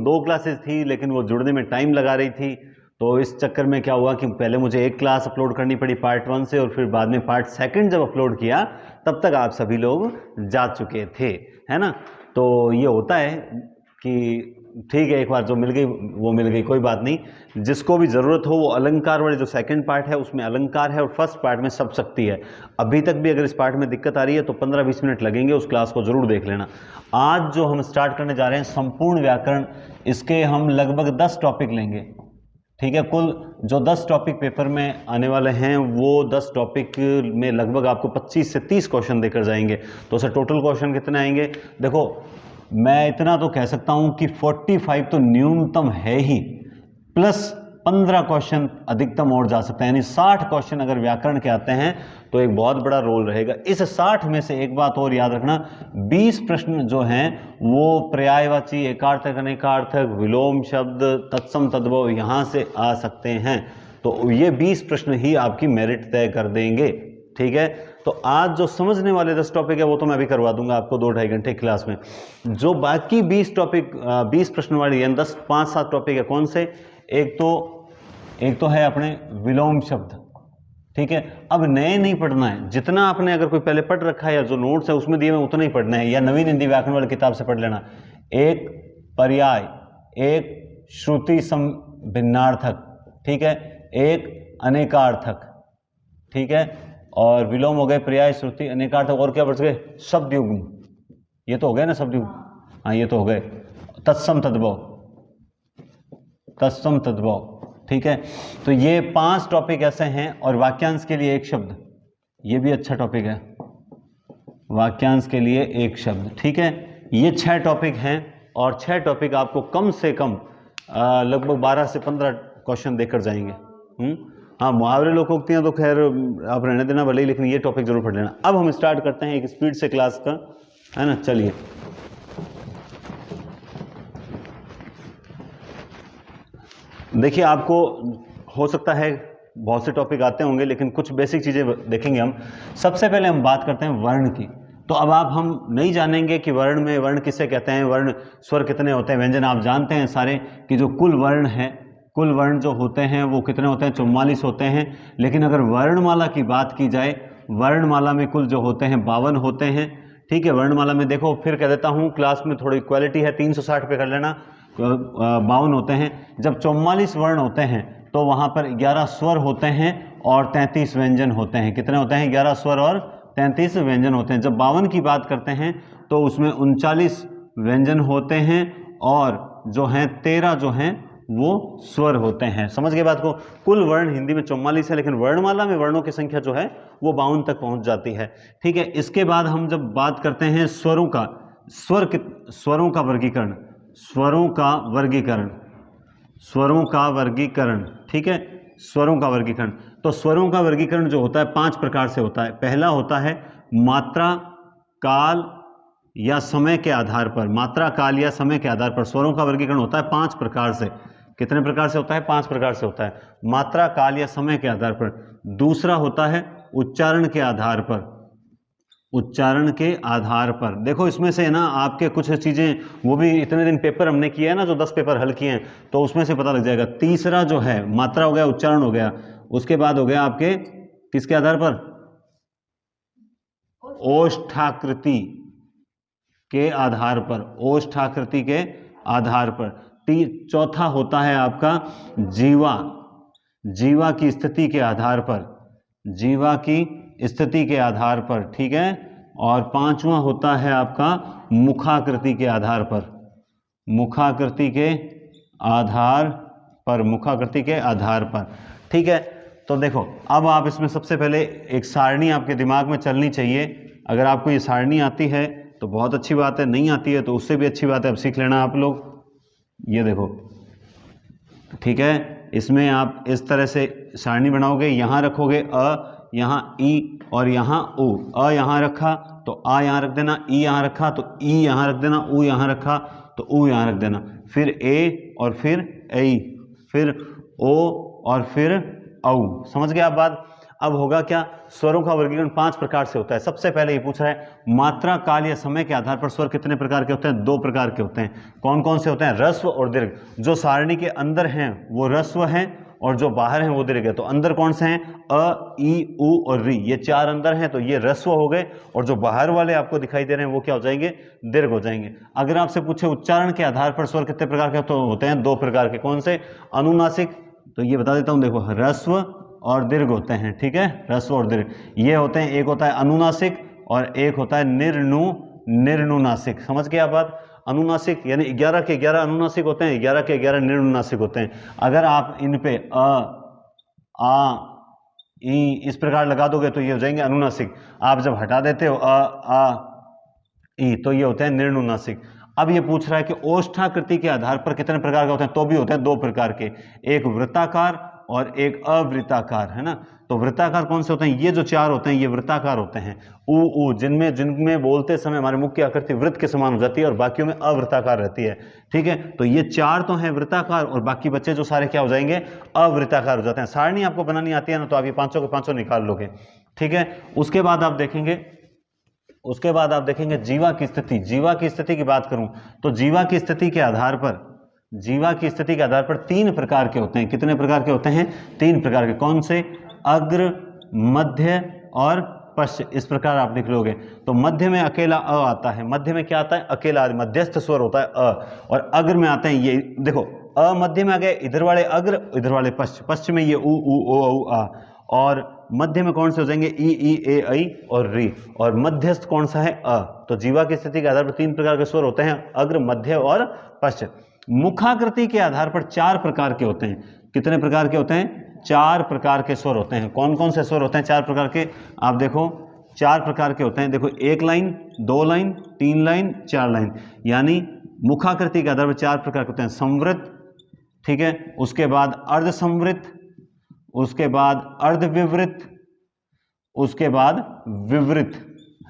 2 classes थी लेकिन वो जुड़ने में टाइम लगा रही थी, तो इस चक्कर में क्या हुआ कि पहले मुझे एक क्लास अपलोड करनी पड़ी पार्ट 1 से, और फिर बाद में पार्ट 2 जब अपलोड किया तब तक आप सभी लोग जा चुके थे, है ना। तो ये होता है कि ठीक है, एक बार जो मिल गई वो मिल गई, कोई बात नहीं। जिसको भी ज़रूरत हो वो अलंकार वाले जो सेकंड पार्ट है उसमें अलंकार है और फर्स्ट पार्ट में सब शक्ति है। अभी तक भी अगर इस पार्ट में दिक्कत आ रही है तो 15-20 मिनट लगेंगे, उस क्लास को ज़रूर देख लेना। आज जो हम स्टार्ट करने जा रहे हैं संपूर्ण व्याकरण, इसके हम लगभग 10 टॉपिक लेंगे, ठीक है। कुल जो 10 टॉपिक पेपर में आने वाले हैं वो 10 टॉपिक में लगभग आपको 25 से 30 क्वेश्चन देकर जाएंगे। तो सर टोटल क्वेश्चन कितने आएंगे? देखो मैं इतना तो कह सकता हूं कि 45 तो न्यूनतम है ही, प्लस 15 क्वेश्चन अधिकतम और जा सकते हैं, यानी 60 क्वेश्चन अगर व्याकरण के आते हैं तो एक बहुत बड़ा रोल रहेगा। इस 60 में से एक बात और याद रखना, 20 प्रश्न जो हैं वो पर्यायवाची, एकार्थक, अनेकार्थक, विलोम शब्द, तत्सम, तद्भव यहां से आ सकते हैं। तो ये 20 प्रश्न ही आपकी मेरिट तय कर देंगे, ठीक है। तो आज जो समझने वाले 10 टॉपिक है वो तो मैं अभी करवा दूंगा आपको 2-2.5 घंटे क्लास में। जो बाकी 20 टॉपिक 20 प्रश्न वाली यानी 5-7 टॉपिक है, कौन से? एक तो है अपने विलोम शब्द, ठीक है। अब नए नहीं पढ़ना है, जितना आपने अगर कोई पहले पढ़ रखा है या जो नोट्स है उसमें दिए हुए उतना ही पढ़ना है, या नवीन हिंदी व्याकरण वाली किताब से पढ़ लेना। एक पर्याय, एक श्रुति समभिन्नार्थक, ठीक है, एक अनेकार्थक, ठीक है, और विलोम हो गए, पर्याय, श्रुति, अनेकार्थक, और क्या बच गए? शब्द युग्म, ये तो हो गए ना शब्द युग्म, हाँ ये तो हो गए। तत्सम, तद्भव, तत्सम, तद्भव, ठीक है। तो ये 5 टॉपिक ऐसे हैं, और वाक्यांश के लिए एक शब्द, ये भी अच्छा टॉपिक है, वाक्यांश के लिए एक शब्द, ठीक है। ये 6 टॉपिक हैं, और 6 टॉपिक आपको कम से कम लगभग 12 से 15 क्वेश्चन देकर जाएंगे। हाँ, मुहावरे लोकोक्तियां तो खैर आप रहने देना भले ही, लेकिन ये टॉपिक जरूर पढ़ लेना। अब हम स्टार्ट करते हैं एक स्पीड से क्लास का, है ना। चलिए, देखिए आपको हो सकता है बहुत से टॉपिक आते होंगे, लेकिन कुछ बेसिक चीजें देखेंगे हम। सबसे पहले हम बात करते हैं वर्ण की। तो अब हम नहीं जानेंगे कि वर्ण किसे कहते हैं, वर्ण स्वर कितने होते हैं, व्यंजन आप जानते हैं सारे, कि जो कुल वर्ण है, कुल वर्ण जो होते हैं वो कितने होते हैं? 44 होते हैं। लेकिन अगर वर्णमाला की बात की जाए, वर्णमाला में कुल जो होते हैं 52 होते हैं, ठीक है। वर्णमाला में देखो, फिर कह देता हूँ क्लास में थोड़ी क्वालिटी है, 360 पे कर लेना, 52 होते हैं। जब 44 वर्ण होते हैं तो वहां पर 11 स्वर होते हैं और 33 व्यंजन होते हैं। कितने होते हैं? 11 स्वर और 33 व्यंजन होते हैं। जब 52 की बात करते हैं तो उसमें 39 व्यंजन होते हैं, और जो हैं 13 जो हैं वो स्वर होते हैं। समझ गए बात को? कुल वर्ण हिंदी में 44 है, लेकिन वर्णमाला में वर्णों की संख्या जो है वो 52 तक पहुंच जाती है, ठीक है। इसके बाद हम जब बात करते हैं स्वरों का, स्वरों का वर्गीकरण, स्वरों का वर्गीकरण, स्वरों का वर्गीकरण, ठीक है, स्वरों का वर्गीकरण। तो स्वरों का वर्गीकरण जो होता है 5 प्रकार से होता है। पहला होता है मात्रा, काल या समय के आधार पर। मात्रा, काल या समय के आधार पर स्वरों का वर्गीकरण होता है 5 प्रकार से। कितने प्रकार से होता है? 5 प्रकार से होता है, मात्रा, काल या समय के आधार पर। दूसरा होता है उच्चारण के आधार पर, उच्चारण के आधार पर। देखो इसमें से ना आपके कुछ चीजें, वो भी इतने दिन पेपर हमने किए हैं ना, जो 10 पेपर हल किए हैं, तो उसमें से पता लग जाएगा। तीसरा जो है मात्रा हो गया, उच्चारण हो गया, उसके बाद हो गया आपके किसके आधार पर? ओष्ठाकृति के आधार पर, ओष्ठाकृति के आधार पर। चौथा होता है आपका जीवा, जीवा की स्थिति के आधार पर, जीवा की स्थिति के आधार पर, ठीक है। और 5वां होता है आपका मुखाकृति के आधार पर, मुखाकृति के आधार पर, मुखाकृति के आधार पर, ठीक है। तो देखो अब आप इसमें सबसे पहले एक सारणी आपके दिमाग में चलनी चाहिए। अगर आपको ये सारणी आती है तो बहुत अच्छी बात है, नहीं आती है तो उससे भी अच्छी बात है, अब सीख लेना आप लोग। ये देखो, ठीक है, इसमें आप इस तरह से सारणी बनाओगे, यहां रखोगे अ, यहां ई और यहां उ। अ यहां रखा तो आ यहां रख देना, ई यहां रखा तो ई यहां रख देना, उ यहां रखा तो उ यहां रख देना, फिर ए और फिर ऐ, फिर ओ और फिर औ। समझ गए आप बात? अब होगा क्या, स्वरों का वर्गीकरण 5 प्रकार से होता है। सबसे पहले ये पूछ रहा है मात्रा, काल या समय के आधार पर स्वर कितने प्रकार के होते हैं? 2 प्रकार के होते हैं। कौन कौन से होते हैं? ह्रस्व और दीर्घ। जो सारणी के अंदर हैं वो ह्रस्व हैं और जो बाहर हैं वो दीर्घ है। तो अंदर कौन से हैं? अ, ई, उ और री, ये 4 अंदर हैं तो ये ह्रस्व हो गए, और जो बाहर वाले आपको दिखाई दे रहे हैं वो क्या हो जाएंगे? दीर्घ हो जाएंगे। अगर आपसे पूछे उच्चारण के आधार पर स्वर कितने प्रकार के होते हैं? 2 प्रकार के। कौन से? अनुनासिक, तो ये बता देता हूं, देखो ह्रस्व और दीर्घ होते हैं, ठीक है, ह्रस्व और दीर्घ ये होते हैं। एक होता है अनुनासिक और एक होता है निर्नुनासिक। समझ गए आप बात? अनुनासिक यानी 11 के 11 अनुनासिक होते हैं, 11 के 11 निर्नुनासिक होते हैं। अगर आप इन पे अ, आ, ई इस प्रकार लगा दोगे तो ये हो जाएंगे अनुनासिक। आप जब हटा देते हो अ, आ, ई तो ये होते हैं निर्नुनासिक। अब ये पूछ रहा है कि ओष्ठाकृति के आधार पर कितने प्रकार के होते हैं? तो भी होते हैं 2 प्रकार के, एक वृत्ताकार और एक अवृत्ताकार, है ना। तो वृत्ताकार कौन से होते हैं? ये जो 4 होते हैं ये वृत्ताकार होते हैं। उ जिनमें बोलते समय हमारे मुख की आकृति वृत्त के समान हो जाती है और बाकियों में अवृत्ताकार रहती है, ठीक है। तो ये 4 तो हैं वृत्ताकार और बाकी बच्चे जो सारे क्या हो जाएंगे? अवृत्ताकार हो जाते हैं। सारणी आपको बनानी आती है ना तो आप ये 5 के 5 निकाल लोगे, ठीक है। उसके बाद आप देखेंगे जीवा की स्थिति। जीवा की स्थिति की बात करूं तो जीवा की स्थिति के आधार पर 3 प्रकार के होते हैं। कितने प्रकार के होते हैं? 3 प्रकार के। कौन से? अग्र, मध्य और पश्च। इस प्रकार आप लिख लोगे। तो मध्य में अकेला अ आता है। मध्य में क्या आता है? अकेला मध्यस्थ स्वर होता है अ। और अग्र में आते हैं ये, देखो अ मध्य में आ गए, इधर वाले अग्र, इधर वाले पश्च। पश्च में ये उ, ओ, औ, आ। और मध्य में कौन से हो जाएंगे? ई, ए, ऐ और री। और मध्यस्थ कौन सा है? अ। तो जीवा की स्थिति के आधार पर 3 प्रकार के स्वर होते हैं, अग्र, मध्य और पश्च। मुखाकृति के आधार पर 4 प्रकार के होते हैं। कितने प्रकार के होते हैं? 4 प्रकार के स्वर होते हैं। कौन कौन से स्वर होते हैं 4 प्रकार के? आप देखो 4 प्रकार के होते हैं। देखो 1 लाइन, 2 लाइन, 3 लाइन, 4 लाइन, यानी मुखाकृति के आधार पर 4 प्रकार के होते हैं। संवृत, ठीक है, उसके बाद अर्ध संवृत, उसके बाद अर्धविवृत, उसके बाद विवृत,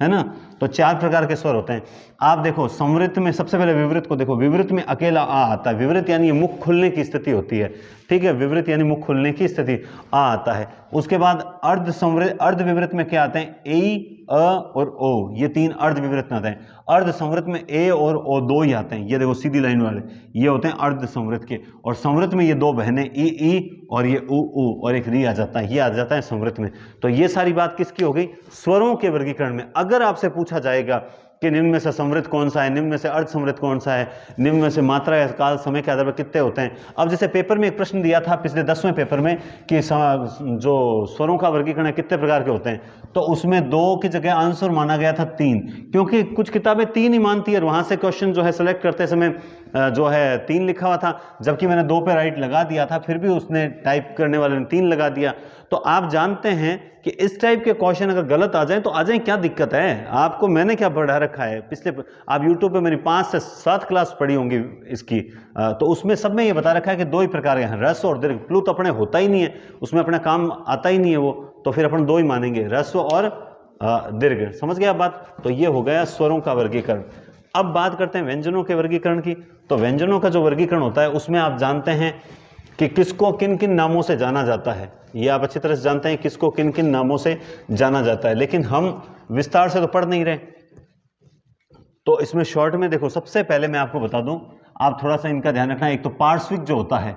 है ना। तो 4 प्रकार के स्वर होते हैं। आप देखो संवृत में सबसे पहले विवृत को देखो। विवृत में अकेला आ आता है। विवृत यानी ये मुख खुलने की स्थिति होती है, ठीक है। विवृत यानी मुख खुलने की स्थिति, आ आता है। उसके बाद अर्ध संवृत, अर्ध विवृत में क्या आते हैं? ए, अ और ओ, ये 3 अर्ध विवृत में आते हैं। अर्ध संवृत में ए और ओ 2 ही आते हैं। ये देखो सीधी लाइन वाले, ये होते हैं अर्ध संवृत के। और संवृत में ये 2 बहनें ई और ये उ और एक री आ जाता है, ये आ जाता है संवृत में। तो ये सारी बात किसकी हो गई? स्वरों के वर्गीकरण में। अगर आपसे पूछा जाएगा कि निम्न में से संवृत कौन सा है, निम्न में से अर्ध संवृत कौन सा है, निम्न में से मात्रा या काल समय के आधार पर कितने होते हैं। अब जैसे पेपर में एक प्रश्न दिया था पिछले 10वें पेपर में कि जो स्वरों का वर्गीकरण है कितने प्रकार के होते हैं, तो उसमें 2 की जगह आंसर माना गया था 3, क्योंकि कुछ किताबें 3 ही मानती है और वहां से क्वेश्चन जो है सेलेक्ट करते समय जो है 3 लिखा हुआ था, जबकि मैंने 2 पे राइट लगा दिया था, फिर भी उसने टाइप करने वाले ने 3 लगा दिया। तो आप जानते हैं कि इस टाइप के क्वेश्चन अगर गलत आ जाए तो आ जाए, क्या दिक्कत है आपको? मैंने क्या पढ़ा रखा है पिछले, आप यूट्यूब पे मेरी 5 से 7 क्लास पढ़ी होंगी इसकी, तो उसमें सब में ये बता रखा है कि 2 ही प्रकार के हैं, रस्व और दीर्घ। प्लुत अपने होता ही नहीं है, उसमें अपना काम आता ही नहीं है वो, तो फिर अपन 2 ही मानेंगे, रस्व और दीर्घ। समझ गए आप बात? तो ये हो गया स्वरों का वर्गीकरण। अब बात करते हैं व्यंजनों के वर्गीकरण की। तो व्यंजनों का जो वर्गीकरण होता है उसमें आप जानते हैं कि किसको किन किन नामों से जाना जाता है। ये आप अच्छी तरह से जानते हैं किसको किन किन नामों से जाना जाता है, लेकिन हम विस्तार से तो पढ़ नहीं रहे, तो इसमें शॉर्ट में देखो। सबसे पहले मैं आपको बता दूं, आप थोड़ा सा इनका ध्यान रखना। एक तो पार्श्विक जो होता है,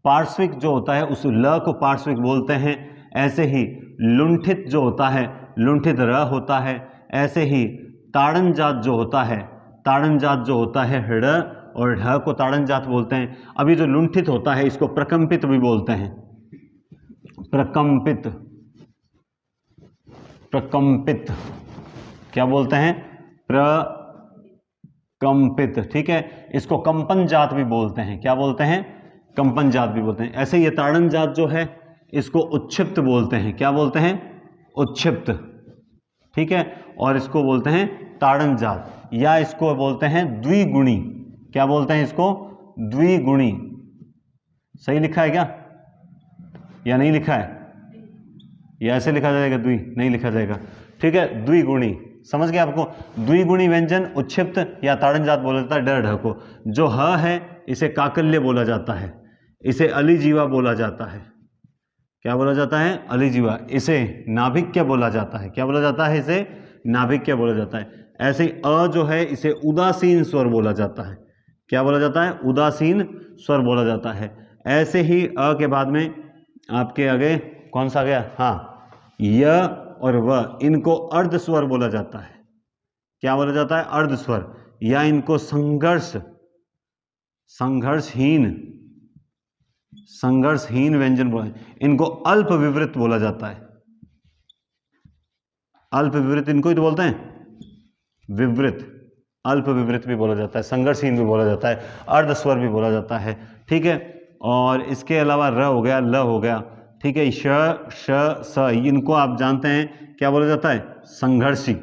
पार्श्विक जो होता है उस ल को पार्श्विक बोलते हैं। ऐसे ही लुंठित जो होता है, लुंठित र होता है। ऐसे ही ताड़न जात जो होता है, ताड़न जात जो होता है ड़ और ढ को ताड़न जात बोलते हैं। अभी जो लुंठित होता है इसको प्रकंपित भी बोलते हैं, प्रकंपित, प्रकंपित क्या बोलते हैं? प्रकंपित, ठीक है। इसको कंपन जात भी बोलते हैं। क्या बोलते हैं? कंपन जात भी बोलते हैं। ऐसे ये ताड़न जात जो है इसको उच्छिप्त बोलते हैं। क्या बोलते हैं? उच्छिप्त, ठीक है। और इसको बोलते हैं ताड़न जात, या इसको बोलते हैं द्विगुणी। क्या बोलते हैं इसको? द्विगुणी। सही लिखा है क्या या नहीं लिखा है? या ऐसे लिखा जाएगा? द्वि नहीं लिखा जाएगा, ठीक है, द्विगुणी। समझ गए आपको? द्विगुणी व्यंजन उच्छिप्त या ताड़न जात बोला जाता है ड ढ को। जो ह है इसे काकल्य बोला जाता है, इसे अलीजीवा बोला जाता है। क्या बोला जाता है? अलिजीवा। इसे नाभिक बोला जाता है। क्या बोला जाता है? इसे नाभिक बोला जाता है। ऐसे ही अ जो है इसे उदासीन स्वर बोला जाता है। क्या बोला जाता है? उदासीन स्वर बोला जाता है। ऐसे ही अ के बाद में आपके आगे कौन सा आ गया? हाँ, य और व, इनको अर्ध स्वर बोला जाता है। क्या बोला जाता है? अर्ध स्वर, या इनको संघर्षहीन व्यंजन बोला, इनको अल्प विवृत बोला जाता है। अल्प विवृत इनको ही तो बोलते हैं, विवृत, अल्प विवृत भी बोला जाता है, संघर्षहीन भी बोला जाता है, अर्ध स्वर भी बोला जाता है। ठीक है, और इसके अलावा र हो गया, ल हो गया। ठीक है, श, श, स, इनको आप जानते हैं क्या बोला जाता है? संघर्षी।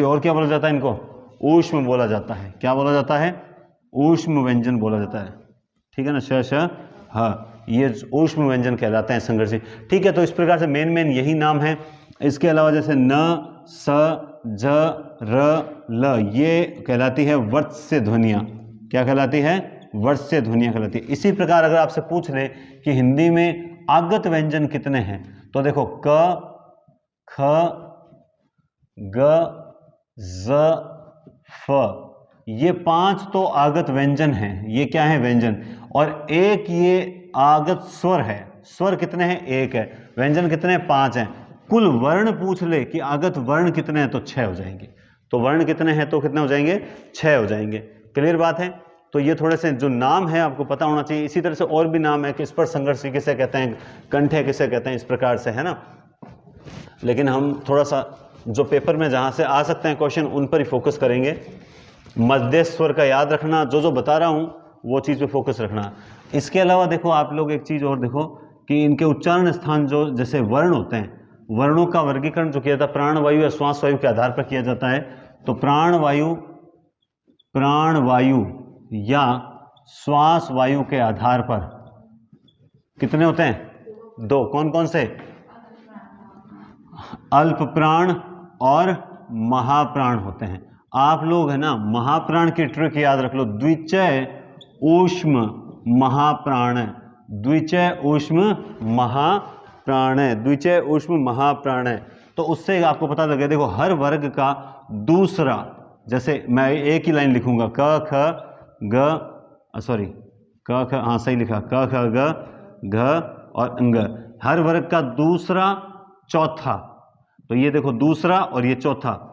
और क्या बोला जाता है इनको? ऊष्म बोला जाता है। क्या बोला जाता है? ऊष्म व्यंजन बोला जाता है। ठीक है ना, श, श, ह, ये ऊष्म व्यंजन कहलाते हैं, संघर्षी। ठीक है, तो इस प्रकार से मेन यही नाम है। इसके अलावा जैसे न, स, ज, र, ल, ये कहलाती है वर्त्स्य ध्वनियां। क्या कहलाती है? वर्त्स्य ध्वनियां कहलाती है। इसी प्रकार अगर आपसे पूछ ले कि हिंदी में आगत व्यंजन कितने हैं, तो देखो क, ख, ग, ज, फ, ये 5 तो आगत व्यंजन हैं। ये क्या है? व्यंजन। और एक ये आगत स्वर है। स्वर कितने हैं? 1 है। व्यंजन कितने हैं? 5 हैं। कुल वर्ण पूछ ले कि आगत वर्ण कितने हैं, तो 6 हो जाएंगे। तो वर्ण कितने हैं तो कितने हो जाएंगे? 6 हो जाएंगे। क्लियर बात है? तो ये थोड़े से जो नाम है आपको पता होना चाहिए। इसी तरह से और भी नाम है कि इस पर संघर्षी किसे कहते हैं, कंठे किसे कहते हैं, इस प्रकार से, है ना। लेकिन हम थोड़ा सा जो पेपर में जहां से आ सकते हैं क्वेश्चन, उन पर ही फोकस करेंगे। मध्य स्वर का याद रखना, जो बता रहा हूं वो चीज पे फोकस रखना। इसके अलावा देखो आप लोग एक चीज और देखो कि इनके उच्चारण स्थान जो जैसे वर्ण होते हैं, वर्णों का वर्गीकरण जो किया जाता है प्राण वायु या श्वास वायु के आधार पर किया जाता है। तो प्राण वायु या श्वास वायु के आधार पर कितने होते हैं? 2। कौन कौन से? अल्प प्राण और महाप्राण होते हैं। आप लोग है ना महाप्राण की ट्रिक याद रख लो, द्विचय ऊष्म महाप्राण, द्विचय ऊष्म महाप्राण, द्विचय ऊष्म महाप्राण। तो उससे आपको पता लगे, देखो हर वर्ग का दूसरा, जैसे मैं एक ही लाइन लिखूंगा, क ख ग, सॉरी क ख, हाँ सही लिखा, क ख ग घ और अंग, हर वर्ग का दूसरा चौथा। तो ये देखो दूसरा और ये चौथा।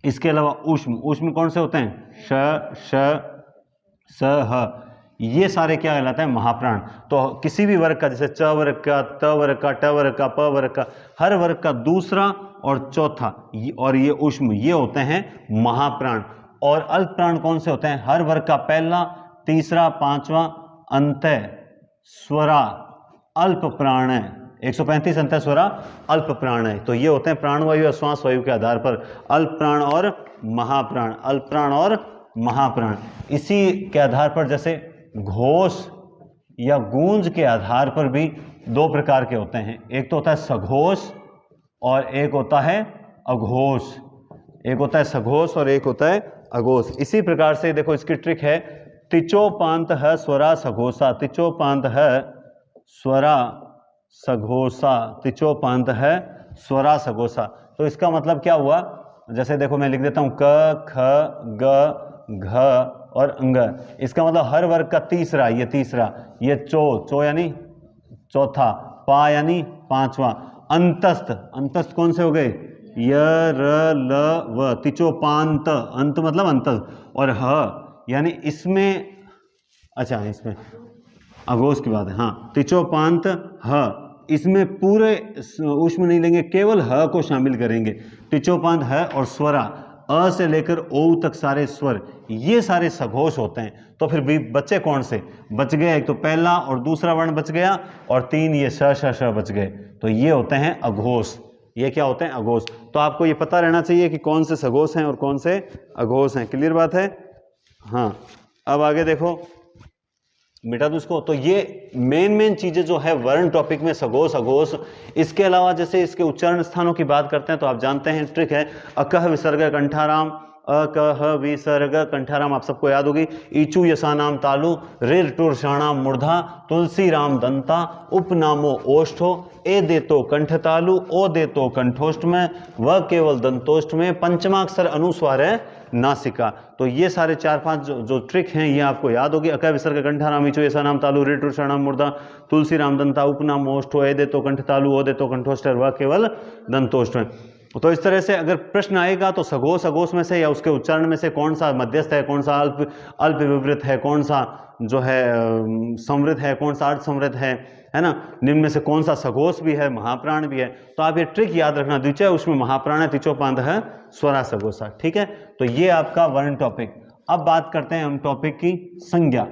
इसके अलावा ऊष्म कौन से होते हैं? श, श, स, ह, ये सारे क्या कहलाते हैं? महाप्राण। तो किसी भी वर्ग का, जैसे च वर्ग का, त वर्ग का, ट वर्ग का, प वर्ग का, हर वर्ग का दूसरा और चौथा और ये ऊष्म, ये होते हैं महाप्राण। और अल्प प्राण कौन से होते हैं? हर वर्ग का पहला, तीसरा, पांचवा, अंतः स्वरा अल्प प्राण है, 135 अंतः स्वरा अल्प प्राण है। तो ये होते हैं प्राणवायु या श्वास वायु के आधार पर अल्प प्राण और महाप्राण, अल्प प्राण और महाप्राण। इसी के आधार पर जैसे घोष या गूंज के आधार पर भी 2 प्रकार के होते हैं, एक तो होता है सघोष और एक होता है अघोष। एक होता है सघोष और एक होता है अघोष। इसी प्रकार से देखो इसकी ट्रिक है, तिचोपांत है स्वरा सघोषा, तिचोपांत है स्वरा सघोषा, तिचोपांत है स्वरा सघोषा। तो इसका मतलब क्या हुआ? जैसे देखो मैं लिख देता हूं क, ख, ग, घ और अंग। इसका मतलब हर वर्ग का तीसरा, ये तीसरा, ये चो यानी चौथा, पा यानी पांचवा, अंतस्थ कौन से हो गए? य, र, ल, व, तिचोपांत, अंत मतलब अंतस्थ, और ह यानी इसमें, अच्छा इसमें अघोष की बात है, हाँ तिचोपांत ह, इसमें पूरे ऊष्म नहीं लेंगे, केवल ह को शामिल करेंगे। तिचोपांत ह और स्वरा, अ से लेकर ओ तक सारे स्वर, ये सारे सघोष होते हैं। तो फिर भी बच्चे कौन से बच गए? एक तो पहला और दूसरा वर्ण बच गया, और 3 ये श, श, श बच गए। तो ये होते हैं अघोष। ये क्या होते हैं? अघोष। तो आपको ये पता रहना चाहिए कि कौन से सघोष हैं और कौन से अघोष हैं। क्लियर बात है? हाँ, अब आगे देखो, मिटा दो इसको। तो ये मेन चीजें जो है वर्ण टॉपिक में, सघोष अघोष। इसके अलावा जैसे इसके उच्चारण स्थानों की बात करते हैं तो आप जानते हैं ट्रिक है, अकह विसर्ग कंठाराम, अ क ह विसर्ग कंठाराम आप सबको याद होगी। ईचू यसानाम तालु, रिर टुरषाणाम मूर्धा, तुलसी राम दंता, उपनामो ओष्ठो, ए देतो कंठतालु, ओ देतो कंठोष्ठ में, व केवल दंतोष्ठ में, पंचमाक्षर अनुस्वार है नासिका। तो ये सारे 4-5 जो ट्रिक हैं ये आपको याद होगी। अक विसर्ग कंठाराम, ईचू यसानाम तालु, रिर टुरषाणाम मूर्धा, तुलसी राम दंता, उपनाम ओष्ठो, ए देतो कंठतालु, ओ देतो कंठोष्ठ, व केवल दंतोष्ठ में। तो इस तरह से अगर प्रश्न आएगा तो सघोष अघोष में से या उसके उच्चारण में से कौन सा मध्यस्थ है, कौन सा अल्प विवृत है, कौन सा जो है संवृत है, कौन सा अर्ध संवृत है ना, निम्न में से कौन सा सघोष भी है, महाप्राण भी है। तो आप ये ट्रिक याद रखना, द्विचय उसमें महाप्राण है, तिचोपांत है स्वरा सघोषा। ठीक है, तो ये आपका वर्ण टॉपिक। अब बात करते हैं हम टॉपिक की संज्ञा।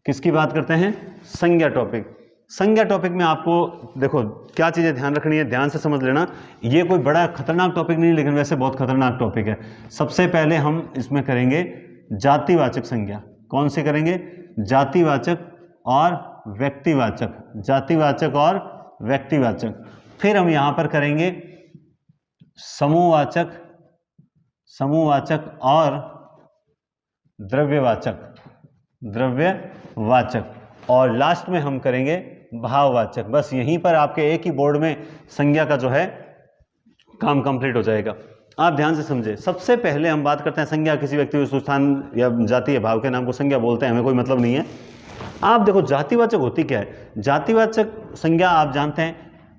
किसकी बात करते हैं? संज्ञा टॉपिक। संज्ञा टॉपिक में आपको देखो क्या चीजें ध्यान रखनी है, ध्यान से समझ लेना। ये कोई बड़ा खतरनाक टॉपिक नहीं, लेकिन वैसे बहुत खतरनाक टॉपिक है। सबसे पहले हम इसमें करेंगे जातिवाचक संज्ञा। कौन सी करेंगे? जातिवाचक और व्यक्तिवाचक, जातिवाचक और व्यक्तिवाचक। फिर हम यहां पर करेंगे समूहवाचक, समूहवाचक और द्रव्यवाचक, द्रव्यवाचक। और लास्ट में हम करेंगे भाववाचक। बस यहीं पर आपके एक ही बोर्ड में संज्ञा का जो है काम कंप्लीट हो जाएगा। आप ध्यान से समझे। सबसे पहले हम बात करते हैं संज्ञा। किसी व्यक्ति, वस्तु, स्थान या जाति या भाव के नाम को संज्ञा बोलते हैं, हमें कोई मतलब नहीं है। आप देखो जातिवाचक होती क्या है। जातिवाचक संज्ञा आप जानते हैं,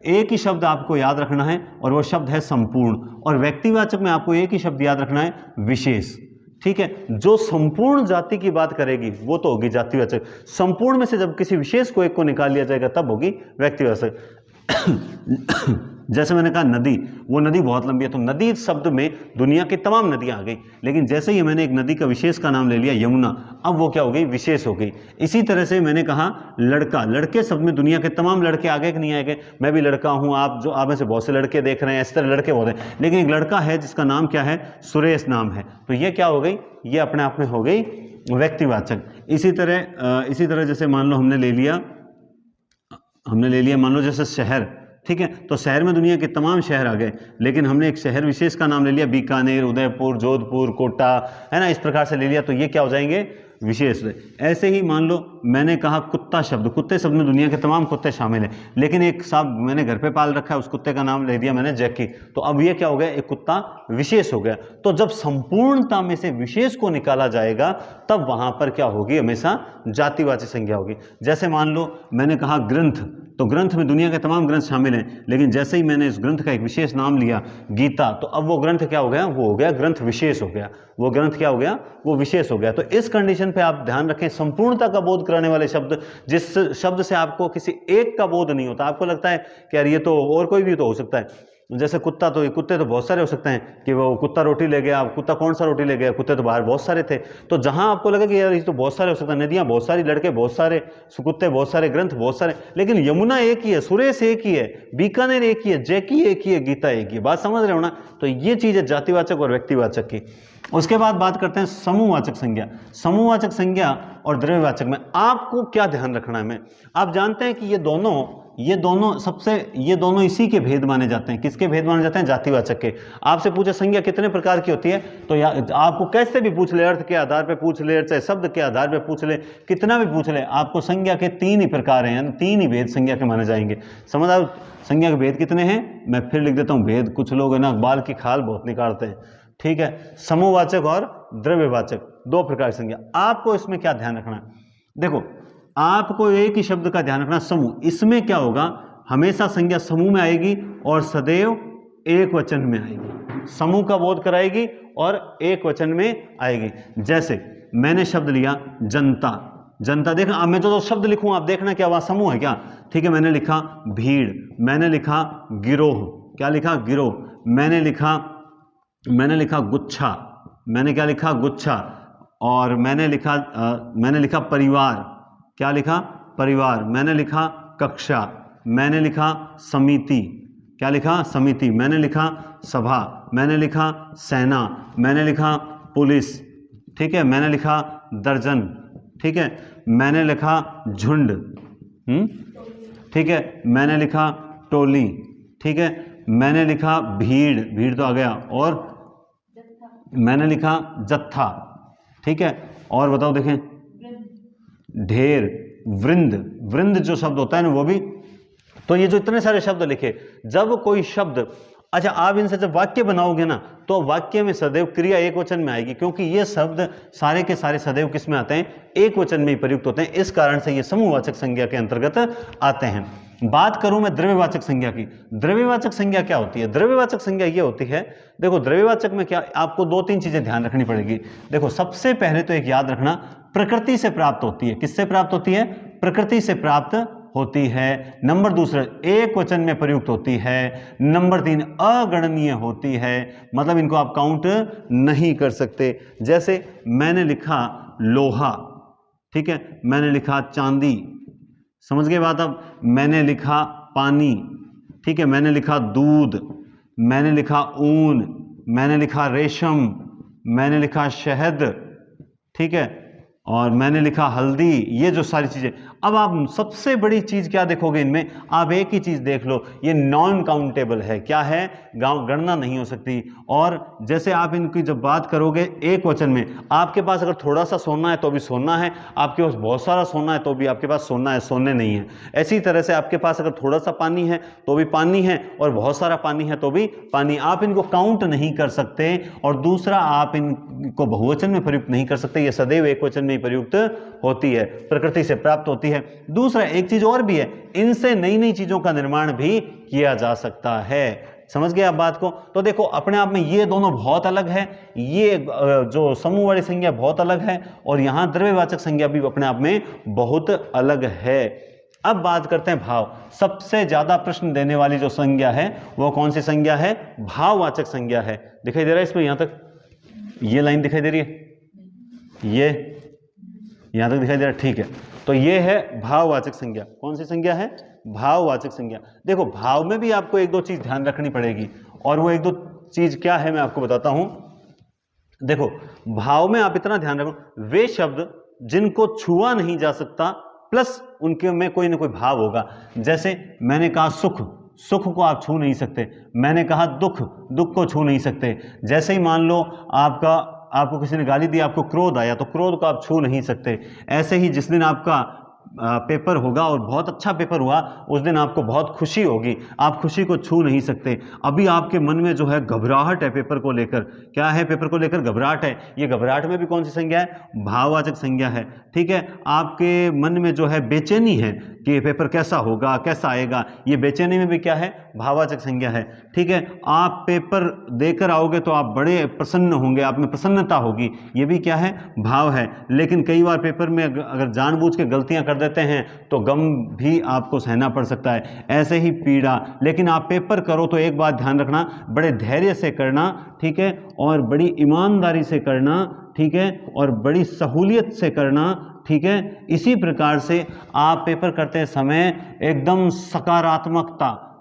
एक ही शब्द आपको याद रखना है और वो शब्द है संपूर्ण। और व्यक्तिवाचक में आपको एक ही शब्द याद रखना है, विशेष। ठीक है, जो संपूर्ण जाति की बात करेगी वो तो होगी जातिवाचक। संपूर्ण में से जब किसी विशेष को एक को निकाल लिया जाएगा तब होगी व्यक्तिवाचक। जैसे मैंने कहा नदी, वो नदी बहुत लंबी है, तो नदी शब्द में दुनिया की तमाम नदियां आ गई। लेकिन जैसे ही मैंने एक नदी का विशेष का नाम ले लिया यमुना, अब वो क्या हो गई? विशेष हो गई। इसी तरह से मैंने कहा लड़का, लड़के शब्द में दुनिया के तमाम लड़के आ गए कि नहीं आ गए? मैं भी लड़का हूं, आप में से बहुत से लड़के देख रहे हैं, इस तरह लड़के बहुत हैं। लेकिन एक लड़का है जिसका नाम क्या है? सुरेश नाम है। तो ये क्या हो गई? ये अपने आप में हो गई व्यक्तिवाचक। इसी तरह जैसे मान लो हमने ले लिया मान लो जैसे शहर। ठीक है, तो शहर में दुनिया के तमाम शहर आ गए, लेकिन हमने एक शहर विशेष का नाम ले लिया, बीकानेर, उदयपुर, जोधपुर, कोटा, है ना, इस प्रकार से ले लिया, तो ये क्या हो जाएंगे? विशेष। ऐसे ही मान लो मैंने कहा कुत्ता शब्द, कुत्ते शब्द में दुनिया के तमाम कुत्ते शामिल हैं, लेकिन एक साहब मैंने घर पे पाल रखा है, उस कुत्ते का नाम ले दिया मैंने जैकी, तो अब ये क्या हो गया? एक कुत्ता विशेष हो गया। तो जब संपूर्णता में से विशेष को निकाला जाएगा तब वहां पर क्या होगी? हमेशा जातिवाचक संज्ञा होगी। जैसे मान लो मैंने कहा ग्रंथ, तो ग्रंथ में दुनिया के तमाम ग्रंथ शामिल हैं, लेकिन जैसे ही मैंने इस ग्रंथ का एक विशेष नाम लिया गीता, तो अब वो ग्रंथ क्या हो गया? वो हो गया ग्रंथ विशेष हो गया। वो ग्रंथ क्या हो गया? वो विशेष हो गया। तो इस कंडीशन पे आप ध्यान रखें, संपूर्णता का बोध कराने वाले शब्द, जिस शब्द से आपको किसी एक का बोध नहीं होता, आपको लगता है कि यार ये तो और कोई भी तो हो सकता है। जैसे कुत्ता, तो कुत्ते तो बहुत सारे हो सकते हैं कि वो कुत्ता रोटी ले गया, कुत्ता कौन सा रोटी ले गया, कुत्ते तो बाहर बहुत सारे थे। तो जहां आपको लगे कि यार ये तो बहुत सारे हो सकते हैं, नदियां बहुत सारी, लड़के बहुत सारे, कुत्ते बहुत सारे, ग्रंथ बहुत सारे, लेकिन यमुना एक ही है, सुरेश एक ही है, बीकानेर एक ही है, जैकी एक ही है, गीता एक ही है। बात समझ रहे हो ना? तो ये चीज है जातिवाचक और व्यक्तिवाचक की। उसके बाद बात करते हैं समूहवाचक संज्ञा। समूहवाचक संज्ञा और द्रव्यवाचक में आपको क्या ध्यान रखना है? मैं आप जानते हैं कि ये दोनों इसी के भेद माने जाते हैं। किसके भेद माने जाते हैं? जातिवाचक के। आपसे पूछे संज्ञा कितने प्रकार की होती है, तो आपको कैसे भी पूछ ले, अर्थ के आधार पे पूछ ले, चाहे शब्द के आधार पे पूछ ले, कितना भी पूछ ले, आपको संज्ञा के 3 ही प्रकार हैं, 3 ही भेद संज्ञा के माने जाएंगे। समझ आओ संज्ञा के भेद कितने हैं? मैं फिर लिख देता हूं भेद, कुछ लोग है ना बाल की खाल बहुत निकालते हैं। ठीक है, समूहवाचक और द्रव्यवाचक, 2 प्रकार की संज्ञा। आपको इसमें क्या ध्यान रखना है? देखो, आपको एक ही शब्द का ध्यान रखना, समूह। इसमें क्या होगा? हमेशा संज्ञा समूह में आएगी और सदैव एक वचन में आएगी। समूह का बोध कराएगी और एक वचन में आएगी। जैसे मैंने शब्द लिया जनता, जनता। देखना, अब मैं जो शब्द लिखूं आप देखना क्या वहां समूह है क्या? ठीक है, मैंने लिखा भीड़, मैंने लिखा गिरोह, क्या लिखा? गिरोह। मैंने लिखा गुच्छा, मैंने क्या लिखा? गुच्छा। और मैंने लिखा परिवार, क्या लिखा? परिवार। मैंने लिखा कक्षा, मैंने लिखा समिति, क्या लिखा? समिति। मैंने लिखा सभा, मैंने लिखा सेना, मैंने लिखा पुलिस। ठीक है, मैंने लिखा दर्जन। ठीक है, मैंने लिखा झुंड। ठीक है, मैंने लिखा टोली। ठीक है, मैंने लिखा भीड़, भीड़ तो आ गया, और मैंने लिखा जत्था, ठीक है, और बताओ देखें, ढेर, वृंद, वृंद जो शब्द होता है ना वो भी। तो ये जो इतने सारे शब्द लिखे, जब कोई शब्द, अच्छा आप इनसे जब वाक्य बनाओगे ना तो वाक्य में सदैव क्रिया एक वचन में आएगी, क्योंकि ये शब्द सारे के सारे सदैव किस में आते हैं, एक वचन में ही प्रयुक्त होते हैं, इस कारण से ये समूहवाचक संज्ञा के अंतर्गत आते हैं। बात करूं मैं द्रव्यवाचक संज्ञा की। द्रव्यवाचक संज्ञा क्या होती है? द्रव्यवाचक संज्ञा ये होती है, देखो द्रव्यवाचक में क्या, आपको दो तीन चीजें ध्यान रखनी पड़ेगी। देखो सबसे पहले तो एक याद रखना, प्रकृति से प्राप्त होती है। किससे प्राप्त होती है? प्रकृति से प्राप्त होती है। नंबर दूसरा, एक वचन में प्रयुक्त होती है। नंबर तीन, अगणनीय होती है, मतलब इनको आप काउंट नहीं कर सकते। जैसे मैंने लिखा लोहा, ठीक है, मैंने लिखा चांदी, समझ गए बात। अब मैंने लिखा पानी, ठीक है, मैंने लिखा दूध, मैंने लिखा ऊन, मैंने लिखा रेशम, मैंने लिखा शहद, ठीक है, और मैंने लिखा हल्दी। ये जो सारी चीजें, अब आप सबसे बड़ी चीज क्या देखोगे इनमें, आप एक ही चीज देख लो, ये नॉन काउंटेबल है। क्या है? गणना नहीं हो सकती। और जैसे आप इनकी जब बात करोगे एक वचन में, आपके पास अगर थोड़ा सा सोना है तो भी सोना है, आपके पास बहुत सारा सोना है तो भी आपके पास सोना है, सोने नहीं है। ऐसी तरह से आपके पास अगर थोड़ा सा पानी है तो भी पानी है, और बहुत सारा पानी है तो भी पानी। आप इनको काउंट नहीं कर सकते। और दूसरा, आप इनको बहुवचन में प्रयुक्त नहीं कर सकते, ये सदैव एक वचन में प्रयुक्त होती है, प्रकृति से प्राप्त होती है। दूसरा, एक चीज और भी है, इनसे नई नई चीजों का निर्माण भी किया जा सकता है। समझ गए आप बात को? तो देखो अपने आप में ये दोनों बहुत अलग है, ये जो समूह वाली संज्ञा बहुत अलग है, और यहां द्रव्यवाचक संज्ञा भी अपने आप में बहुत अलग है। अब बात करते हैं भाव। सबसे ज्यादा प्रश्न देने वाली जो संज्ञा है वो कौन सी संज्ञा है? भाववाचक संज्ञा है। दिखाई दे रहा है इसमें? यहां तक ये लाइन दिखाई दे रही है, ये यहां तक दिखाई दे रहा है, ठीक है। तो ये है भाववाचक संज्ञा। कौन सी संज्ञा है? भाववाचक संज्ञा। देखो भाव में भी आपको एक दो चीज ध्यान रखनी पड़ेगी, और वो एक दो चीज क्या है मैं आपको बताता हूं। देखो भाव में आप इतना ध्यान रखो, वे शब्द जिनको छुआ नहीं जा सकता प्लस उनके में कोई ना कोई भाव होगा। जैसे मैंने कहा सुख, सुख को आप छू नहीं सकते। मैंने कहा दुख, दुख को छू नहीं सकते। जैसे ही मान लो आपको किसी ने गाली दी, आपको क्रोध आया, तो क्रोध को आप छू नहीं सकते। ऐसे ही जिस दिन आपका पेपर होगा और बहुत अच्छा पेपर हुआ, उस दिन आपको बहुत खुशी होगी, आप खुशी को छू नहीं सकते। अभी आपके मन में जो है घबराहट है पेपर को लेकर, क्या है? पेपर को लेकर घबराहट है। ये घबराहट में भी कौन सी संज्ञा है? भाववाचक संज्ञा है, ठीक है। आपके मन में जो है बेचैनी है कि पेपर कैसा होगा, कैसा आएगा, ये बेचैनी में भी क्या है? भाववाचक संज्ञा है, ठीक है। आप पेपर देकर आओगे तो आप बड़े प्रसन्न होंगे, आप में प्रसन्नता होगी, ये भी क्या है? भाव है। लेकिन कई बार पेपर में अगर जानबूझ के गलतियां कर देते हैं तो गम भी आपको सहना पड़ सकता है, ऐसे ही पीड़ा। लेकिन आप पेपर करो तो एक बात ध्यान रखना, बड़े धैर्य से करना, ठीक है, और बड़ी ईमानदारी से करना, ठीक है, और बड़ी सहूलियत से करना, ठीक है। इसी प्रकार से आप पेपर करते समय एकदम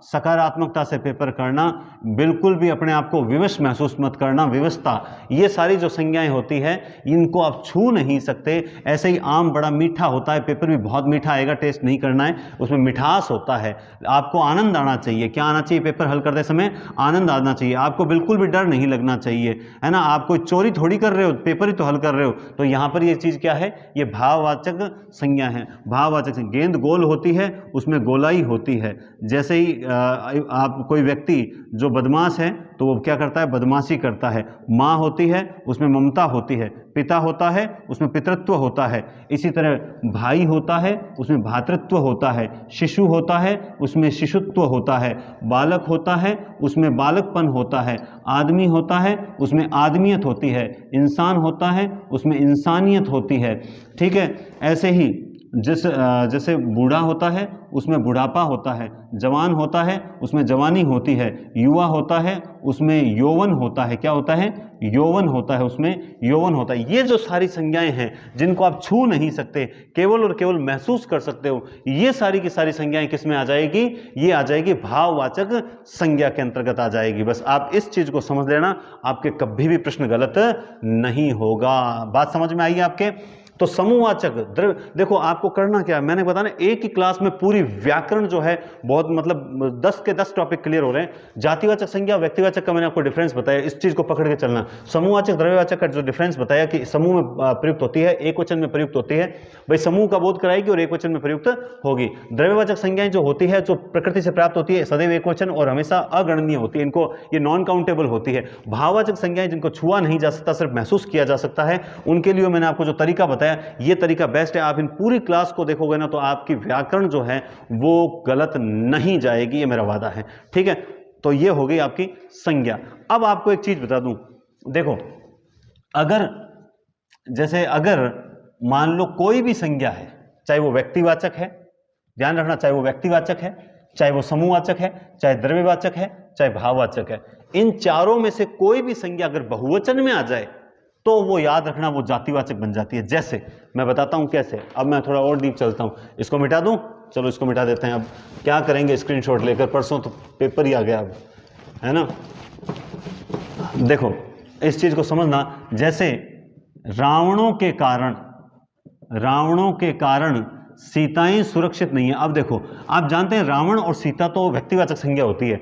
सकारात्मकता से पेपर करना, बिल्कुल भी अपने आप को विवश महसूस मत करना, विवशता। ये सारी जो संज्ञाएं होती है इनको आप छू नहीं सकते। ऐसे ही आम बड़ा मीठा होता है, पेपर भी बहुत मीठा आएगा, टेस्ट नहीं करना है, उसमें मिठास होता है। आपको आनंद आना चाहिए। क्या आना चाहिए? पेपर हल करते समय आनंद आना चाहिए। आपको बिल्कुल भी डर नहीं लगना चाहिए, है ना। आप कोई चोरी थोड़ी कर रहे हो, पेपर ही तो हल कर रहे हो। तो यहां पर ये चीज क्या है? ये भाववाचक संज्ञा है। भाववाचक गेंद गोल होती है, उसमें गोलाई होती है। जैसे ही आप कोई व्यक्ति जो बदमाश है तो वो क्या करता है? बदमाशी करता है। माँ होती है, उसमें ममता होती है। पिता होता है, उसमें पितृत्व होता है। इसी तरह भाई होता है, उसमें भ्रातृत्व होता है। शिशु होता है, उसमें शिशुत्व होता है। बालक होता है, उसमें बालकपन होता है। आदमी होता है, उसमें आदमियत होती है। इंसान होता है, उसमें इंसानियत होती है, ठीक है। ऐसे ही जैसे बूढ़ा होता है उसमें बुढ़ापा होता है, जवान होता है उसमें जवानी होती है, युवा होता है उसमें यौवन होता है। क्या होता है? यौवन होता है, उसमें यौवन होता है। ये जो सारी संज्ञाएं हैं जिनको आप छू नहीं सकते, केवल और केवल महसूस कर सकते हो, ये सारी की सारी संज्ञाएं किस में आ जाएगी? ये आ जाएगी भाववाचक संज्ञा के अंतर्गत आ जाएगी। बस आप इस चीज को समझ लेना, आपके कभी भी प्रश्न गलत नहीं होगा। बात समझ में आई आपके? तो समूहवाचक द्रव्य, देखो आपको करना क्या है, मैंने बताया ना, एक ही क्लास में पूरी व्याकरण जो है बहुत मतलब 10 के 10 टॉपिक क्लियर हो रहे हैं। जातिवाचक संज्ञा व्यक्तिवाचक का मैंने आपको डिफरेंस बताया, इस चीज को पकड़ के चलना। समूहवाचक द्रव्यवाचक का जो डिफरेंस बताया कि समूह में प्रयुक्त होती है, एक वचन में प्रयुक्त होती है, भाई समूह का बोध कराएगी और एक वचन में प्रयुक्त होगी। द्रव्यवाचक संज्ञाएं जो होती है, जो प्रकृति से प्राप्त होती है, सदैव एक वचन और हमेशा अगणनीय होती है, इनको ये नॉन काउंटेबल होती है। भाववाचक संज्ञाएं जिनको छुआ नहीं जा सकता, सिर्फ महसूस किया जा सकता है, उनके लिए मैंने आपको जो तरीका बताया, ये तरीका बेस्ट है। आप इन पूरी क्लास को देखोगे ना तो आपकी व्याकरण जो है वो गलत नहीं जाएगी, ये मेरा वादा है, ठीक है। तो ये हो गई आपकी संज्ञा। अब आपको एक चीज बता दूं, देखो अगर जैसे अगर मान लो कोई भी संज्ञा है, चाहे वो व्यक्तिवाचक है, ध्यान रखना, चाहे वो व्यक्तिवाचक है, चाहे वो समूहवाचक है, चाहे द्रव्यवाचक है, चाहे भाववाचक है, इन चारों में से कोई भी संज्ञा अगर बहुवचन में आ जाए तो वो याद रखना वो जातिवाचक बन जाती है। जैसे मैं बताता हूं कैसे, अब मैं थोड़ा और डीप चलता हूं, इसको मिटा दूं, चलो इसको मिटा देते हैं। अब क्या करेंगे, स्क्रीनशॉट लेकर, परसों तो पेपर ही आ गया अब, है ना। देखो इस चीज को समझना, जैसे रावणों के कारण सीताएं सुरक्षित नहीं है। अब देखो आप जानते हैं रावण और सीता तो व्यक्तिवाचक संज्ञा होती है,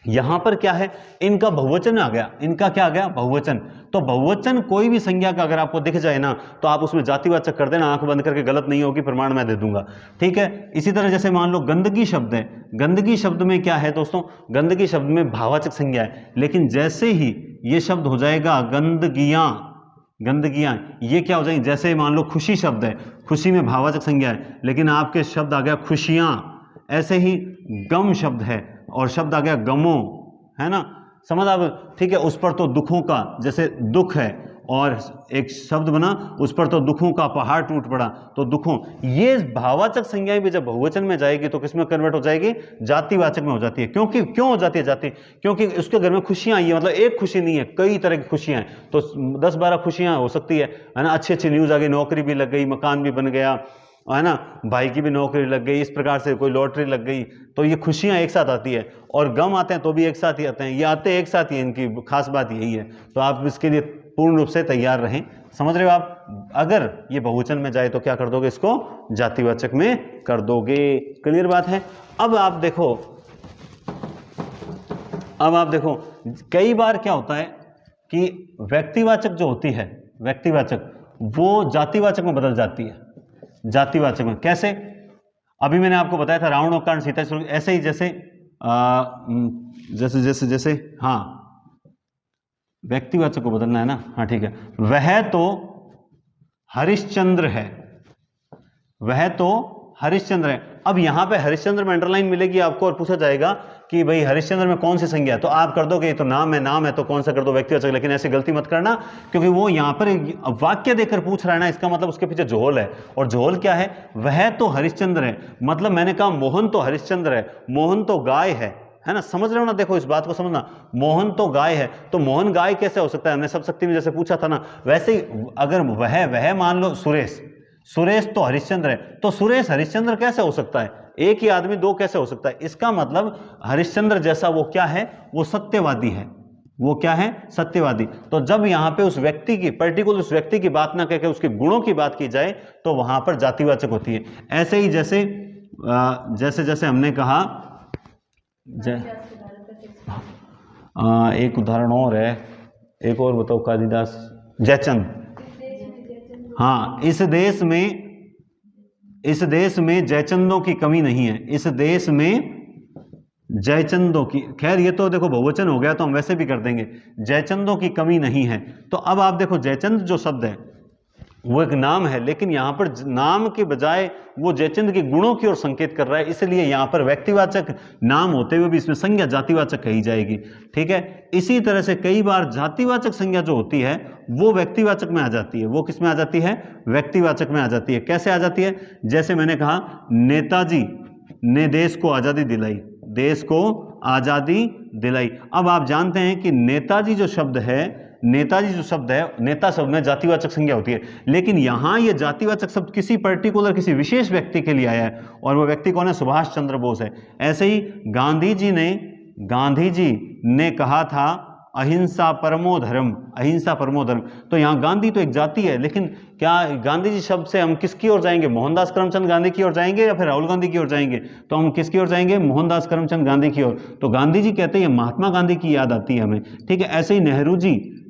यहां पर क्या है, इनका बहुवचन आ गया, इनका क्या आ गया, बहुवचन। तो बहुवचन कोई भी संज्ञा का अगर आपको दिख जाए ना तो आप उसमें जातिवाचक कर देना, आंख बंद करके, गलत नहीं होगी, प्रमाण मैं दे दूंगा, ठीक है। इसी तरह जैसे मान लो गंदगी शब्द है, गंदगी शब्द में क्या है दोस्तों, गंदगी शब्द में भाववाचक संज्ञा है, लेकिन जैसे ही ये शब्द हो जाएगा गंदगियां, ये क्या हो जाएंगे, जैसे मान लो खुशी शब्द है, खुशी में भाववाचक संज्ञा है, लेकिन आपके शब्द आ गया खुशियां। ऐसे ही गम शब्द है और शब्द आ गया गमो, है ना, समझ आप, ठीक है। उस पर तो दुखों का, जैसे दुख है और एक शब्द बना, उस पर तो दुखों का पहाड़ टूट पड़ा, तो दुखों, ये भाववाचक संज्ञाएं भी जब बहुवचन में जाएगी तो किसमें कन्वर्ट हो जाएगी, जातिवाचक में हो जाती है। क्यों हो जाती है जाति, क्योंकि उसके घर में खुशियां आई है, मतलब एक खुशी नहीं है, कई तरह की खुशियां हैं, तो 10-12 खुशियां हो सकती है ना। अच्छी न्यूज आ गई, नौकरी भी लग गई, मकान भी बन गया, है ना, भाई की भी नौकरी लग गई, इस प्रकार से कोई लॉटरी लग गई, तो ये खुशियां एक साथ आती है। और गम आते हैं तो भी एक साथ ही आते हैं, ये आते एक साथ ही, इनकी खास बात यही है। तो आप इसके लिए पूर्ण रूप से तैयार रहें, समझ रहे हो आप। अगर ये बहुवचन में जाए तो क्या कर दोगे, इसको जातिवाचक में कर दोगे, क्लियर बात है। अब आप देखो कई बार क्या होता है कि व्यक्तिवाचक जो होती है, व्यक्तिवाचक वो जातिवाचक में बदल जाती है। जातिवाचक में कैसे, अभी मैंने आपको बताया था रावण और कारण सीता, ऐसे ही जैसे हाँ, व्यक्तिवाचक को बदलना है ना, हाँ ठीक है। वह तो हरिश्चंद्र है, अब यहां पे हरिश्चंद्र में अंडरलाइन मिलेगी आपको और पूछा जाएगा कि भाई हरिश्चंद्र में कौन सी संज्ञा है, तो आप कर दोगे, तो नाम है तो कौन सा कर दो, व्यक्तिवाचक। लेकिन ऐसी गलती मत करना, क्योंकि वो यहां पर वाक्य देकर पूछ रहा है ना, इसका मतलब उसके पीछे जोहल है। और जोहल क्या है, वह तो हरिश्चंद्र है, मतलब मैंने कहा मोहन तो हरिश्चंद्र है, मोहन तो गाय है ना, समझ रहे हो ना। देखो इस बात को समझना, मोहन तो गाय है, तो मोहन गाय कैसे हो सकता है, हमने सब शक्ति में जैसे पूछा था ना, वैसे ही अगर वह मान लो सुरेश तो हरिश्चंद्र है, तो सुरेश हरिश्चंद्र कैसे हो सकता है, एक ही आदमी दो कैसे हो सकता है। इसका मतलब हरिश्चंद्र जैसा वो क्या है, वो सत्यवादी है, वो क्या है, सत्यवादी। तो जब यहां पे उस व्यक्ति की, पर्टिकुलर उस व्यक्ति की बात ना कहकर उसके गुणों की बात की जाए तो वहां पर जातिवाचक होती है। ऐसे ही जैसे हमने कहा, एक उदाहरण और है, एक और बताओ, कालिदास, जयचंद। हाँ, इस देश में जयचंदों की कमी नहीं है, इस देश में जयचंदों की, खैर ये तो देखो बहुवचन हो गया तो हम वैसे भी कर देंगे, जयचंदों की कमी नहीं है। तो अब आप देखो जयचंद जो शब्द है वो एक नाम है, लेकिन यहां पर नाम के बजाय वो जयचंद के गुणों की ओर संकेत कर रहा है, इसलिए यहां पर व्यक्तिवाचक नाम होते हुए भी इसमें संज्ञा जातिवाचक कही जाएगी, ठीक है। इसी तरह से कई बार जातिवाचक संज्ञा जो होती है वो व्यक्तिवाचक में आ जाती है, वो किस में आ जाती है, व्यक्तिवाचक में आ जाती है। कैसे आ जाती है, जैसे मैंने कहा नेताजी ने देश को आजादी दिलाई, देश को आजादी दिलाई। अब आप जानते हैं कि नेताजी जो शब्द है, नेता शब्द में जातिवाचक संज्ञा होती है, लेकिन यहां ये जातिवाचक शब्द किसी पर्टिकुलर, किसी विशेष व्यक्ति के लिए आया है, और वो व्यक्ति कौन है, सुभाष चंद्र बोस है। ऐसे ही गांधी जी ने कहा था अहिंसा परमो धर्म, अहिंसा परमो धर्म। तो यहाँ गांधी तो एक जाति है, लेकिन क्या गांधी जी शब्द से हम किसकी ओर जाएंगे? मोहनदास करमचंद गांधी की ओर जाएंगे या फिर राहुल गांधी की ओर जाएंगे? तो हम किसकी ओर जाएंगे? मोहनदास करमचंद गांधी की ओर। तो गांधी जी कहते हैं महात्मा गांधी की याद आती है हमें, ठीक है। ऐसे ही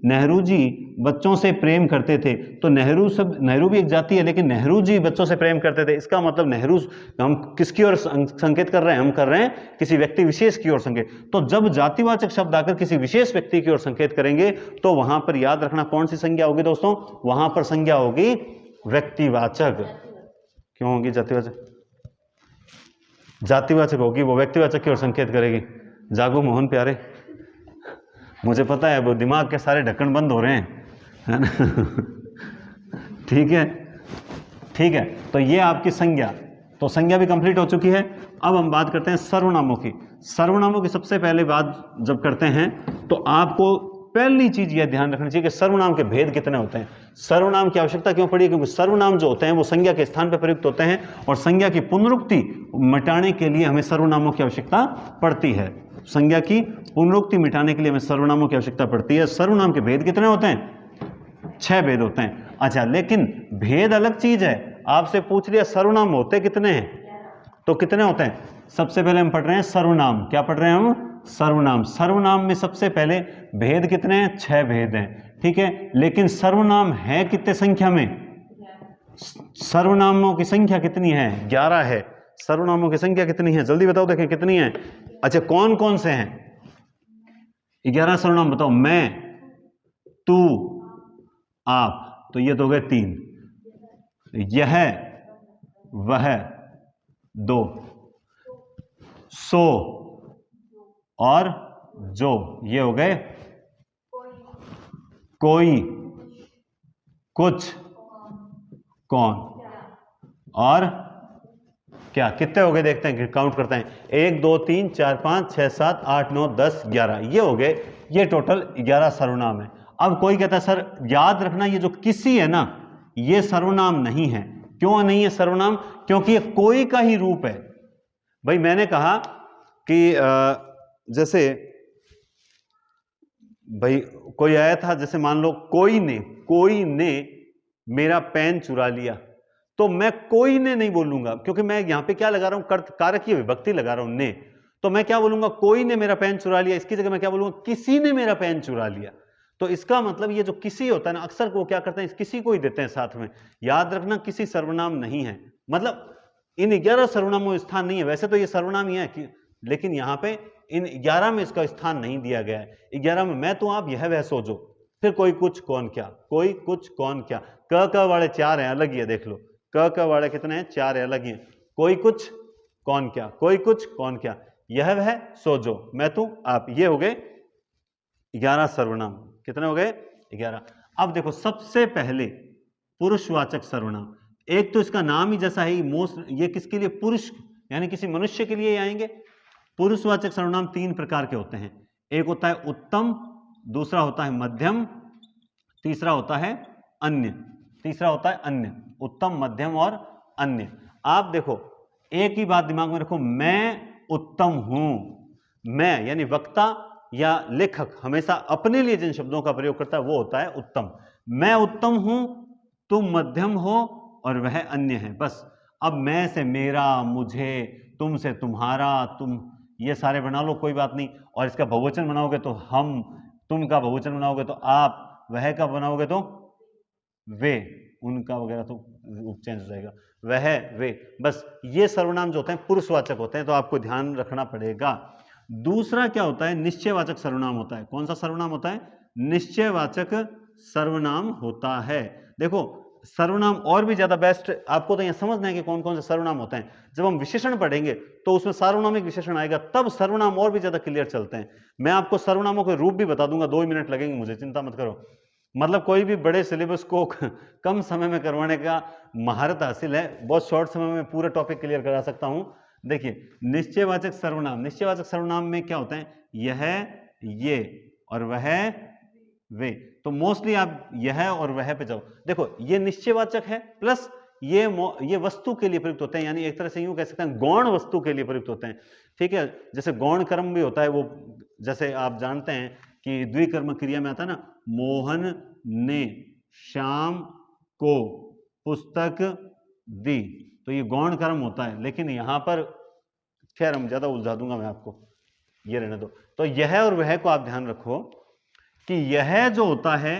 नेहरू जी बच्चों से प्रेम करते थे, तो नेहरू भी एक जाति है, लेकिन नेहरू जी बच्चों से प्रेम करते थे। इसका मतलब नेहरू, हम किसकी ओर संकेत कर रहे हैं? हम कर रहे हैं किसी व्यक्ति विशेष की ओर संकेत। तो जब जातिवाचक शब्द आकर किसी विशेष व्यक्ति की ओर संकेत करेंगे, तो वहां पर याद रखना कौन सी संज्ञा होगी दोस्तों? वहां पर संज्ञा होगी व्यक्तिवाचक। क्यों होगी जातिवाचक? जातिवाचक होगी, वो व्यक्तिवाचक की ओर संकेत करेगी। जागो मोहन प्यारे, मुझे पता है वो दिमाग के सारे ढक्कन बंद हो रहे हैं, है ना? ठीक है, ठीक है। तो ये आपकी संज्ञा, तो संज्ञा भी कंप्लीट हो चुकी है। अब हम बात करते हैं सर्वनामों की। सर्वनामों की सबसे पहले बात जब करते हैं, तो आपको पहली चीज यह ध्यान रखनी चाहिए कि सर्वनाम के भेद कितने होते हैं। सर्वनाम की आवश्यकता क्यों पड़ी? क्योंकि सर्वनाम जो होते हैं वो संज्ञा के स्थान पर प्रयुक्त होते हैं, और संज्ञा की पुनरुक्ति मिटाने के लिए हमें सर्वनामों की आवश्यकता पड़ती है। संज्ञा की पुनरुक्ति मिटाने के लिए हमें सर्वनामों की आवश्यकता पड़ती है। सर्वनाम के भेद कितने होते हैं? 6 भेद होते हैं। अच्छा, लेकिन भेद अलग चीज है। आपसे पूछ लिया सर्वनाम होते कितने हैं, तो कितने होते हैं? सबसे पहले हम पढ़ रहे हैं सर्वनाम। क्या पढ़ रहे हैं हम? सर्वनाम। सर्वनाम में सबसे पहले भेद कितने हैं? 6 भेद हैं, ठीक है। लेकिन सर्वनाम है कितने संख्या में? सर्वनामों की संख्या कितनी है? 11 है। सर्वनामों की संख्या कितनी है? जल्दी बताओ, देखें कितनी है। अच्छा, कौन कौन से हैं? 11 सर्वनाम बताओ। मैं, तू, आप, तो ये तो हो गए 3। यह, वह 2, सो और जो, ये हो गए। कोई, कुछ, कौन और क्या। कितने हो गए? देखते हैं, काउंट करते हैं। 1 2 3 4 5 6 7 8 9 10 11, ये हो गए। ये टोटल 11 सर्वनाम है। अब कोई कहता है सर याद रखना ये जो किसी है ना, ये सर्वनाम नहीं है। क्यों नहीं है सर्वनाम? क्योंकि ये कोई का ही रूप है। भाई मैंने कहा कि जैसे भाई कोई आया था, जैसे मान लो कोई ने मेरा पेन चुरा लिया, तो मैं कोई ने नहीं बोलूंगा, क्योंकि मैं यहां पे क्या लगा रहा हूं? कारक की विभक्ति लगा रहा हूं, ने। तो मैं क्या बोलूंगा? कोई ने मेरा पेन चुरा लिया। इसकी जगह मैं क्या बोलूंगा? किसी ने मेरा पेन चुरा लिया। तो इसका मतलब ये जो किसी होता है ना, अक्सर वो क्या करते हैं? इस किसी को ही देते हैं साथ में। याद रखना किसी सर्वनाम नहीं है, मतलब इन 11 सर्वनामों में स्थान नहीं है। वैसे तो ये सर्वनाम ही है, लेकिन यहां पे इन 11 में इसका स्थान नहीं दिया गया है। 11 में मैं, तो आप, यह, वह, सो, जो, फिर कोई, कुछ, कौन, क्या। कोई, कुछ, कौन, क्या। क वाले 4 हैं, अलग ही है, देख लो। क वाले कितने हैं? 4 है, अलग ही है। कोई, कुछ, कौन, क्या। कोई, कुछ, कौन, क्या। यह, वह, सो, जो, मैं, तू, आप, ये हो गए 11 सर्वनाम। कितने हो गए? 11। अब देखो, सबसे पहले पुरुषवाचक सर्वनाम। एक तो इसका नाम ही जैसा है, मोस्ट, ये किसके लिए? पुरुष, यानी किसी मनुष्य के लिए आएंगे। पुरुषवाचक सर्वनाम 3 प्रकार के होते हैं। एक होता है उत्तम, दूसरा होता है मध्यम, तीसरा होता है अन्य। उत्तम, मध्यम और अन्य। आप देखो, एक ही बात दिमाग में रखो, मैं उत्तम हूं। मैं यानी वक्ता या लेखक हमेशा अपने लिए जिन शब्दों का प्रयोग करता है वो होता है उत्तम। मैं उत्तम हूं, तुम मध्यम हो और वह अन्य है। बस अब मैं से मेरा, मुझे, तुम से तुम्हारा, तुम, ये सारे बना लो, कोई बात नहीं। और इसका बहुवचन बनाओगे तो हम, तुम का बहुवचन बनाओगे तो आप, वह का बनाओगे तो वे, उनका वगैरह तो चेंज हो जाएगा, वह, वे। बस ये सर्वनाम जो होते हैं पुरुषवाचक होते हैं, तो आपको ध्यान रखना पड़ेगा। दूसरा क्या होता है? निश्चयवाचक सर्वनाम होता है। कौन सा सर्वनाम होता है? निश्चयवाचक सर्वनाम होता है। देखो, सर्वनाम और भी ज्यादा बेस्ट, आपको तो यहां समझना है कि कौन कौन से सर्वनाम होते हैं। जब हम विशेषण पढ़ेंगे तो उसमें सार्वनामिक विशेषण आएगा, तब सर्वनाम और भी ज्यादा क्लियर चलते हैं। मैं आपको सर्वनामों के रूप भी बता दूंगा, 2 मिनट लगेंगे मुझे, चिंता मत करो। मतलब कोई भी बड़े सिलेबस को कम समय में करवाने का महारत हासिल है, बहुत शॉर्ट समय में पूरा टॉपिक क्लियर करा सकता हूं। देखिए, निश्चयवाचक सर्वनाम, निश्चयवाचक सर्वनाम में क्या होता है? यह, ये और वह, वे। तो मोस्टली आप यह और वह पे जाओ। देखो, ये निश्चयवाचक है, प्लस ये वस्तु के लिए प्रयुक्त होते हैं, यानी एक तरह से यूं कह सकते हैं गौण वस्तु के लिए प्रयुक्त होते हैं। ठीक है, जैसे गौण कर्म भी होता है, वो जैसे आप जानते हैं कि द्विकर्म क्रिया में आता है ना, मोहन ने श्याम को पुस्तक दी, तो ये गौण कर्म होता है। लेकिन यहां पर खैर हम ज्यादा उलझा दूंगा मैं आपको, ये रहने दो। तो यह और वह को आप ध्यान रखो कि यह जो होता है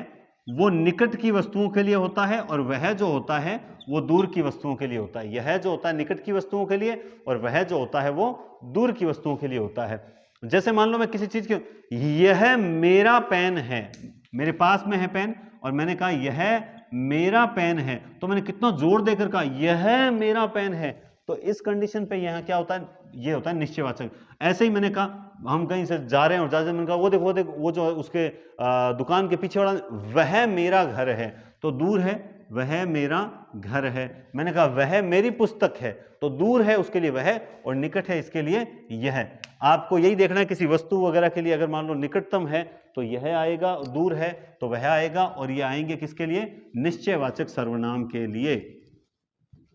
वो निकट की वस्तुओं के लिए होता है और वह जो होता है वो दूर की वस्तुओं के लिए होता है। यह जो होता है निकट की वस्तुओं के लिए और वह जो होता है वो दूर की वस्तुओं के लिए होता है। जैसे मान लो मैं किसी चीज की, यह मेरा पेन है, मेरे पास में है पेन और मैंने कहा यह मेरा पेन है, तो मैंने कितना जोर देकर कहा यह मेरा पेन है, तो इस कंडीशन पे यहां क्या होता है, ये होता है निश्चयवाचक। ऐसे ही मैंने कहा हम कहीं से जा रहे हैं और जाते मैंने कहा वो देखो वो देखो वो जो उसके दुकान के पीछे वाला वह मेरा घर है, तो दूर है, वह मेरा घर है। मैंने कहा वह मेरी पुस्तक है, तो दूर है उसके लिए वह और निकट है इसके लिए यह। आपको यही देखना है किसी वस्तु वगैरह के लिए, अगर मान लो निकटतम है तो यह आएगा, दूर है तो वह आएगा, और ये आएंगे किसके लिए, निश्चयवाचक सर्वनाम के लिए।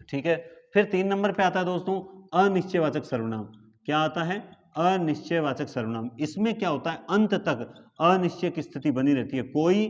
ठीक है, फिर 3 नंबर पे आता है दोस्तों अनिश्चयवाचक सर्वनाम। क्या आता है, अनिश्चयवाचक सर्वनाम। इसमें क्या होता है, अंत तक अनिश्चय की स्थिति बनी रहती है। कोई,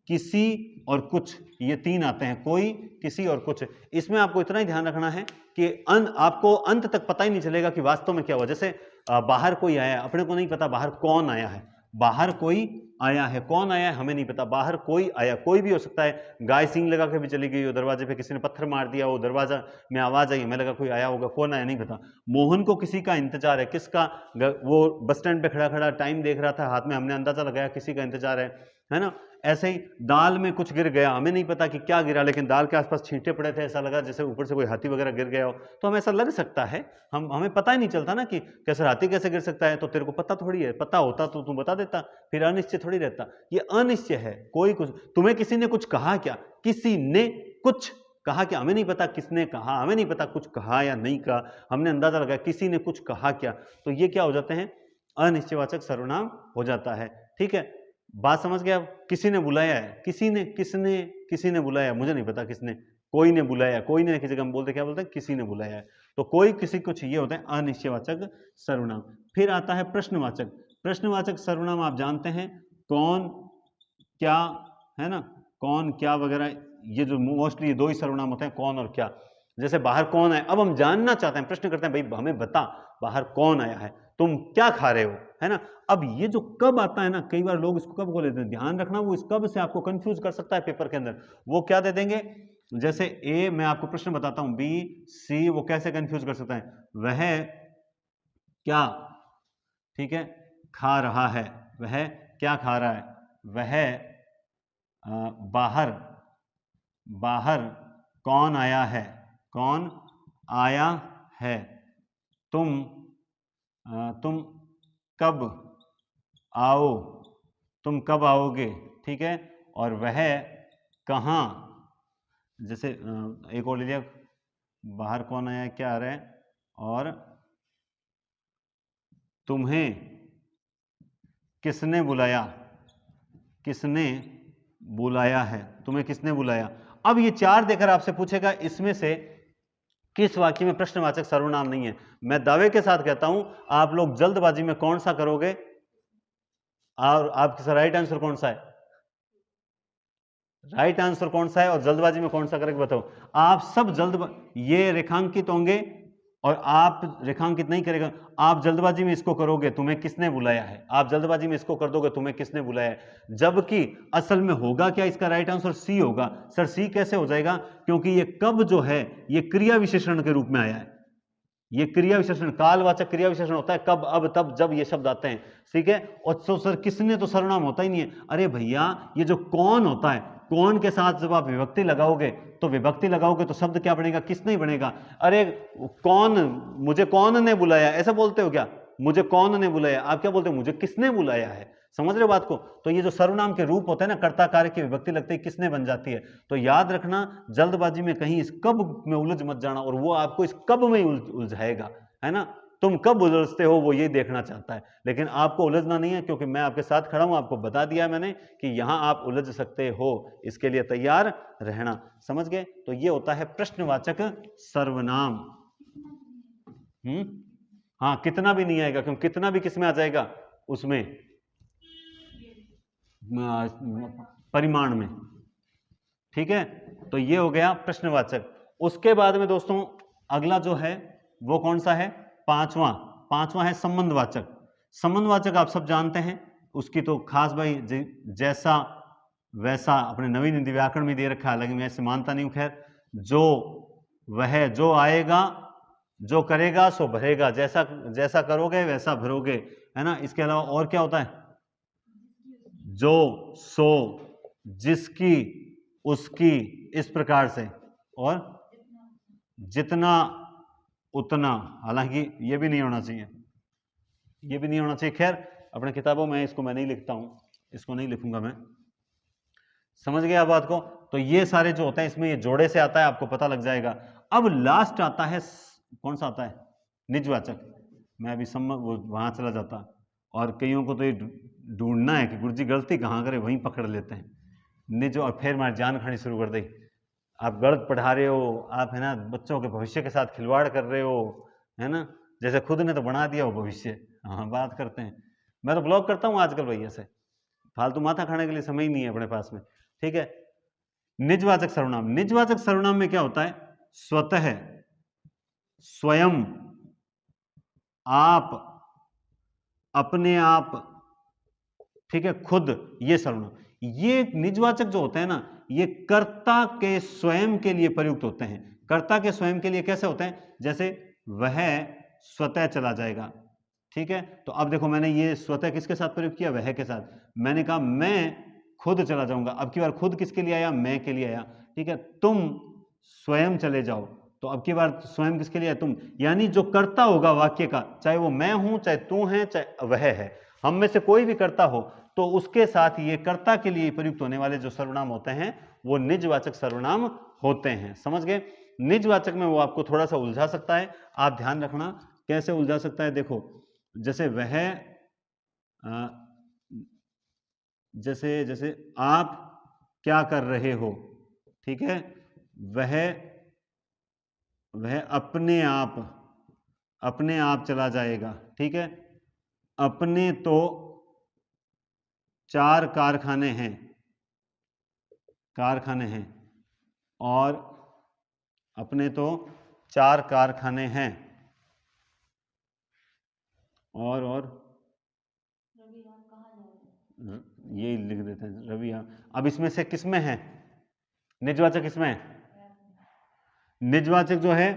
किसी और कुछ, ये 3 आते हैं, कोई, किसी और कुछ। इसमें आपको इतना ही ध्यान रखना है कि आपको अंत तक पता ही नहीं चलेगा कि वास्तव में क्या हुआ। जैसे बाहर कोई आया, अपने को नहीं पता बाहर कौन आया है, बाहर कोई आया है, कौन आया है हमें नहीं पता, बाहर कोई आया, कोई भी हो सकता है। गाय सींग लगा के भी चली गई हो दरवाजे पे, किसी ने पत्थर मार दिया, वो दरवाजा में आवाज आई, हमें लगा कोई आया होगा, कौन आया नहीं पता। मोहन को किसी का इंतजार है, किसका, वो बस स्टैंड पे खड़ा खड़ा टाइम देख रहा था हाथ में, हमने अंदाजा लगाया किसी का इंतजार है ना। ऐसे ही दाल में कुछ गिर गया, हमें नहीं पता कि क्या गिरा, लेकिन दाल के आसपास छींटे पड़े थे, ऐसा लगा जैसे ऊपर से कोई हाथी वगैरह गिर गया हो, तो हमें ऐसा लग सकता है, हमें पता ही नहीं चलता ना कि कैसे हाथी कैसे गिर सकता है, तो तेरे को पता थोड़ी है, पता होता तो तू बता देता, फिर अनिश्चय थोड़ी रहता। ये अनिश्चय है, कोई कुछ, तुम्हें किसी ने कुछ कहा क्या, किसी ने कुछ कहा क्या, हमें नहीं पता किसने कहा, हमें नहीं पता कुछ कहा या नहीं कहा, हमने अंदाजा लगाया किसी ने कुछ कहा क्या, तो ये क्या हो जाते हैं, अनिश्चयवाचक सर्वनाम हो जाता है। ठीक है, बात समझ गया। किसी ने बुलाया है, किसी ने बुलाया, मुझे नहीं पता किसने, कोई ने बुलाया, कोई ने, किसी का हम बोलते क्या बोलते हैं, किसी ने बुलाया है, तो कोई किसी कुछ, ये होता है अनिश्चयवाचक सर्वनाम। फिर आता है प्रश्नवाचक। प्रश्नवाचक सर्वनाम आप जानते हैं, कौन, क्या, है ना, कौन, क्या वगैरह, ये जो मोस्टली 2 ही सर्वनाम होते हैं, कौन और क्या। जैसे बाहर कौन है, अब हम जानना चाहते हैं, प्रश्न करते हैं, भाई हमें बता बाहर कौन आया है, तुम क्या खा रहे हो, है ना। अब ये जो कब आता है ना, कई बार लोग इसको कब बोल देते हैं, ध्यान रखना, वो इस कब से आपको कंफ्यूज कर सकता है पेपर के अंदर। वो क्या दे देंगे, जैसे ए, मैं आपको प्रश्न बताता हूं, बी, सी, वो कैसे कंफ्यूज कर सकता है, वह क्या, ठीक है, खा रहा है, वह क्या खा रहा है, वह बाहर, बाहर कौन आया है, कौन आया है, तुम कब आओ, तुम कब आओगे, ठीक है, और वह कहाँ, जैसे एक और ले लिया, बाहर कौन आया है, क्या आ रहा है, और तुम्हें किसने बुलाया, किसने बुलाया है, तुम्हें किसने बुलाया। अब ये 4 देकर आपसे पूछेगा इसमें से किस वाक्य में प्रश्नवाचक सर्वनाम नहीं है। मैं दावे के साथ कहता हूं आप लोग जल्दबाजी में कौन सा करोगे, और आपका राइट आंसर कौन सा है, राइट आंसर कौन सा है और जल्दबाजी में कौन सा करेंगे बताओ। आप सब ये रेखांकित होंगे और आप रेखांकित नहीं करेगा, आप जल्दबाजी में इसको करोगे तुम्हें किसने बुलाया है, आप जल्दबाजी में इसको कर दोगे तुम्हें किसने बुलाया है, जबकि असल में होगा क्या, इसका राइट आंसर सी होगा। सर सी कैसे हो जाएगा, क्योंकि ये कब जो है ये क्रिया विशेषण के रूप में आया है, ये क्रिया विशेषण, कालवाचक क्रिया विशेषण होता है, कब, अब, तब, जब, ये शब्द आते हैं, ठीक है। और तो सर किसने तो सर्वनाम होता ही नहीं है। अरे भैया ये जो कौन होता है, कौन के साथ जब आप विभक्ति लगाओगे तो विभक्ति लगाओगे तो शब्द क्या बनेगा, किस नहीं बनेगा। अरे कौन, मुझे कौन ने बुलाया, ऐसा बोलते हो क्या, मुझे कौन ने बुलाया, आप क्या बोलते हो, मुझे किसने बुलाया है। समझ रहे हो बात को। तो ये जो सर्वनाम के रूप होते हैं ना, कर्ता कार्य की विभक्ति लगते ही किसने बन जाती है। तो याद रखना जल्दबाजी में कहीं इस कब में उलझ मत जाना, और वो आपको इस कब में उलझाएगा, है ना। तुम कब उलझते हो वो ये देखना चाहता है, लेकिन आपको उलझना नहीं है, क्योंकि मैं आपके साथ खड़ा हूं, आपको बता दिया मैंने कि यहां आप उलझ सकते हो, इसके लिए तैयार रहना। समझ गए। तो ये होता है प्रश्नवाचक सर्वनाम। हाँ, कितना भी नहीं आएगा, क्योंकि कितना भी किस में आ जाएगा, उसमें परिमाण में। ठीक है, तो ये हो गया प्रश्नवाचक। उसके बाद में दोस्तों अगला जो है वो कौन सा है, पांचवा है संबंधवाचक। संबंधवाचक आप सब जानते हैं, उसकी तो खास भाई जैसा वैसा अपने नवीन हिंदी व्याकरण में दे रखा है, हालांकि मैं ऐसे मानता नहीं हूं। खैर, जो वह जो आएगा, जो करेगा सो भरेगा, जैसा जैसा करोगे वैसा भरोगे, है ना। इसके अलावा और क्या होता है, जो, सो, जिसकी, उसकी, इस प्रकार से, और जितना, उतना। हालांकि ये भी नहीं होना चाहिए, ये भी नहीं होना चाहिए। खैर, अपने किताबों में इसको मैं नहीं लिखता हूं, इसको नहीं लिखूंगा मैं। समझ गया बात को। तो ये सारे जो होते हैं इसमें ये जोड़े से आता है, आपको पता लग जाएगा। अब लास्ट आता है, कौन सा आता है, निजवाचक। मैं अभी वहां चला जाता, और कईयों को तो ये ढूंढना है कि गुरुजी गलती कहाँ करे, वहीं पकड़ लेते हैं निज, और फिर हमारी जान खानी शुरू कर दी। आप गलत पढ़ा रहे हो, आप है ना बच्चों के भविष्य के साथ खिलवाड़ कर रहे हो, है ना, जैसे खुद ने तो बना दिया वो भविष्य। हाँ, बात करते हैं। मैं तो ब्लॉग करता हूँ आजकल भैया से, फालतू माथा खाने के लिए समय ही नहीं है अपने पास में। ठीक है, निजवाचक सर्वनाम। निजवाचक सर्वनाम में क्या होता है, स्वतः, स्वयं, आप, अपने आप, ठीक है, खुद, ये सर्वनाम। ये निजवाचक जो होते हैं ना, ये कर्ता के स्वयं के लिए प्रयुक्त होते हैं। कर्ता के स्वयं के लिए कैसे होते हैं, जैसे वह स्वतः चला जाएगा। ठीक है, तो अब देखो मैंने ये स्वतः किसके साथ प्रयोग किया, वह के साथ। मैंने कहा मैं खुद चला जाऊंगा, अब की बार खुद किसके लिए आया, मैं के लिए आया। ठीक है, तुम स्वयं चले जाओ, तो अब की बार स्वयं किसके लिए आया, तुम। यानी जो कर्ता होगा वाक्य का, चाहे वो मैं हूं, चाहे तू है, चाहे वह है, हम में से कोई भी कर्ता हो, तो उसके साथ ये कर्ता के लिए प्रयुक्त होने वाले जो सर्वनाम होते हैं वो निजवाचक सर्वनाम होते हैं। समझ गए। निजवाचक में वो आपको थोड़ा सा उलझा सकता है, आप ध्यान रखना कैसे उलझा सकता है। देखो, जैसे वह, जैसे जैसे आप क्या कर रहे हो, ठीक है, वह अपने आप चला जाएगा। ठीक है, अपने तो 4 कारखाने हैं, और अपने तो 4 कारखाने हैं, और ये लिख देते हैं रवि। अब इसमें से किसमें है निजवाचक, किसमें है, निजवाचक जो है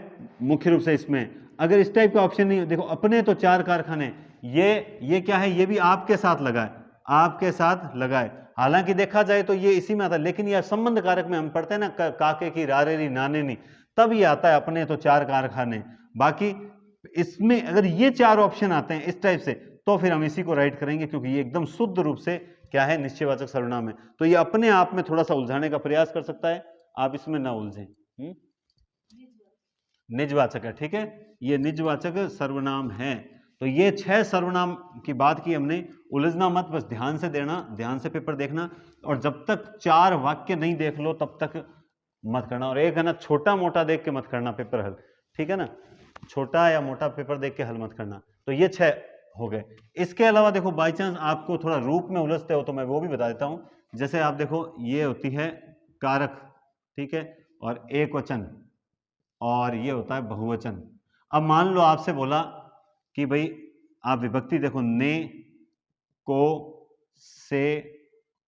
मुख्य रूप से इसमें। अगर इस टाइप का ऑप्शन नहीं, देखो अपने तो 4 कारखाने, ये क्या है, ये भी आपके साथ लगा है, आपके साथ लगा है। हालांकि देखा जाए तो ये इसी में आता है, लेकिन यह संबंध कारक में हम पढ़ते हैं ना, काके की रारेरी नाने नी, तब ये आता है अपने तो 4 कारखाने। बाकी इसमें अगर ये 4 ऑप्शन आते हैं इस टाइप से, तो फिर हम इसी को राइट करेंगे, क्योंकि ये एकदम शुद्ध रूप से क्या है, निश्चयवाचक सर्वनाम है। तो ये अपने आप में थोड़ा सा उलझाने का प्रयास कर सकता है, आप इसमें ना उलझें। निजवाचक है, ठीक है, ये निजवाचक सर्वनाम है। तो ये 6 सर्वनाम की बात की हमने, उलझना मत, बस ध्यान से देना, ध्यान से पेपर देखना, और जब तक 4 वाक्य नहीं देख लो तब तक मत करना। और एक है ना, छोटा मोटा देख के मत करना पेपर हल, ठीक है ना, छोटा या मोटा पेपर देख के हल मत करना। तो ये 6 हो गए। इसके अलावा देखो, बाई चांस आपको थोड़ा रूप में उलझते हो तो मैं वो भी बता देता हूं। जैसे आप देखो, ये होती है कारक, ठीक है, और एक वचन, और ये होता है बहुवचन। अब मान लो आपसे बोला कि भाई आप विभक्ति देखो, ने, को, से,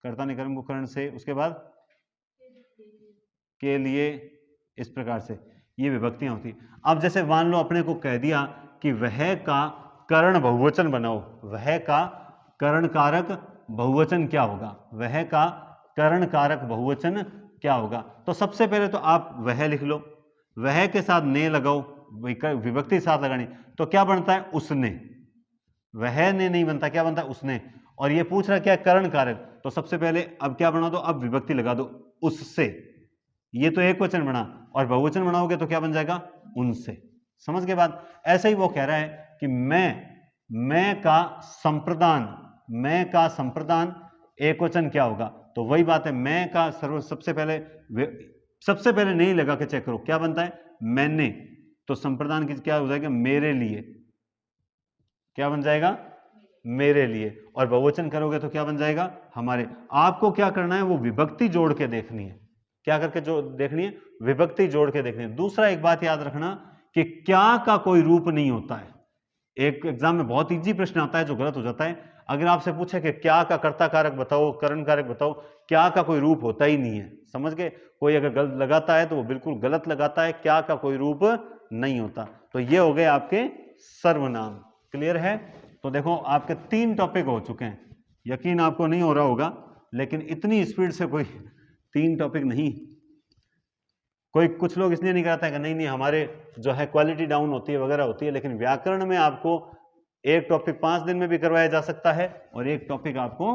कर्ता ने कर्म को करण से, उसके बाद के लिए, इस प्रकार से ये विभक्तियां होती। अब जैसे मान लो अपने को कह दिया कि वह का करण बहुवचन बनाओ, वह का करण कारक बहुवचन क्या होगा, वह का करण कारक बहुवचन क्या होगा। तो सबसे पहले तो आप वह लिख लो, वह के साथ ने लगाओ, विभक्ति साथ लगानी, तो क्या बनता है, उसने। वह ने नहीं बनता, क्या बनता है, उसने। और ये पूछ रहा क्या, करण कारक, तो सबसे पहले अब क्या बना दो, अब विभक्ति लगा दो, उससे। ये तो एक वचन बना, और बहुवचन बनाओगे तो क्या बन जाएगा, उनसे। समझ के बाद ऐसे ही वो कह रहा है कि मैं का संप्रदान, मैं का संप्रदान एक वचन क्या होगा, तो वही बात है, मैं का सबसे पहले नहीं लगा के चेक करो, क्या बनता है, मैंने, तो संप्रदान की क्या हो जाएगा, मेरे लिए, क्या बन जाएगा, मेरे लिए, और बहुवचन करोगे तो क्या बन जाएगा, हमारे। आपको क्या करना है, वो विभक्ति जोड़ के देखनी है। क्या करके जो देखनी है, विभक्ति जोड़ के देखनी है। दूसरा एक बात याद रखना कि क्या का कोई रूप नहीं होता है। एक एग्जाम में बहुत इजी प्रश्न आता है जो गलत हो जाता है। अगर आपसे पूछे कि क्या का कर्ता कारक बताओ, करण कारक बताओ, क्या का कोई रूप होता ही नहीं है, समझ गए। कोई अगर गलत लगाता है तो वो बिल्कुल गलत लगाता है, क्या का कोई रूप नहीं होता। तो ये हो गए आपके सर्वनाम। क्लियर है। तो देखो आपके 3 टॉपिक हो चुके हैं। यकीन आपको नहीं हो रहा होगा, लेकिन इतनी स्पीड से कोई 3 टॉपिक नहीं। कोई कुछ लोग इसलिए नहीं कहता है कि नहीं नहीं हमारे जो है क्वालिटी डाउन होती है वगैरह होती है, लेकिन व्याकरण में आपको एक टॉपिक 5 दिन में भी करवाया जा सकता है, और एक टॉपिक आपको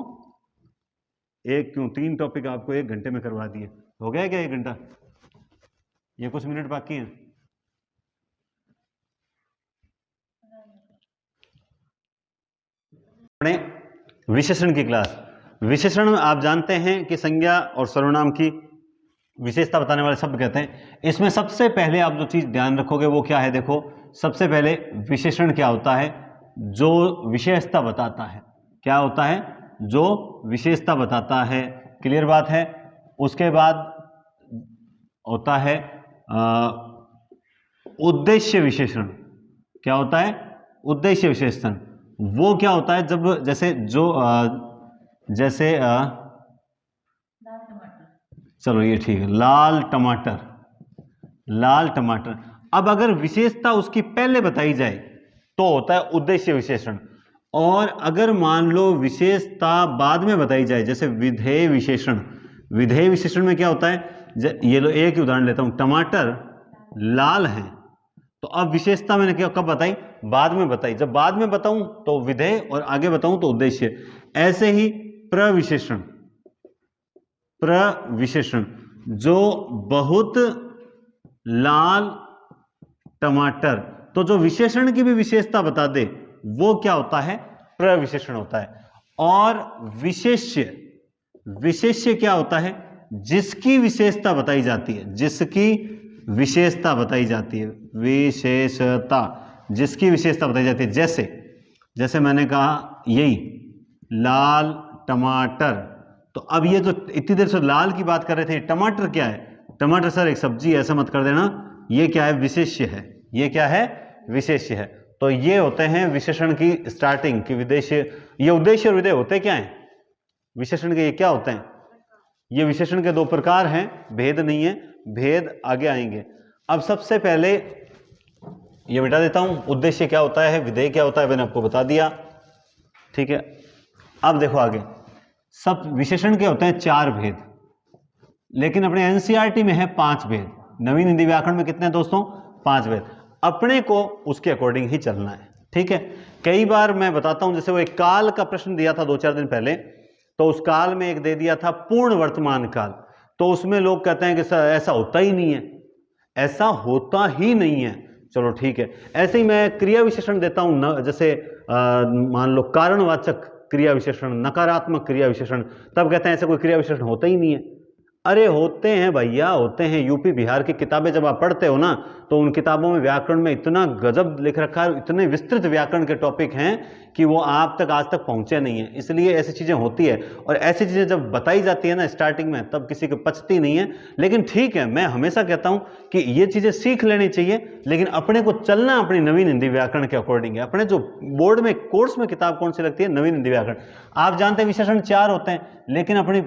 एक क्यों 3 टॉपिक आपको 1 घंटे में करवा दिए। हो गया क्या 1 घंटा? ये कुछ मिनट बाकी हैं। अपने विशेषण की क्लास। विशेषण आप जानते हैं कि संज्ञा और सर्वनाम की विशेषता बताने वाले शब्द कहते हैं। इसमें सबसे पहले आप जो चीज ध्यान रखोगे वो क्या है, देखो सबसे पहले विशेषण क्या होता है, जो विशेषता बताता है। क्या होता है, जो विशेषता बताता है। क्लियर बात है। उसके बाद होता है उद्देश्य विशेषण। क्या होता है, उद्देश्य विशेषण। वो क्या होता है, जब जैसे जो जैसे चलो ये ठीक है, लाल टमाटर, लाल टमाटर। अब अगर विशेषता उसकी पहले बताई जाए तो होता है उद्देश्य विशेषण, और अगर मान लो विशेषता बाद में बताई जाए, जैसे विधेय विशेषण। विधेय विशेषण में क्या होता है, ये लो एक ही उदाहरण लेता हूं, टमाटर लाल है, तो अब विशेषता मैंने क्या कब बताई, बाद में बताई। जब बाद में बताऊं तो विधेय और आगे बताऊं तो उद्देश्य। ऐसे ही प्रविशेषण, प्रविशेषण जो बहुत लाल टमाटर, तो जो विशेषण की भी विशेषता बता दे वो क्या होता है, प्रविशेषण होता है। और विशेष्य, विशेष्य क्या होता है, जिसकी विशेषता बताई जाती है, जिसकी विशेषता बताई जाती है, विशेषता जिसकी विशेषता बताई जाती है। जैसे जैसे मैंने कहा यही लाल टमाटर, तो अब ये जो इतनी देर से लाल की बात कर रहे थे, टमाटर क्या है, टमाटर सर एक सब्जी है, ऐसा मत कर देना, ये क्या है, विशेष्य है। ये क्या है, विशेष्य है। तो ये होते हैं विशेषण की स्टार्टिंग की विदेश्य। ये उद्देश्य और विधेय होते क्या है विशेषण के, ये क्या होते हैं, ये विशेषण के 2 प्रकार हैं, भेद नहीं है, भेद आगे आएंगे। अब सबसे पहले ये मिटा देता हूं, उद्देश्य क्या होता है, विधेय क्या होता है, मैंने आपको बता दिया, ठीक है। अब देखो आगे, सब विशेषण के होते हैं 4 भेद, लेकिन अपने एनसीईआरटी में है 5 भेद। नवीन हिंदी व्याकरण में कितने दोस्तों, 5 भेद। अपने को उसके अकॉर्डिंग ही चलना है, ठीक है। कई बार मैं बताता हूं, जैसे वो एक काल का प्रश्न दिया था 2-4 दिन पहले, तो उस काल में एक दे दिया था पूर्ण वर्तमान काल, तो उसमें लोग कहते हैं कि सर ऐसा होता ही नहीं है, ऐसा होता ही नहीं है। चलो ठीक है, ऐसे ही मैं क्रिया विशेषण देता हूं, जैसे मान लो कारणवाचक क्रिया विशेषण, नकारात्मक क्रिया विशेषण, तब कहते हैं ऐसे कोई क्रिया विशेषण होता ही नहीं है। अरे होते हैं भैया, होते हैं। यूपी बिहार की किताबें जब आप पढ़ते हो ना, तो उन किताबों में व्याकरण में इतना गजब लिख रखा है, इतने विस्तृत व्याकरण के टॉपिक हैं कि वो आप तक आज तक पहुंचे नहीं है। इसलिए ऐसी चीजें होती है, और ऐसी चीजें जब बताई जाती है ना स्टार्टिंग में, तब किसी को पचती नहीं है। लेकिन ठीक है, मैं हमेशा कहता हूं कि ये चीजें सीख लेनी चाहिए, लेकिन अपने को चलना अपनी नवीन हिंदी व्याकरण के अकॉर्डिंग है। अपने जो बोर्ड में कोर्स में किताब कौन सी लगती है, नवीन हिंदी व्याकरण। आप जानते हैं विशेषण 4 होते हैं, लेकिन अपनी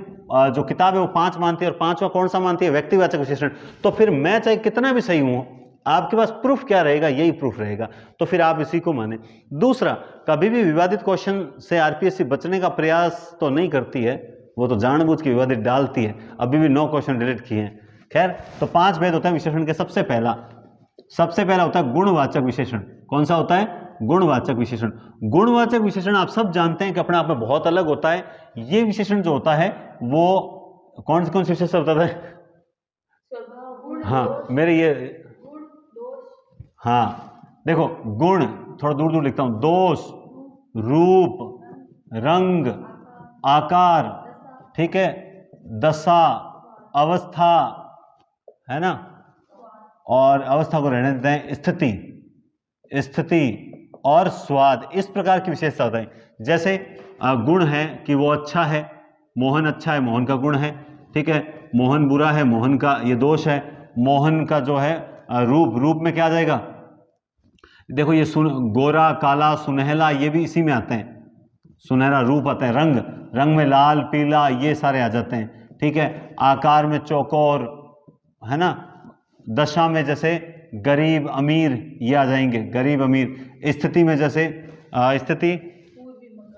जो किताब है वो 5 मानती है, और 5वां कौन सा मानती है, व्यक्तिवाचक विशेषण। तो फिर मैं चाहे कितना भी सही हूं, आपके पास प्रूफ क्या रहेगा, यही प्रूफ रहेगा, तो फिर आप इसी को माने। दूसरा, कभी भी विवादित क्वेश्चन से आरपीएससी बचने का प्रयास तो नहीं करती है, वो तो जानबूझ के विवादित डालती है। अभी भी 9 क्वेश्चन डिलीट किए हैं। खैर, तो 5 भेद होता है विशेषण के। सबसे पहला होता है गुणवाचक विशेषण। कौन सा होता है, गुणवाचक विशेषण। गुणवाचक विशेषण आप सब जानते हैं कि अपने आप में बहुत अलग होता है। ये विशेषण जो होता है वो कौन से विशेषण होता है, हाँ मेरे ये, हाँ देखो, गुण थोड़ा दूर दूर लिखता हूं, दोष, रूप, रंग, आकार, ठीक है, दशा, अवस्था, है ना, और अवस्था को रहने देते हैं, स्थिति, और स्वाद, इस प्रकार की विशेषता होता है। जैसे गुण है कि वो अच्छा है, मोहन अच्छा है, मोहन का गुण है, ठीक है। मोहन बुरा है, मोहन का ये दोष है। मोहन का जो है रूप, रूप में क्या आ जाएगा, देखो ये गोरा, काला, सुनहला, ये भी इसी में आते हैं। सुनहरा रूप आता है, रंग, रंग में लाल, पीला, ये सारे आ जाते हैं, ठीक है। आकार में चौकोर, है ना। दशा में जैसे गरीब, अमीर, ये आ जाएंगे, गरीब, अमीर। स्थिति में जैसे स्थिति,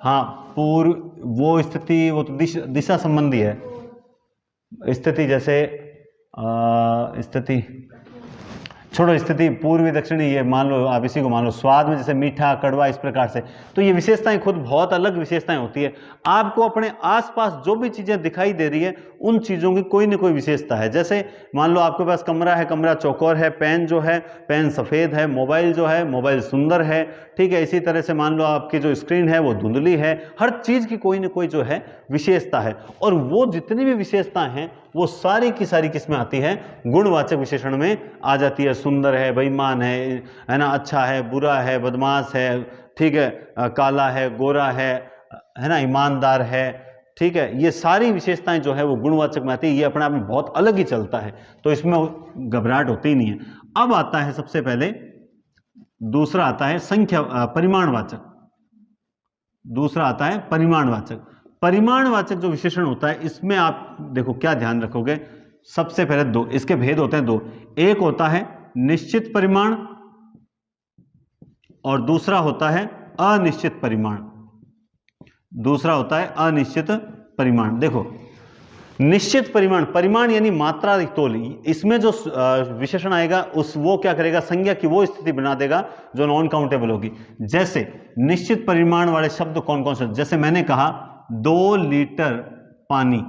हाँ पूर्व, वो स्थिति, वो तो दिशा संबंधी है। स्थिति जैसे स्थिति छोड़ो, स्थिति पूर्वी दक्षिणी, ये मान लो आप इसी को मान लो। स्वाद में जैसे मीठा, कड़वा, इस प्रकार से। तो ये विशेषताएं खुद बहुत अलग विशेषताएं होती है। आपको अपने आसपास जो भी चीजें दिखाई दे रही है उन चीजों की कोई न कोई विशेषता है। जैसे मान लो आपके पास कमरा है, कमरा चौकोर है, पेन जो है पेन सफेद है, मोबाइल जो है मोबाइल सुंदर है, ठीक है। इसी तरह से मान लो आपकी जो स्क्रीन है वो धुंधली है। हर चीज की कोई न कोई जो है विशेषता है, और वो जितनी भी विशेषताएं हैं वो सारी की सारी किसमें आती है, गुणवाचक विशेषण में आ जाती है। सुंदर है, बेईमान है ना, अच्छा है, बुरा है, बदमाश है, ठीक है, काला है, गोरा है ना, ईमानदार है, ठीक है। ये सारी विशेषताएं जो है वो गुणवाचक में आती है। ये अपने आप में बहुत अलग ही चलता है, तो इसमें घबराहट होती ही नहीं है। अब आता है सबसे पहले दूसरा आता है संख्या, परिमाणवाचक। दूसरा आता है परिमाणवाचक। परिमाणवाचक जो विशेषण होता है इसमें आप देखो क्या ध्यान रखोगे। सबसे पहले दो इसके भेद होते हैं, दो। एक होता है निश्चित परिमाण और दूसरा होता है अनिश्चित परिमाण। दूसरा होता है अनिश्चित परिमाण। देखो निश्चित परिमाण, परिमाण यानी मात्रा, तोल, इसमें जो विशेषण आएगा उस वो क्या करेगा, संज्ञा की वो स्थिति बना देगा जो नॉन काउंटेबल होगी। जैसे निश्चित परिमाण वाले शब्द कौन कौन से, जैसे मैंने कहा 2 लीटर पानी,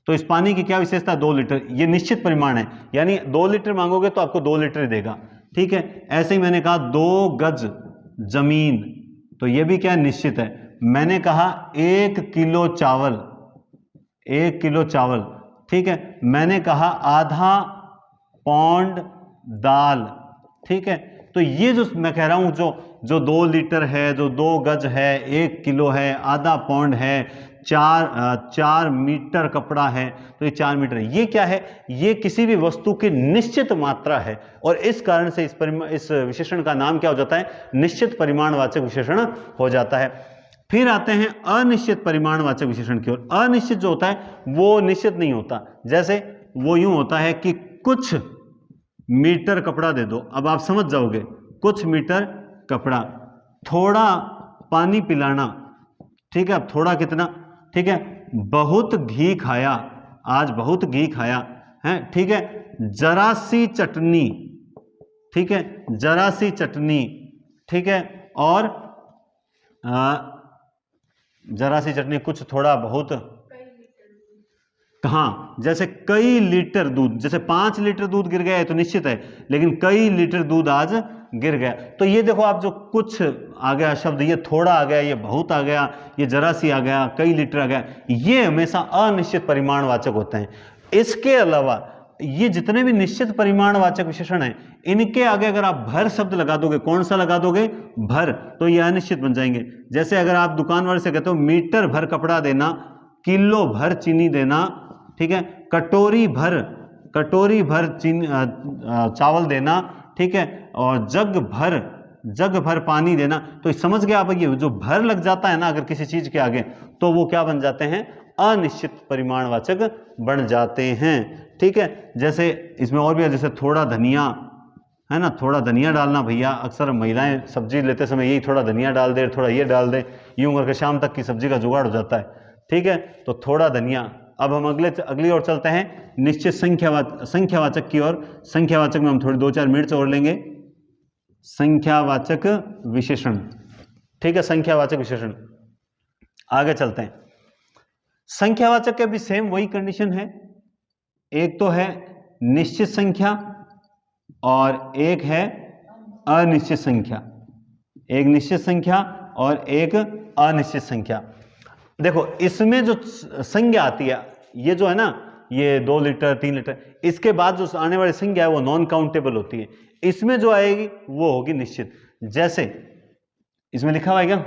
तो इस पानी की क्या विशेषता, 2 लीटर, ये निश्चित परिमाण है, यानी 2 लीटर मांगोगे तो आपको 2 लीटर देगा, ठीक है। ऐसे ही मैंने कहा 2 गज जमीन, तो ये भी क्या निश्चित है। मैंने कहा 1 किलो चावल, 1 किलो चावल, ठीक है। मैंने कहा आधा पौंड दाल, ठीक है। तो ये जो मैं कह रहा हूं, जो 2 लीटर है, जो 2 गज है, 1 किलो है, आधा पौंड है, 4 मीटर कपड़ा है, तो ये 4 मीटर, ये क्या है, ये किसी भी वस्तु की निश्चित मात्रा है, और इस कारण से इस विशेषण का नाम क्या हो जाता है, निश्चित परिमाणवाचक विशेषण हो जाता है। फिर आते हैं अनिश्चित परिमाणवाचक विशेषण की ओर। अनिश्चित जो होता है वो निश्चित नहीं होता। जैसे वो यूं होता है कि कुछ मीटर कपड़ा दे दो, अब आप समझ जाओगे, कुछ मीटर कपड़ा, थोड़ा पानी पिलाना, ठीक है। अब थोड़ा कितना, ठीक है। बहुत घी खाया, आज बहुत घी खाया है, ठीक है। जरा सी चटनी, ठीक है, जरा सी चटनी, ठीक है। और जरा सी चटनी, कुछ, थोड़ा, बहुत, हाँ। जैसे कई लीटर दूध, जैसे 5 लीटर दूध गिर गया है तो निश्चित है, लेकिन कई लीटर दूध आज गिर गया, तो ये देखो आप, जो कुछ आ गया शब्द, ये थोड़ा आ गया, ये बहुत आ गया, ये जरा सी आ गया, कई लीटर आ गया, ये हमेशा अनिश्चित परिमाणवाचक होते हैं। इसके अलावा ये जितने भी निश्चित परिमाणवाचक विशेषण हैं, इनके आगे अगर आप भर शब्द लगा दोगे, कौन सा लगा दोगे, भर, तो ये अनिश्चित बन जाएंगे। जैसे अगर आप दुकान वाले से कहते हो मीटर भर कपड़ा देना, किलो भर चीनी देना, ठीक है, कटोरी भर चीनी चावल देना, ठीक है, और जग भर पानी देना, तो समझ गया आप, ये जो भर लग जाता है ना अगर किसी चीज के आगे, तो वो क्या बन जाते हैं, अनिश्चित परिमाणवाचक बन जाते हैं, ठीक है। जैसे इसमें और भी है, जैसे थोड़ा धनिया, है ना, थोड़ा धनिया डालना भैया, अक्सर महिलाएं सब्जी लेते समय यही थोड़ा धनिया डाल दे, थोड़ा ये डाल दे, यूं करके शाम तक की सब्जी का जुगाड़ हो जाता है, ठीक है। तो थोड़ा धनिया। अब हम अगली ओर चलते हैं, निश्चित संख्यावाचक की ओर। संख्यावाचक में हम थोड़ी 2-4 मिनट और लेंगे। संख्यावाचक विशेषण, ठीक है, संख्यावाचक विशेषण। आगे चलते हैं। संख्यावाचक के भी सेम वही कंडीशन है, एक तो है निश्चित संख्या और एक है अनिश्चित संख्या, एक निश्चित संख्या और एक अनिश्चित संख्या। देखो इसमें जो संज्ञा आती है, ये जो है ना, ये 2 लीटर 3 लीटर, इसके बाद जो आने वाली संज्ञा है वो नॉन काउंटेबल होती है। इसमें जो आएगी वो होगी निश्चित। जैसे इसमें लिखा हुआ है क्या?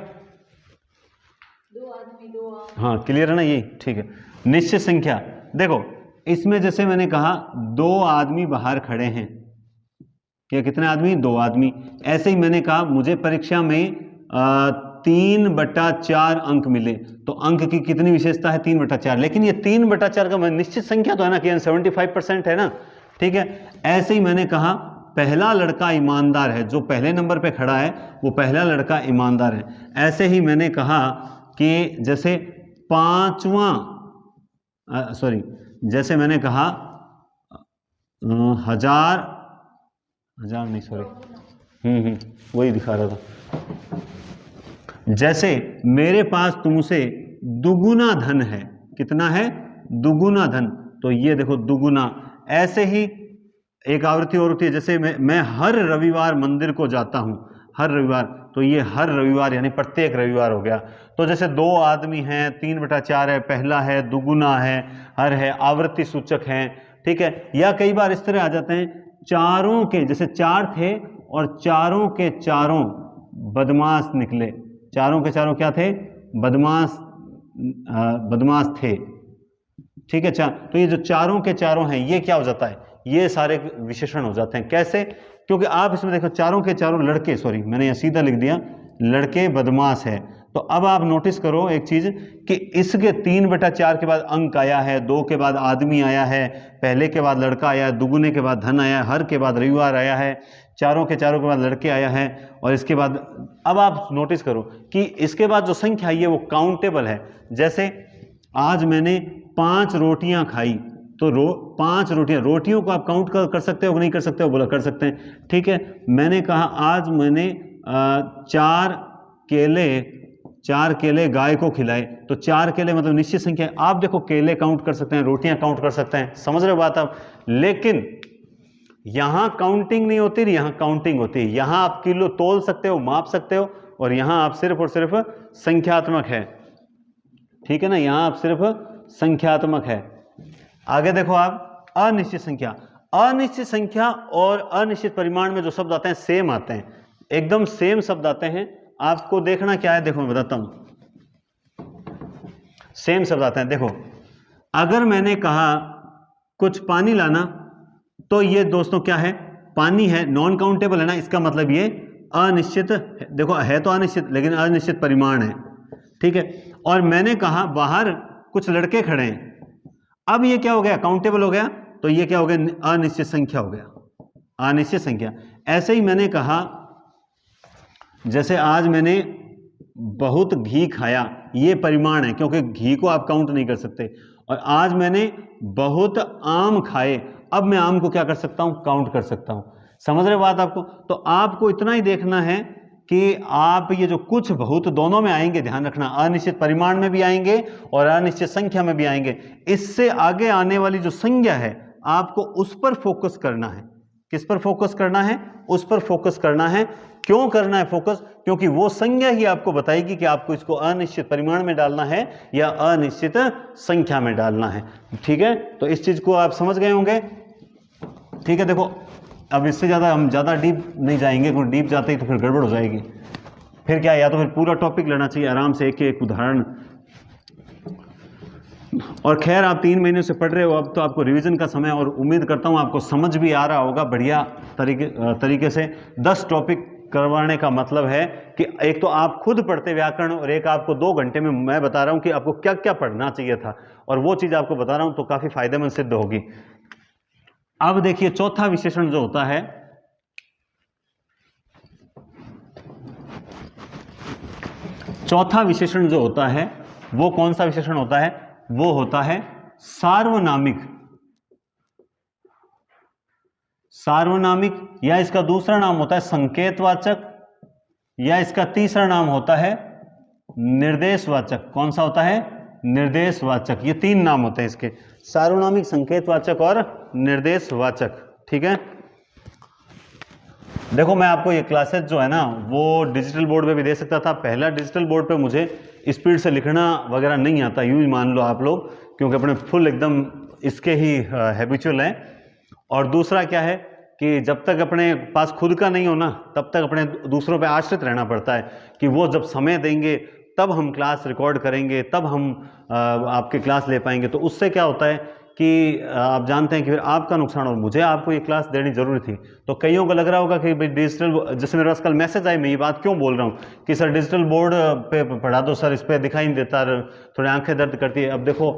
दो आदमी दो आम। हाँ क्लियर है ना ये, ठीक है। निश्चित संख्या, देखो इसमें जैसे मैंने कहा 2 आदमी बाहर खड़े हैं, क्या कितने आदमी? 2 आदमी। ऐसे ही मैंने कहा मुझे परीक्षा में 3/4 अंक मिले, तो अंक की कितनी विशेषता है? 3/4। लेकिन ये 3/4 का निश्चित संख्या तो है ना कि 75% है ना, ठीक है। ऐसे ही मैंने कहा पहला लड़का ईमानदार है, जो पहले नंबर पे खड़ा है वो पहला लड़का ईमानदार है। ऐसे ही मैंने कहा कि जैसे जैसे मैंने कहा हजार नहीं, सॉरी, वही दिखा रहा था। जैसे मेरे पास तुमसे दुगुना धन है, कितना है? दुगुना धन, तो ये देखो दुगुना। ऐसे ही एक आवृत्ति और होती है, जैसे मैं हर रविवार मंदिर को जाता हूं, हर रविवार, तो ये हर रविवार यानी प्रत्येक रविवार हो गया। तो जैसे 2 आदमी हैं, 3/4 है, पहला है, दुगुना है, हर है, आवृत्ति सूचक है, ठीक है। या कई बार इस तरह आ जाते हैं, चारों के, जैसे 4 थे और चारों के चारों बदमाश निकले, चारों के चारों क्या थे? बदमाश थे, ठीक है। तो ये जो चारों के चारों हैं ये क्या हो जाता है? ये सारे विशेषण हो जाते हैं। कैसे? क्योंकि आप इसमें देखो चारों के चारों लड़के, सॉरी मैंने यह सीधा लिख दिया, लड़के बदमाश है। तो अब आप नोटिस करो एक चीज कि इसके 3/4 के बाद अंक आया है, 2 के बाद आदमी आया है, पहले के बाद लड़का आया है, दुगुने के बाद धन आया है, हर के बाद रविवार आया है, चारों के चारों के बाद लड़के आया है, और इसके बाद अब आप नोटिस करो कि इसके बाद जो संख्या आई है वो काउंटेबल है। जैसे आज मैंने 5 रोटियां खाई, तो 5 रोटियों को आप काउंट कर सकते हो कि नहीं कर सकते हो? बोला कर सकते हैं, ठीक है। मैंने कहा आज मैंने 4 केले गाय को खिलाए, तो 4 केले मतलब निश्चित संख्या है। आप देखो केले काउंट कर सकते हैं, रोटियां काउंट कर सकते हैं, समझ रहे हो बात आप? लेकिन यहां काउंटिंग नहीं होती, यहां काउंटिंग होती है। यहां आप किलो तोल सकते हो, माप सकते हो, और यहां आप सिर्फ और सिर्फ संख्यात्मक है, ठीक है ना, यहां आप सिर्फ संख्यात्मक है। आगे देखो आप अनिश्चित संख्या। अनिश्चित संख्या और अनिश्चित परिमाण में जो शब्द आते हैं सेम आते हैं, एकदम सेम शब्द आते हैं। आपको देखना क्या है, देखो मैं बताता हूं, सेम शब्द आते हैं। देखो अगर मैंने कहा कुछ पानी लाना, तो ये दोस्तों क्या है? पानी है, नॉन काउंटेबल है ना, इसका मतलब ये अनिश्चित, देखो है तो अनिश्चित लेकिन अनिश्चित परिमाण है, ठीक है। और मैंने कहा बाहर कुछ लड़के खड़े हैं, अब ये क्या हो गया? काउंटेबल हो गया, तो ये क्या हो गया? अनिश्चित संख्या हो गया, अनिश्चित संख्या। ऐसे ही मैंने कहा जैसे आज मैंने बहुत घी खाया, ये परिमाण है क्योंकि घी को आप काउंट नहीं कर सकते। और आज मैंने बहुत आम खाए, अब मैं आम को क्या कर सकता हूं? काउंट कर सकता हूं। समझ रहे बात आपको? तो आपको इतना ही देखना है कि आप ये जो कुछ बहुत दोनों में आएंगे, ध्यान रखना, अनिश्चित परिमाण में भी आएंगे और अनिश्चित संख्या में भी आएंगे। इससे आगे आने वाली जो संज्ञा है आपको उस पर फोकस करना है। किस पर फोकस करना है? उस पर फोकस करना है। क्यों करना है फोकस? क्योंकि वो संज्ञा ही आपको बताएगी कि आपको इसको अनिश्चित परिमाण में डालना है या अनिश्चित संख्या में डालना है, ठीक है। तो इस चीज को आप समझ गए होंगे, ठीक है। देखो अब इससे हम ज्यादा डीप नहीं जाएंगे, क्योंकि डीप जाते ही तो फिर गड़बड़ हो जाएगी। फिर क्या, या तो फिर पूरा टॉपिक लेना चाहिए आराम से, एक एक उदाहरण। और खैर आप 3 महीने से पढ़ रहे हो, अब तो आपको रिवीजन का समय, और उम्मीद करता हूं आपको समझ भी आ रहा होगा बढ़िया तरीके से। 10 टॉपिक करवाने का मतलब है कि एक तो आप खुद पढ़ते व्याकरण, और एक आपको 2 घंटे में मैं बता रहा हूं कि आपको क्या क्या पढ़ना चाहिए था, और वो चीज आपको बता रहा हूं तो काफी फायदेमंद सिद्ध होगी। अब देखिए चौथा विशेषण जो होता है, चौथा विशेषण जो होता है वो कौन सा विशेषण होता है? वो होता है सार्वनामिक। सार्वनामिक, या इसका दूसरा नाम होता है संकेतवाचक, या इसका तीसरा नाम होता है निर्देशवाचक। कौन सा होता है? निर्देशवाचक। ये 3 नाम होते हैं इसके, सार्वनामिक, संकेतवाचक और निर्देशवाचक, ठीक है। देखो मैं आपको ये क्लासेस जो है ना वो डिजिटल बोर्ड पे भी दे सकता था। पहला, डिजिटल बोर्ड पे मुझे स्पीड से लिखना वगैरह नहीं आता, यूं ही मान लो आप लोग, क्योंकि अपने फुल एकदम इसके ही हैबिचुअल हैं। और दूसरा क्या है कि जब तक अपने पास खुद का नहीं हो ना, तब तक अपने दूसरों पे आश्रित रहना पड़ता है कि वो जब समय देंगे तब हम क्लास रिकॉर्ड करेंगे, तब हम आपके क्लास ले पाएंगे। तो उससे क्या होता है कि आप जानते हैं कि फिर आपका नुकसान, और मुझे आपको ये क्लास देनी जरूरी थी। तो कईयों को लग रहा होगा कि भाई डिजिटल, जैसे मेरे पास कल मैसेज आए, मैं ये बात क्यों बोल रहा हूँ कि सर डिजिटल बोर्ड पे पढ़ा दो सर, इस पर दिखाई नहीं देता, थोड़ी आंखें दर्द करती है। अब देखो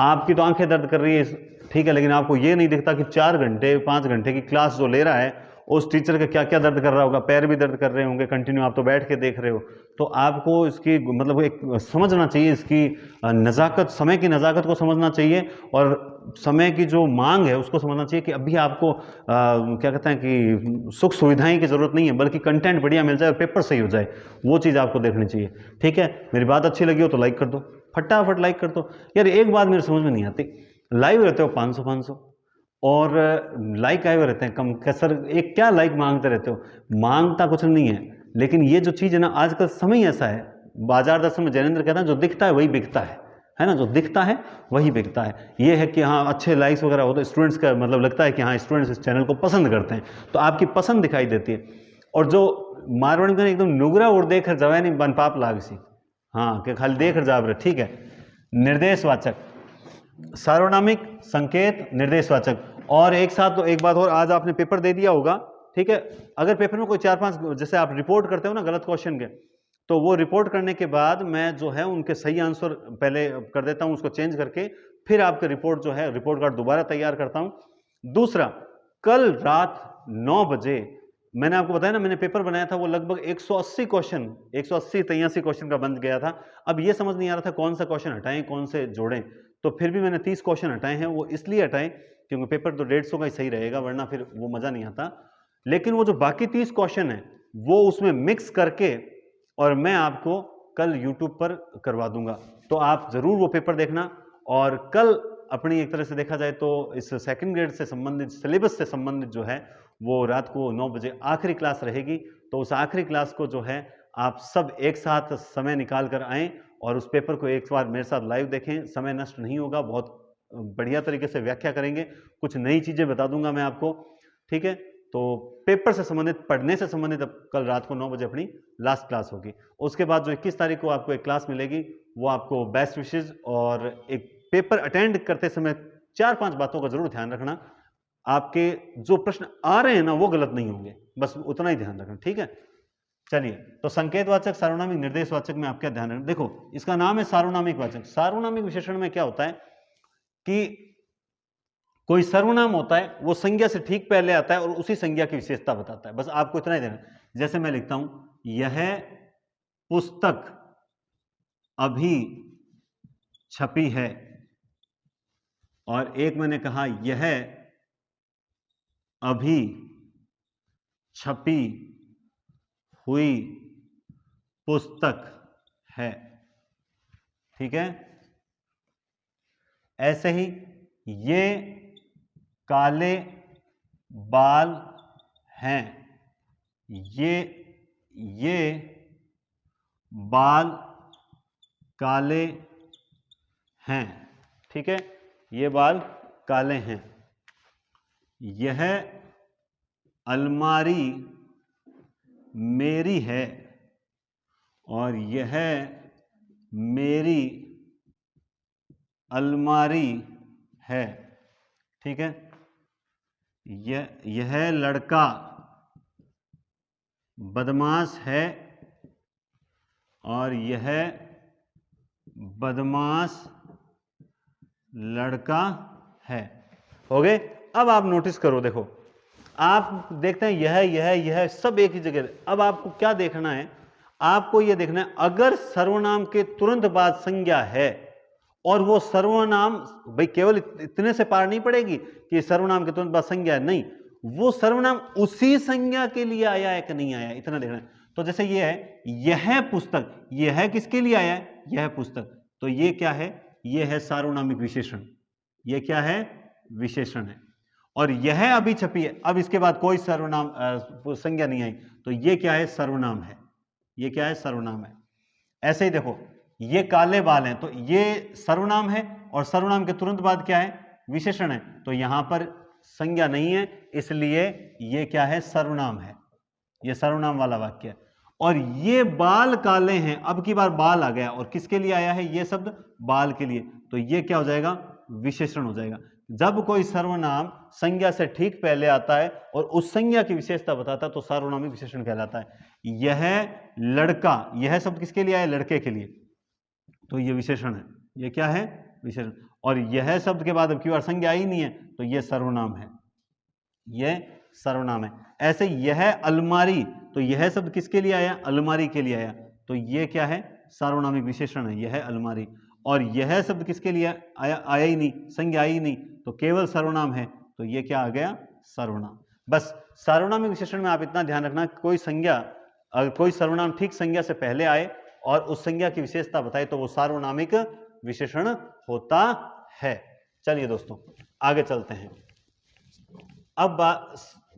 आपकी तो आंखें दर्द कर रही है, ठीक है, लेकिन आपको ये नहीं दिखता कि 4 घंटे 5 घंटे की क्लास जो ले रहा है उस टीचर का क्या क्या दर्द कर रहा होगा, पैर भी दर्द कर रहे होंगे कंटिन्यू, आप तो बैठ के देख रहे हो। तो आपको इसकी मतलब एक समझना चाहिए, इसकी नज़ाकत, समय की नज़ाकत को समझना चाहिए, और समय की जो मांग है उसको समझना चाहिए कि अभी आपको क्या कहते हैं कि सुख सुविधाएं की ज़रूरत नहीं है, बल्कि कंटेंट बढ़िया मिल जाए और पेपर सही हो जाए, वो चीज़ आपको देखनी चाहिए। ठीक है, मेरी बात अच्छी लगी हो तो लाइक कर दो, फटाफट लाइक कर दो। यार एक बात मेरे समझ में नहीं आती, लाइव रहते हो 500 और लाइक आए हुए रहते हैं कम, सर एक क्या लाइक मांगते रहते हो, मांगता कुछ नहीं है, लेकिन ये जो चीज़ है ना, आजकल समय ऐसा है, बाजार दर्शन में जैनेंद्र कहता है जो दिखता है वही बिकता है ना, जो दिखता है वही बिकता है। ये है कि हाँ अच्छे लाइक्स वगैरह हो तो स्टूडेंट्स का मतलब लगता है कि हाँ स्टूडेंट्स इस चैनल को पसंद करते हैं, तो आपकी पसंद दिखाई देती है। और जो मारवाड़ी में एकदम नुगरा और देख जवाय नहीं बन पाप लाग सी, हाँ कि खाली देख जाब रहे, ठीक है। निर्देशवाचक, सार्वनामिक, संकेत, निर्देशवाचक। और एक साथ तो एक बात और, आज आपने पेपर दे दिया होगा, ठीक है, अगर पेपर में कोई 4-5 जैसे आप रिपोर्ट करते हो ना गलत क्वेश्चन के, तो वो रिपोर्ट करने के बाद मैं जो है उनके सही आंसर पहले कर देता हूं, उसको चेंज करके फिर आपके रिपोर्ट जो है रिपोर्ट कार्ड दोबारा तैयार करता हूं। दूसरा, कल रात 9 बजे मैंने आपको बताया ना, मैंने पेपर बनाया था, वो लगभग 180 क्वेश्चन, 180-83 क्वेश्चन का बन गया था। अब ये समझ नहीं आ रहा था कौन सा क्वेश्चन हटाएं कौन से जोड़ें, तो फिर भी मैंने 30 क्वेश्चन हटाए हैं। वो इसलिए हटाए क्योंकि पेपर तो 150 का ही सही रहेगा, वरना फिर वो मजा नहीं आता। लेकिन वो जो बाकी 30 क्वेश्चन है वो उसमें मिक्स करके और मैं आपको कल यूट्यूब पर करवा दूंगा, तो आप जरूर वो पेपर देखना। और कल अपनी एक तरह से देखा जाए तो इस सेकंड ग्रेड से संबंधित, सिलेबस से संबंधित जो है वो रात को 9 बजे आखिरी क्लास रहेगी। तो उस आखिरी क्लास को जो है आप सब एक साथ समय निकाल कर आएँ और उस पेपर को एक बार मेरे साथ लाइव देखें, समय नष्ट नहीं होगा, बहुत बढ़िया तरीके से व्याख्या करेंगे, कुछ नई चीजें बता दूंगा मैं आपको, ठीक है। तो पेपर से संबंधित, पढ़ने से संबंधित अब कल रात को 9 बजे अपनी लास्ट क्लास होगी। उसके बाद जो 21 तारीख को आपको एक क्लास मिलेगी, वो आपको बेस्ट विशेज और एक पेपर अटेंड करते समय 4-5 बातों का जरूर ध्यान रखना, आपके जो प्रश्न आ रहे हैं ना वो गलत नहीं होंगे, बस उतना ही ध्यान रखना, ठीक है। चलिए, तो संकेतवाचक, सार्वनामिक, निर्देशवाचक में आप क्या ध्यान रखना, देखो इसका नाम है सार्वनामिक वाचक। सार्वनामिक विशेषण में क्या होता है कि कोई सर्वनाम होता है वो संज्ञा से ठीक पहले आता है और उसी संज्ञा की विशेषता बताता है, बस आपको इतना ही देना। जैसे मैं लिखता हूं, यह पुस्तक अभी छपी है, और एक मैंने कहा यह अभी छपी हुई पुस्तक है, ठीक है। ऐसे ही ये काले बाल हैं, ये बाल काले हैं, ठीक है, ये बाल काले हैं। यह अलमारी मेरी है और यह मेरी अलमारी है, ठीक है। यह लड़का बदमाश है और यह बदमाश लड़का है, हो गए। अब आप नोटिस करो, देखो आप देखते हैं यह सब एक ही जगह। अब आपको क्या देखना है, आपको यह देखना है अगर सर्वनाम के तुरंत बाद संज्ञा है और वो सर्वनाम, भाई केवल इतने से पार नहीं पड़ेगी कि सर्वनाम के तुरंत बाद संज्ञा है, नहीं, वो सर्वनाम उसी संज्ञा के लिए आया है कि नहीं आया, इतना देखना है। तो जैसे ये है, यह पुस्तक, यह किसके लिए आया है, यह पुस्तक, तो ये क्या है, यह है सार्वनामिक विशेषण, ये क्या है, विशेषण है। और यह अभी छपी है, अब इसके बाद कोई सर्वनाम संज्ञा नहीं आई, तो ये क्या है, सर्वनाम है, ये क्या है, सर्वनाम है। ऐसे ही देखो, ये काले बाल हैं, तो ये सर्वनाम है और सर्वनाम के तुरंत बाद क्या है, विशेषण है, तो यहां पर संज्ञा नहीं है, इसलिए ये क्या है, सर्वनाम है, ये सर्वनाम वाला वाक्य है। और ये बाल काले हैं, अब की बार बाल आ गया, और किसके लिए आया है ये शब्द, बाल के लिए, तो ये क्या हो जाएगा, विशेषण हो जाएगा। जब कोई सर्वनाम संज्ञा से ठीक पहले आता है और उस संज्ञा की विशेषता बताता है तो सार्वनामिक विशेषण कहलाता है। यह लड़का, यह शब्द किसके लिए आया, लड़के के लिए, तो ये विशेषण है, ये क्या है, विशेषण। और यह शब्द के बाद अब की बार संज्ञा आई नहीं है तो यह सर्वनाम है, यह सर्वनाम है। ऐसे यह अलमारी, तो यह शब्द किसके लिए आया, अलमारी के लिए आया, तो यह क्या है, सार्वनामिक विशेषण है, यह अलमारी। और यह शब्द किसके लिए आया, आया ही नहीं, संज्ञा आई नहीं, तो केवल सर्वनाम है, तो यह क्या आ गया, सर्वनाम। बस सार्वनामिक विशेषण में आप इतना ध्यान रखना, कोई संज्ञा, अगर कोई सर्वनाम ठीक संज्ञा से पहले आए और उस संज्ञा की विशेषता बताए तो वो सार्वनामिक विशेषण होता है। चलिए दोस्तों आगे चलते हैं। अब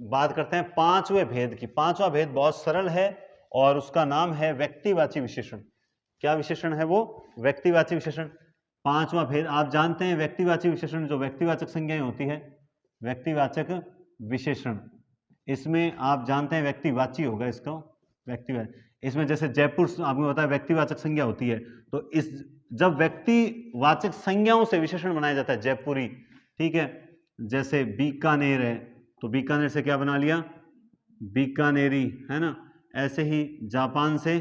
बात करते हैं पांचवें भेद की। पांचवा भेद बहुत सरल है और उसका नाम है व्यक्तिवाची विशेषण। क्या विशेषण है वो, व्यक्तिवाची विशेषण। पांचवा भेद आप जानते हैं, व्यक्तिवाची विशेषण जो व्यक्तिवाचक संज्ञाएं होती है, व्यक्तिवाचक विशेषण, इसमें आप जानते हैं व्यक्तिवाची होगा इसका, व्यक्तिवाची। इसमें जैसे जयपुर आपको पता है व्यक्तिवाचक संज्ञा होती है, तो इस जब व्यक्तिवाचक संज्ञाओं से विशेषण बनाया जाता है, जयपुरी, ठीक है, जैसे बीकानेर है तो बीकानेर से क्या बना लिया, बीकानेरी, है ना। ऐसे ही जापान से,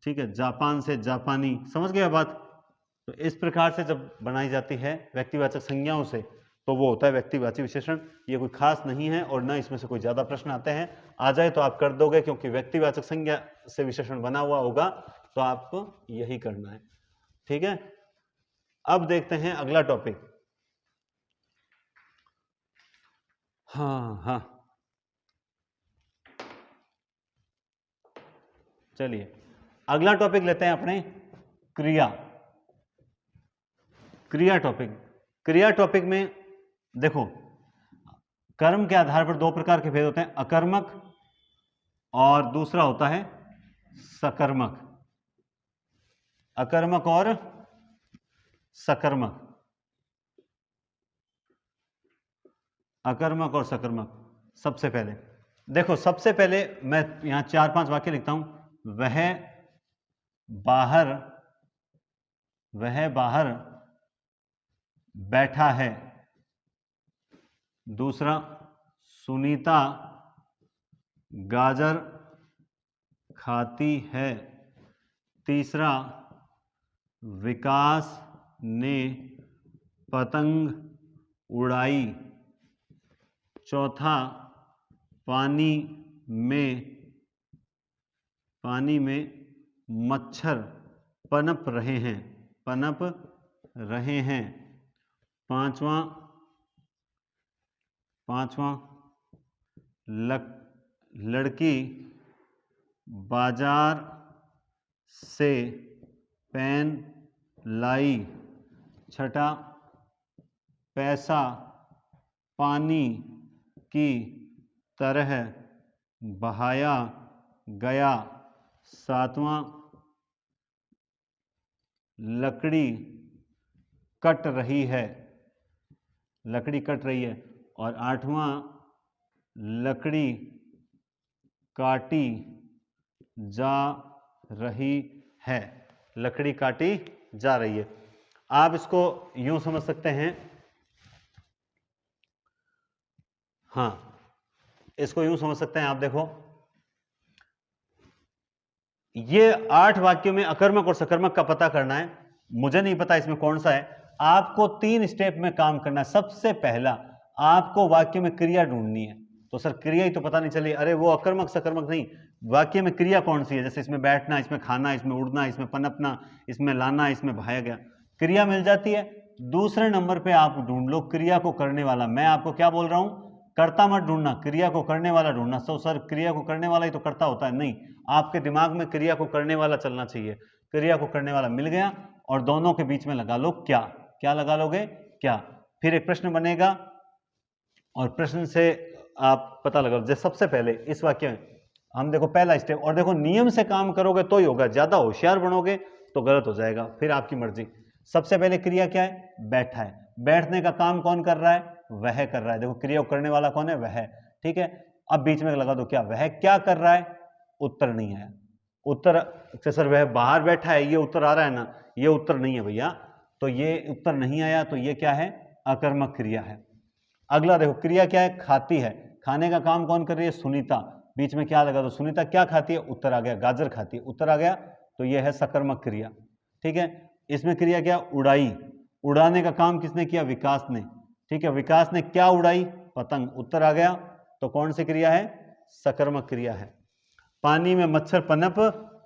ठीक है, जापान से जापानी, समझ गया बात। तो इस प्रकार से जब बनाई जाती है व्यक्तिवाचक संज्ञाओं से तो वो होता है व्यक्तिवाची विशेषण। ये कोई खास नहीं है और न इसमें से कोई ज्यादा प्रश्न आते हैं, आ जाए तो आप कर दोगे, क्योंकि व्यक्तिवाचक संज्ञा से विशेषण बना हुआ होगा तो आपको यही करना है, ठीक है। अब देखते हैं अगला टॉपिक। हाँ, चलिए अगला टॉपिक लेते हैं अपने क्रिया। क्रिया टॉपिक, क्रिया टॉपिक में देखो, कर्म के आधार पर दो प्रकार के भेद होते हैं, अकर्मक और दूसरा होता है सकर्मक। अकर्मक और सकर्मक, अकर्मक और सकर्मक। सबसे पहले देखो, सबसे पहले मैं यहां 4-5 वाक्य लिखता हूं। वह बाहर बैठा है। दूसरा, सुनीता गाजर खाती है। तीसरा, विकास ने पतंग उड़ाई। चौथा, पानी में मच्छर पनप रहे हैं। पांचवा, लड़की बाजार से पेन लाई। छठा, पैसा पानी की तरह बहाया गया। सातवां, लकड़ी कट रही है। और आठवां, लकड़ी काटी जा रही है। लकड़ी काटी जा रही है। आप इसको यूं समझ सकते हैं, हाँ, इसको यूं समझ सकते हैं आप। देखो, ये 8 वाक्यों में अकर्मक और सकर्मक का पता करना है। मुझे नहीं पता इसमें कौन सा है। आपको 3 स्टेप में काम करना है। सबसे पहला, आपको वाक्य में क्रिया ढूंढनी है। तो सर क्रिया ही तो पता नहीं चली, अरे वो अकर्मक सकर्मक नहीं, वाक्य में क्रिया कौन सी है। जैसे इसमें बैठना, इसमें खाना, इसमें उड़ना, इसमें पनपना, इसमें लाना, इसमें बहाया गया, क्रिया मिल जाती है। दूसरे नंबर पे आप ढूंढ लो क्रिया को करने वाला। मैं आपको क्या बोल रहा हूं, कर्ता मत ढूंढना, क्रिया को करने वाला ढूंढना। तो सर क्रिया को करने वाला ही तो कर्ता होता है, नहीं, आपके दिमाग में क्रिया को करने वाला चलना चाहिए। क्रिया को करने वाला मिल गया और दोनों के बीच में लगा लो क्या लगा लोगे, क्या। फिर एक प्रश्न बनेगा और प्रश्न से आप पता लगा। जैसे सबसे पहले इस वाक्य में हम देखो पहला स्टेप, और देखो नियम से काम करोगे तो ही होगा, ज्यादा होशियार बनोगे तो गलत हो जाएगा, फिर आपकी मर्जी। सबसे पहले क्रिया क्या है, बैठा है। बैठने का काम कौन कर रहा है, वह कर रहा है। देखो क्रिया को करने वाला कौन है? वह। ठीक है, अब बीच में लगा दो क्या, वह क्या कर रहा है? उत्तर नहीं आया। उत्तर अच्छा सर वह बाहर बैठा है, ये उत्तर आ रहा है ना, ये उत्तर नहीं है भैया, तो ये उत्तर नहीं आया, तो ये क्या है? अकर्मक क्रिया है। अगला देखो क्रिया क्या है? खाती है। खाने का काम कौन कर रही है? सुनीता। बीच में क्या लगा दो, सुनीता क्या खाती है? उत्तर आ गया, गाजर खाती है, उत्तर आ गया, तो यह है सकर्मक क्रिया। ठीक है, इसमें क्रिया क्या? उड़ाई। उड़ाने का काम किसने किया? विकास ने। ठीक है, विकास ने क्या उड़ाई? पतंग, उत्तर आ गया, तो कौन सी क्रिया है? सकर्मक क्रिया है। पानी में मच्छर पनप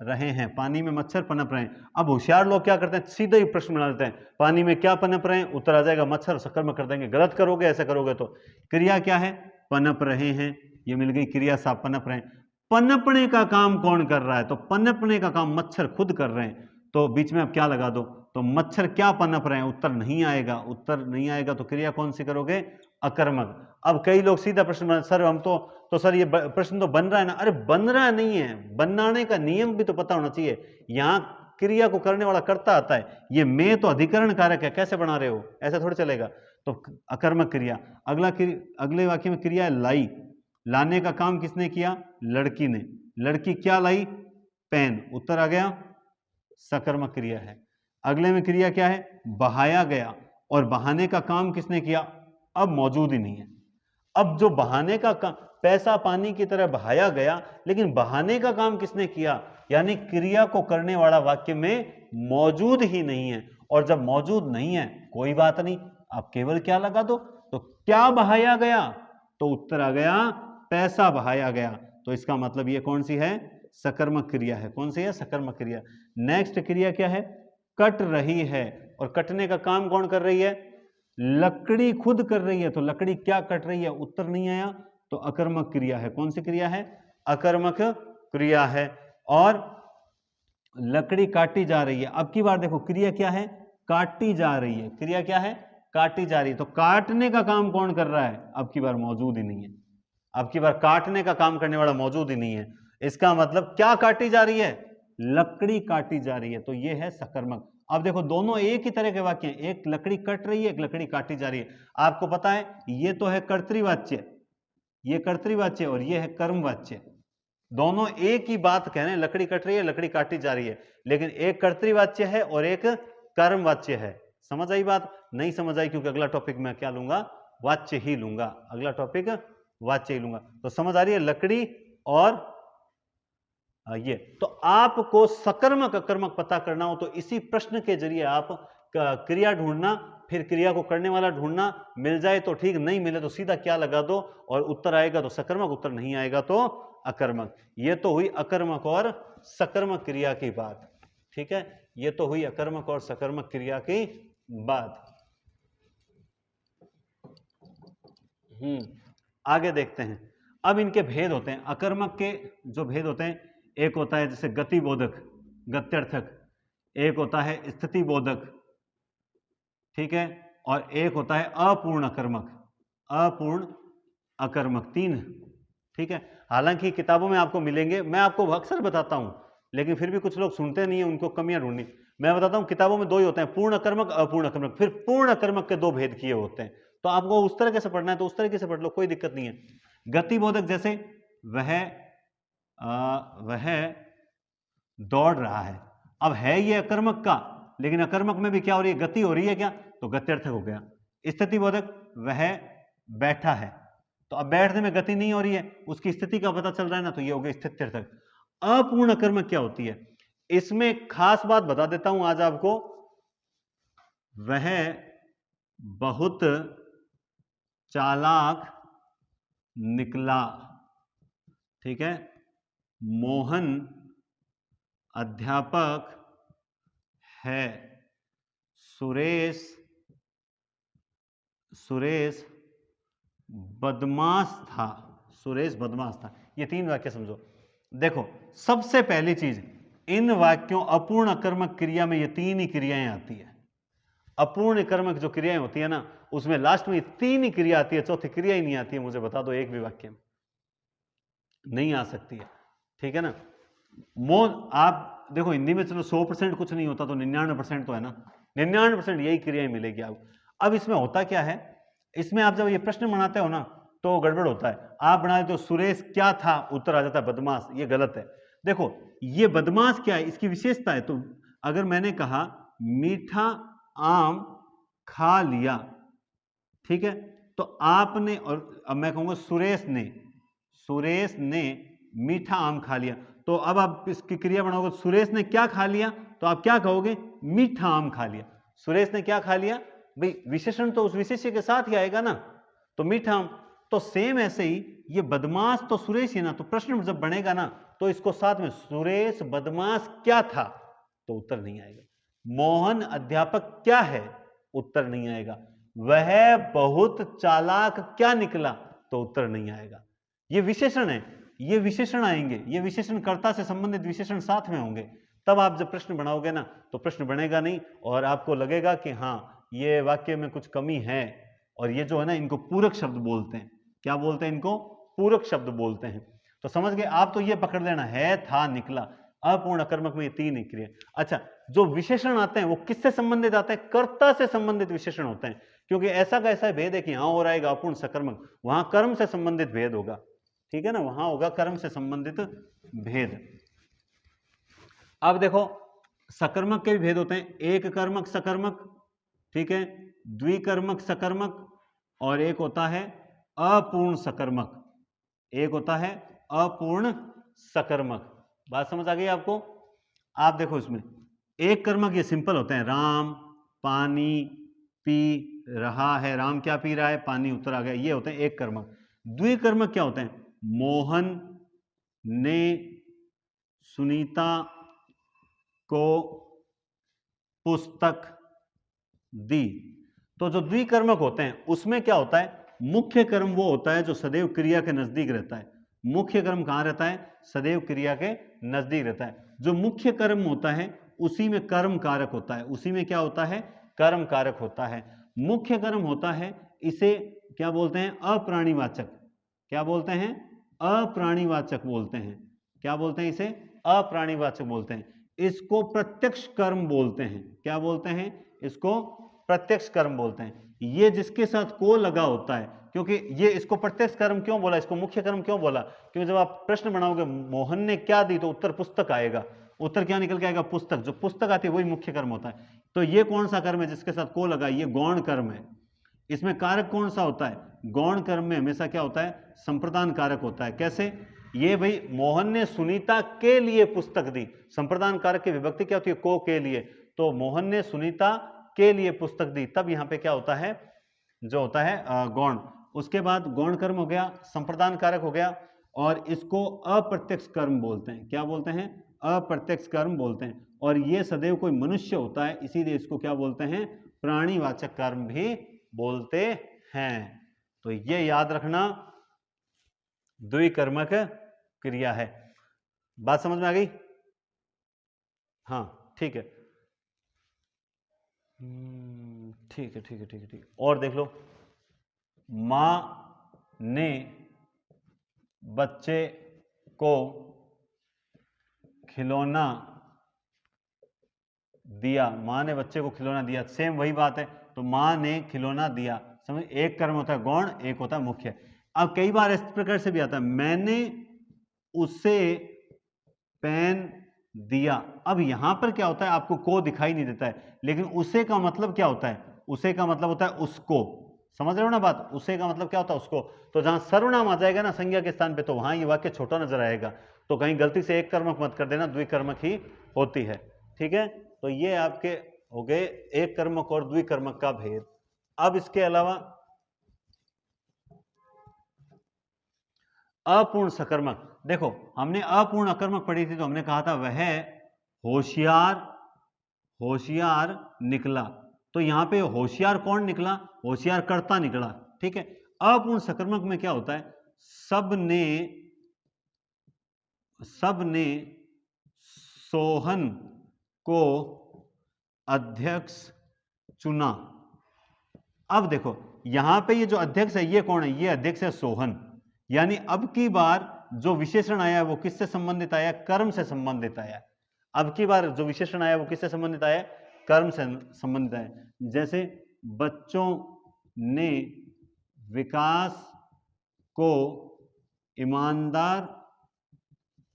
रहे हैं, पानी में मच्छर पनप रहे हैं। अब होशियार लोग क्या करते हैं, सीधे ही प्रश्न बना देते हैं, पानी में क्या पनप रहे हैं? उत्तर आ जाएगा मच्छर, सकर्मक कर देंगे। गलत करोगे, ऐसा करोगे तो। क्रिया क्या है? पनप रहे हैं, ये मिल गई क्रिया, साहब पनप रहे हैं। पनपने का काम कौन कर रहा है? तो पनपने का काम मच्छर खुद कर रहे हैं, तो बीच में अब क्या लगा दो, तो मच्छर क्या पनप रहे हैं? उत्तर नहीं आएगा, उत्तर नहीं आएगा, तो क्रिया कौन सी करोगे? अकर्मक। अब कई लोग सीधा प्रश्न बना, सर हम तो सर ये प्रश्न तो बन रहा है ना। अरे बन रहा नहीं है, बनाने का नियम भी तो पता होना चाहिए। यहां क्रिया को करने वाला कर्ता आता है, ये मैं तो अधिकरण कारक है, कैसे बना रहे हो? ऐसा थोड़ा चलेगा, तो अकर्मक क्रिया। अगले वाक्य में क्रिया है लाई। लाने का काम किसने किया? लड़की ने। लड़की क्या लाई? पेन, उत्तर आ गया, सकर्मक क्रिया है। अगले में क्रिया क्या है? बहाया गया, और बहाने का काम किसने किया? अब मौजूद ही नहीं है। अब जो बहाने का काम, पैसा पानी की तरह बहाया गया, लेकिन बहाने का काम किसने किया? यानी क्रिया को करने वाला वाक्य में मौजूद ही नहीं है। और जब मौजूद नहीं है, कोई बात नहीं, आप केवल क्या लगा दो, तो क्या बहाया गया, तो उत्तर आ गया, पैसा बहाया गया। तो इसका मतलब ये कौन सी है? सकर्मक क्रिया है। कौन सी है? सकर्मक क्रिया। नेक्स्ट क्रिया क्या है? कट रही है, और कटने का काम कौन कर रही है? लकड़ी खुद कर रही है, तो लकड़ी क्या कट रही है? उत्तर नहीं आया, तो अकर्मक क्रिया है। कौन सी क्रिया है? अकर्मक क्रिया है। और लकड़ी काटी जा रही है। अब की बार देखो क्रिया क्या है? काटी जा रही है। क्रिया क्या है? काटी जा रही है, तो काटने का काम कौन कर रहा है? अब की बार मौजूद ही नहीं है। अब की बार काटने का काम करने वाला मौजूद ही नहीं है। इसका मतलब क्या काटी जा रही है? लकड़ी काटी जा रही है, तो यह है सकर्मक। अब देखो दोनों एक ही तरह के वाक्य हैं, एक लकड़ी कट रही है, एक लकड़ी काटी जा रही है। आपको पता है ये तो है कर्तृवाच्य, ये कर्तृवाच्य, और ये है कर्मवाच्य। दोनों एक ही बात कह रहे हैं, लकड़ी कट रही है, लकड़ी काटी जा रही है, लेकिन एक कर्तृवाच्य है और एक कर्मवाच्य है। समझ आई बात? नहीं समझ आई, क्योंकि अगला टॉपिक मैं क्या लूंगा? वाच्य ही लूंगा। अगला टॉपिक वाच्य ही लूंगा। तो समझ आ रही है लकड़ी और ये। तो आपको सकर्मक अकर्मक पता करना हो, तो इसी प्रश्न के जरिए आप क्रिया ढूंढना, फिर क्रिया को करने वाला ढूंढना। मिल जाए तो ठीक, नहीं मिले तो सीधा क्या लगा दो, और उत्तर आएगा तो सकर्मक, उत्तर नहीं आएगा तो अकर्मक। ये तो हुई अकर्मक और सकर्मक क्रिया की बात। ठीक है, ये तो हुई अकर्मक और सकर्मक क्रिया की बात। आगे देखते हैं। अब इनके भेद होते हैं। अकर्मक के जो भेद होते हैं, एक होता है जैसे गतिबोधक, गत्यर्थक, एक होता है स्थिति बोधक, ठीक है, और एक होता है अपूर्ण अकर्मक, अपूर्ण अकर्मक, तीन। ठीक है, हालांकि किताबों में आपको मिलेंगे, मैं आपको अक्सर बताता हूं, लेकिन फिर भी कुछ लोग सुनते नहीं है, उनको कमियां ढूंढनी। मैं बताता हूं किताबों में दो ही होते हैं, पूर्ण अकर्मक, अपूर्ण अकर्मक, फिर पूर्ण अकर्मक के दो भेद किए होते हैं। तो आपको उस तरह से पढ़ना है तो उस तरीके से पढ़ लो, कोई दिक्कत नहीं है। गतिबोधक जैसे वह दौड़ रहा है। अब है ये अकर्मक का, लेकिन अकर्मक में भी क्या हो रही है? गति हो रही है क्या? तो गत्यर्थक हो गया। स्थितिबोधक वह बैठा है, तो अब बैठने में गति नहीं हो रही है, उसकी स्थिति का पता चल रहा है ना, तो ये हो गया स्थित्यर्थक। अपूर्ण अकर्मक क्या होती है? इसमें खास बात बता देता हूं आज आपको, वह बहुत चालाक निकला। ठीक है, मोहन अध्यापक है, सुरेश बदमाश था, सुरेश बदमाश था। ये तीन वाक्य समझो। देखो सबसे पहली चीज, इन वाक्यों अपूर्ण अकर्मक क्रिया में ये तीन ही क्रियाएं आती है। अपूर्ण कर्मक जो क्रियाएं होती है ना, उसमें लास्ट में तीन ही क्रिया आती है, चौथी क्रिया ही नहीं आती है। मुझे बता दो एक भी वाक्य में नहीं आ सकती है। ठीक है ना। आप देखो हिंदी में चलो 100% कुछ नहीं होता, तो 99% तो है ना, 99% यही क्रियाएं मिलेगी आपको। अब इसमें होता क्या है, इसमें आप जब ये प्रश्न बनाते हो ना तो गड़बड़ होता है। आप बना देते हो सुरेश क्या था, उत्तर आ जाता है बदमाश, ये गलत है। देखो ये बदमाश क्या है, इसकी विशेषता है। तो अगर मैंने कहा मीठा आम खा लिया, ठीक है, तो आपने, और अब मैं कहूंगा सुरेश ने मीठा आम खा लिया, तो अब आप इसकी क्रिया बनाओगे सुरेश ने क्या खा लिया, तो आप क्या कहोगे मीठा आम खा लिया। सुरेश ने क्या खा लिया, भाई विशेषण तो उस विशेष्य के साथ ही आएगा ना, तो मीठा आम। तो सेम ऐसे ही ये बदमाश तो सुरेश ही ना, तो प्रश्न जब बनेगा ना तो इसको साथ में सुरेश बदमाश क्या था, तो उत्तर नहीं आएगा। मोहन अध्यापक क्या है, उत्तर नहीं आएगा। वह बहुत चालाक क्या निकला, तो उत्तर नहीं आएगा। ये विशेषण है, ये विशेषण आएंगे, ये विशेषण कर्ता से संबंधित विशेषण साथ में होंगे, तब आप जब प्रश्न बनाओगे ना तो प्रश्न बनेगा नहीं, और आपको लगेगा कि हाँ ये वाक्य में कुछ कमी है। और ये जो है ना इनको पूरक शब्द बोलते हैं। क्या बोलते हैं इनको, पूरक शब्द बोलते हैं। तो समझ गए आप, तो ये पकड़ लेना है था निकला, अपूर्ण अकर्मक में ये तीन ही क्रिया। अच्छा, जो विशेषण आते हैं वो किससे संबंधित आते हैं, कर्ता से संबंधित विशेषण होते हैं, क्योंकि ऐसा का ऐसा भेद है कि यहां हो रहेगा अपूर्ण सकर्मक, वहां कर्म से संबंधित भेद होगा, ठीक है ना, वहां होगा कर्म से संबंधित भेद। अब देखो सकर्मक के भी भेद होते हैं, एक कर्मक सकर्मक, ठीक है, द्विकर्मक सकर्मक, और एक होता है अपूर्ण सकर्मक, एक होता है अपूर्ण सकर्मक। बात समझ आ गई आपको। आप देखो इसमें एक कर्मक ये सिंपल होते हैं, राम पानी पी रहा है, राम क्या पी रहा है, पानी, उत्तर आ गया, ये होते हैं एक कर्मक। द्विकर्मक क्या होते हैं, मोहन ने सुनीता को पुस्तक दी। तो जो द्विकर्मक होते हैं उसमें क्या होता है, मुख्य कर्म वो होता है जो सदैव क्रिया के नजदीक रहता है। मुख्य कर्म कहां रहता है, सदैव क्रिया के नजदीक रहता है। जो मुख्य कर्म होता है उसी में कर्म कारक होता है, उसी में क्या होता है, कर्म कारक होता है। मुख्य कर्म होता है, इसे क्या बोलते हैं, अप्राणीवाचक। क्या बोलते हैं, अप्राणीवाचक बोलते हैं। क्या बोलते हैं इसे, अप्राणीवाचक बोलते हैं। इसको प्रत्यक्ष कर्म बोलते हैं। क्या बोलते हैं, इसको प्रत्यक्ष कर्म बोलते हैं। ये जिसके साथ को लगा होता है, क्योंकि ये इसको प्रत्यक्ष कर्म क्यों बोला, इसको मुख्य कर्म क्यों बोला, क्योंकि जब आप प्रश्न बनाओगे मोहन ने क्या दी, तो उत्तर पुस्तक आएगा। उत्तर क्या निकल के आएगा, पुस्तक। जो पुस्तक आती है वही मुख्य कर्म होता है। तो ये कौन सा कर्म है जिसके साथ को लगा, ये गौण कर्म है। इसमें कारक कौन सा होता है, गौण कर्म में हमेशा क्या होता है, संप्रदान कारक होता है। कैसे, ये भाई मोहन ने सुनीता के लिए पुस्तक दी, संप्रदान कारक की विभक्ति क्या होती है, को के लिए, तो मोहन ने सुनीता के लिए पुस्तक दी, तब यहां पे क्या होता है, जो होता है गौण। उसके बाद गौण कर्म हो गया, संप्रदान कारक हो गया, और इसको अप्रत्यक्ष कर्म बोलते हैं। क्या बोलते हैं, अप्रत्यक्ष कर्म बोलते हैं। और ये सदैव कोई मनुष्य होता है, इसीलिए इसको क्या बोलते हैं, प्राणीवाचक कर्म भी बोलते हैं। तो ये याद रखना द्विकर्मक क्रिया है। बात समझ में आ गई, हाँ ठीक है, ठीक है ठीक है ठीक है ठीक है। और देख लो, मां ने बच्चे को खिलौना दिया, मां ने बच्चे को खिलौना दिया, सेम वही बात है। तो मां ने खिलौना दिया, समझ, एक कर्म होता है गौण, एक होता है मुख्य। अब कई बार इस प्रकार से भी आता है, मैंने उसे पेन दिया। अब यहां पर क्या होता है, आपको को दिखाई नहीं देता है, लेकिन उसे का मतलब क्या होता है, उसे का मतलब होता है उसको। समझ रहे हो ना बात, उसे का मतलब क्या होता है, उसको। तो जहां सर्वनाम आ जाएगा ना संज्ञा के स्थान पे, तो वहां ये वाक्य छोटा नजर आएगा। तो कहीं गलती से एक कर्मक मत कर देना, द्विकर्मक ही होती है, ठीक है। तो ये आपके हो गए एक कर्मक और द्विकर्मक का भेद। अब इसके अलावा अपूर्ण सकर्मक, देखो हमने अपूर्ण अकर्मक पढ़ी थी, तो हमने कहा था वह होशियार होशियार निकला। तो यहां पे होशियार कौन निकला, होशियार कर्ता निकला, ठीक है। अपूर्ण सकर्मक में क्या होता है, सबने सोहन को अध्यक्ष चुना। अब देखो यहां पे ये जो अध्यक्ष है ये कौन है, ये अध्यक्ष है सोहन। यानी अब की बार जो विशेषण आया वो किससे संबंधित आया, कर्म से संबंधित आया। अब की बार जो विशेषण आया वो किससे संबंधित आया, कर्म से संबंधित आया। जैसे बच्चों ने विकास को ईमानदार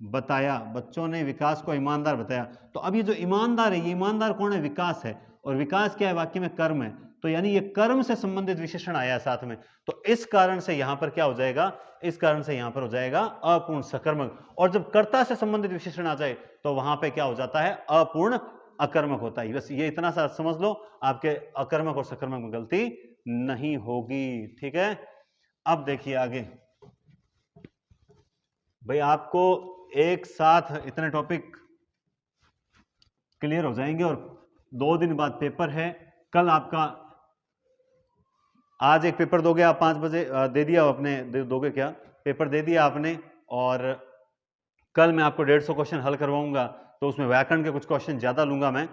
बताया, बच्चों ने विकास को ईमानदार बताया। तो अब ये जो ईमानदार है, ये ईमानदार कौन है? विकास है। और विकास क्या है? वाक्य में कर्म है, तो यानी ये कर्म से संबंधित विशेषण आया साथ में, तो इस कारण से यहां पर क्या हो जाएगा? इस कारण से यहां पर हो जाएगा अपूर्ण सकर्मक। और जब कर्ता से संबंधित विशेषण आ जाए तो वहां पे क्या हो जाता है? अपूर्ण अकर्मक होता है। बस ये इतना सा समझ लो, आपके अकर्मक और सकर्मक में गलती नहीं होगी। ठीक है, अब देखिए आगे भाई, आपको एक साथ इतने टॉपिक क्लियर हो जाएंगे और 2 दिन बाद पेपर है। कल आपका, आज एक पेपर दोगे आप 5 बजे, दे दिया आपने, दोगे क्या? पेपर दे दिया आपने, और कल मैं आपको 150 क्वेश्चन हल करवाऊंगा, तो उसमें व्याकरण के कुछ क्वेश्चन ज्यादा लूंगा मैं।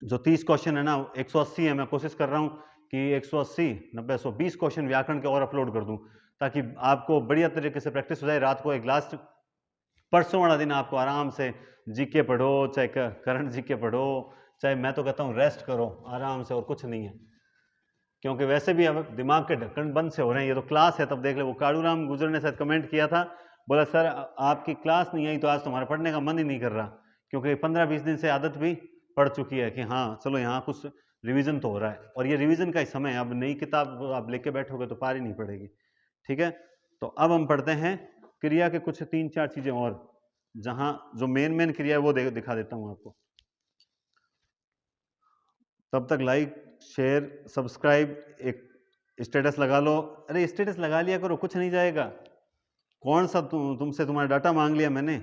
जो 30 क्वेश्चन है ना, 180 है। मैं कोशिश कर रहा हूं कि 180, 90, 120 क्वेश्चन व्याकरण के और अपलोड कर दूं, ताकि आपको बढ़िया तरीके से प्रैक्टिस हो जाए। रात को एक लास्ट, परसों वाला दिन आपको आराम से जीके पढ़ो, चाहे करंट जीके पढ़ो, चाहे मैं तो कहता हूं रेस्ट करो आराम से, और कुछ नहीं है। क्योंकि वैसे भी अब दिमाग के ढक्कन बंद से हो रहे हैं। ये तो क्लास है, तब देख ले, वो काड़ूराम गुजर ने शायद कमेंट किया था, बोला सर आपकी क्लास नहीं आई तो आज तुम्हारा पढ़ने का मन ही नहीं कर रहा, क्योंकि 15-20 दिन से आदत भी पड़ चुकी है कि हाँ चलो यहाँ कुछ रिवीजन तो हो रहा है, और ये रिवीजन का ही समय है। अब नई किताब आप लेके बैठोगे तो पार ही नहीं पड़ेगी। ठीक है, तो अब हम पढ़ते हैं क्रिया के कुछ 3-4 चीजें और, जहां जो मेन क्रिया है वो दिखा देता हूं आपको। तब तक लाइक, शेयर, सब्सक्राइब, एक स्टेटस लगा लो। अरे स्टेटस लगा लिया करो, कुछ नहीं जाएगा। कौन सा तुमसे तुम्हारा डाटा मांग लिया मैंने?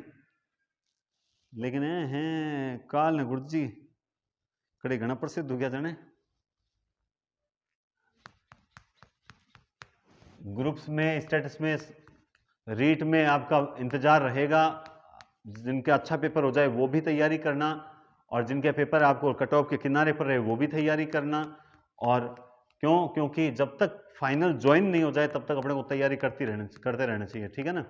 लेकिन हैं काल ने गुरुजी कड़े घना प्रसिद्ध हो गया जाने। ग्रुप्स में, स्टेटस में, रीट में आपका इंतजार रहेगा। जिनका अच्छा पेपर हो जाए वो भी तैयारी करना, और जिनके पेपर आपको कट ऑफ के किनारे पर रहे वो भी तैयारी करना। और क्यों? क्योंकि जब तक फाइनल ज्वाइन नहीं हो जाए तब तक अपने को तैयारी करते रहना चाहिए। ठीक है ना?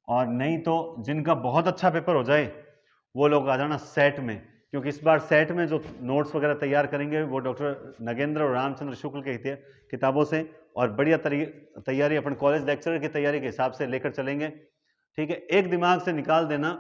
और नहीं तो जिनका बहुत अच्छा पेपर हो जाए वो लोग आ जाना सेट में, क्योंकि इस बार सेट में जो नोट्स वगैरह तैयार करेंगे वो डॉक्टर नगेंद्र और रामचंद्र शुक्ल के किताबों से, और बढ़िया तैयारी अपन कॉलेज लेक्चरर की तैयारी के हिसाब से लेकर चलेंगे। ठीक है, एक दिमाग से निकाल देना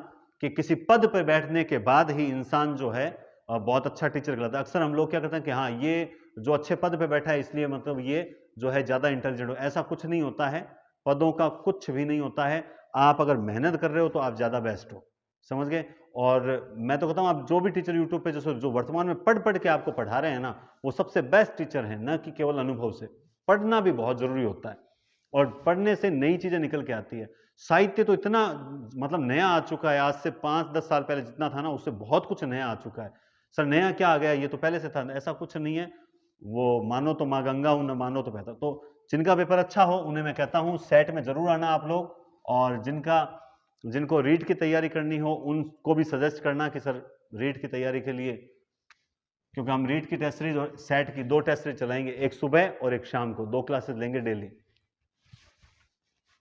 कि किसी पद पर बैठने के बाद ही इंसान जो है बहुत अच्छा टीचर कहलाता है। अक्सर हम लोग क्या करते हैं कि हाँ ये जो अच्छे पद पे बैठा है इसलिए मतलब ये जो है ज्यादा इंटेलिजेंट हो, ऐसा कुछ नहीं होता है। पदों का कुछ भी नहीं होता है। आप अगर मेहनत कर रहे हो तो आप ज्यादा बेस्ट हो, समझ गए? और मैं तो कहता हूं आप जो भी टीचर यूट्यूब पे जो वर्तमान में पढ़ के आपको पढ़ा रहे हैं ना, वो सबसे बेस्ट टीचर है, न कि केवल अनुभव से। पढ़ना भी बहुत जरूरी होता है, और पढ़ने से नई चीजें निकल के आती है। साहित्य तो इतना मतलब नया आ चुका है, आज से 5-10 साल पहले जितना था ना उससे बहुत कुछ नया आ चुका है। सर नया क्या आ गया, ये तो पहले से था, ऐसा कुछ नहीं है। वो मानो तो माँ गंगा हूं, न मानो तो बहता। तो जिनका पेपर अच्छा हो उन्हें मैं कहता हूं सेट में जरूर आना आप लोग, और जिनको रीट की तैयारी करनी हो उनको भी सजेस्ट करना कि सर रीट की तैयारी के लिए, क्योंकि हम रीट की टेस्ट सीरीज और सेट की 2 टेस्ट सीरीज चलाएंगे, एक सुबह और एक शाम को, 2 क्लासेस लेंगे डेली।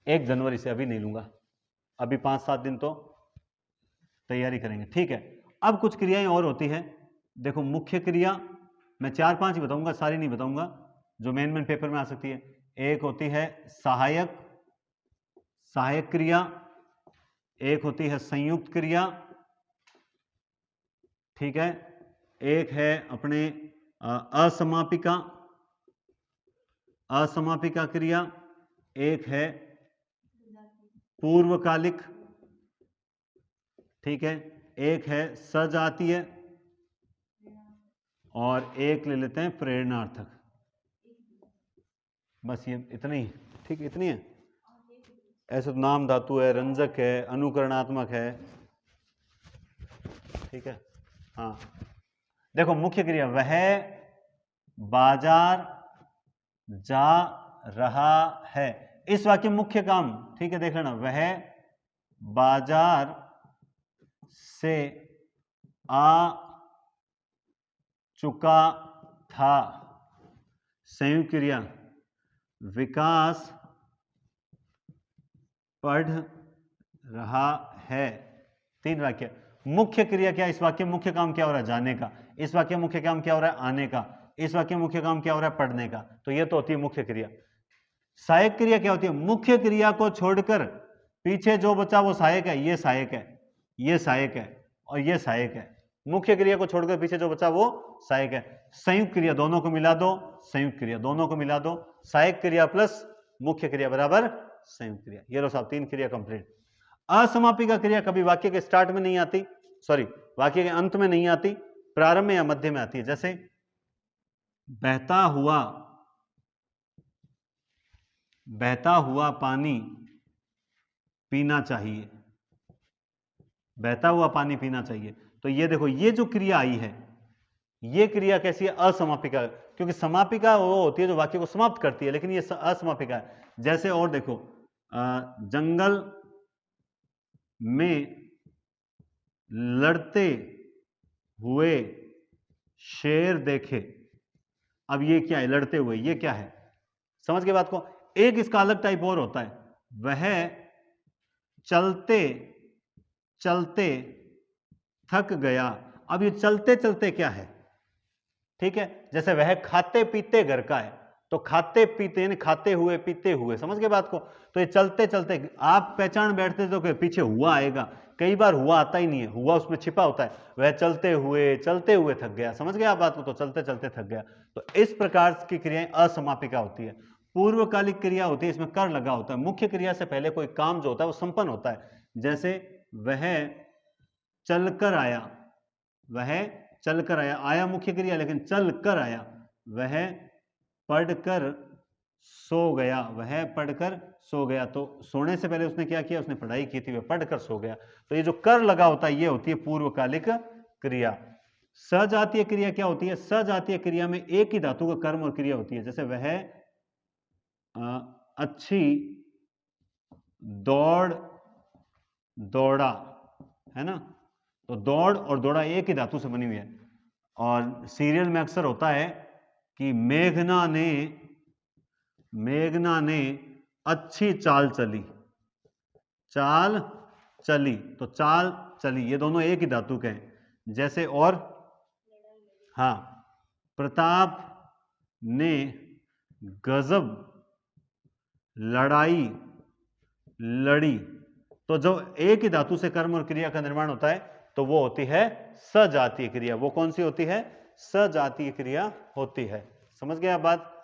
1 जनवरी से, अभी नहीं लूंगा, अभी 5-7 दिन तो तैयारी करेंगे। ठीक है, अब कुछ क्रियाएं और होती हैं। देखो मुख्य क्रिया मैं 4-5 ही बताऊंगा, सारी नहीं बताऊंगा, जो मेन पेपर में आ सकती है। एक होती है सहायक क्रिया, एक होती है संयुक्त क्रिया, ठीक है, एक है अपने असमापिका क्रिया, एक है पूर्वकालिक, ठीक है, एक है सजातीय, और एक ले लेते हैं प्रेरणार्थक। बस ये इतनी, ठीक, इतनी है। ऐसे तो नाम धातु है, रंजक है, अनुकरणात्मक है, ठीक है। हाँ देखो मुख्य क्रिया, वह बाजार जा रहा है, इस वाक्य में मुख्य काम, ठीक है, देख लेना, वह बाजार से आ चुका था। संयुक्त क्रिया, विकास पढ़ रहा है। 3 वाक्य। मुख्य क्रिया क्या, इस वाक्य में मुख्य काम क्या हो रहा है? जाने का। इस वाक्य में मुख्य काम क्या हो रहा है? आने का। इस वाक्य में मुख्य काम क्या हो रहा है? पढ़ने का। तो ये तो होती है मुख्य क्रिया। सहायक क्रिया क्या होती है? मुख्य क्रिया को छोड़कर पीछे जो बचा वो सहायक है। ये सहायक है, ये सहायक है और ये सहायक है। मुख्य क्रिया को छोड़कर पीछे जो बचा वो सहायक है। संयुक्त क्रिया दोनों को मिला दो, संयुक्त क्रिया दोनों को मिला दो, सहायक क्रिया प्लस मुख्य क्रिया बराबर संयुक्त क्रिया। ये लो साहब 3 क्रिया कंप्लीट। असमापिका क्रिया कभी वाक्य के स्टार्ट में नहीं आती, सॉरी वाक्य के अंत में नहीं आती, प्रारंभ में या मध्य में आती है। जैसे बहता हुआ पानी पीना चाहिए, बहता हुआ पानी पीना चाहिए। तो ये देखो, ये जो क्रिया आई है ये क्रिया कैसी है? असमापिका। क्योंकि समापिका वो होती है जो वाक्य को समाप्त करती है, लेकिन ये असमापिका है। जैसे और देखो, जंगल में लड़ते हुए शेर देखे। अब ये क्या है? लड़ते हुए, ये क्या है? समझ के बात को। एक इसका अलग टाइप और होता है, वह चलते चलते थक गया। अब ये चलते चलते क्या है? ठीक है, जैसे वह खाते पीते घर का है, तो खाते पीते यानी खाते हुए पीते हुए, समझ के बात को। तो ये चलते चलते आप पहचान बैठते तो कि पीछे हुआ आएगा, कई बार हुआ आता ही नहीं है, हुआ उसमें छिपा होता है। वह चलते हुए थक गया, समझ गए आप बात को। तो चलते चलते थक गया। तो इस प्रकार की क्रियाएं असमापिका होती है। पूर्वकालिक क्रिया होती है, इसमें कर लगा होता है। मुख्य क्रिया से पहले कोई काम जो होता है वो संपन्न होता है। जैसे वह चलकर आया, वह चलकर आया, आया मुख्य क्रिया लेकिन चल कर आया। वह पढ़कर सो गया, वह पढ़कर सो गया। तो सोने से पहले उसने क्या किया? उसने पढ़ाई की थी, वह पढ़कर सो गया। तो ये जो कर लगा होता है ये होती है पूर्वकालिक क्रिया। सजातीय क्रिया क्या होती है? सजातीय क्रिया में एक ही धातु का कर्म और क्रिया होती है। जैसे वह अच्छी दौड़ दौड़ा, है ना। तो दौड़ और दौड़ा एक ही धातु से बनी हुई है। और सीरियल में अक्सर होता है कि मेघना ने अच्छी चाल चली, चाल चली। तो चाल चली ये दोनों एक ही धातु के हैं। जैसे और, हाँ, प्रताप ने गजब लड़ाई लड़ी। तो जो एक ही धातु से कर्म और क्रिया का निर्माण होता है तो वो होती है सजातीय क्रिया। वो कौन सी होती है? सजातीय क्रिया होती है। समझ गए आप बात?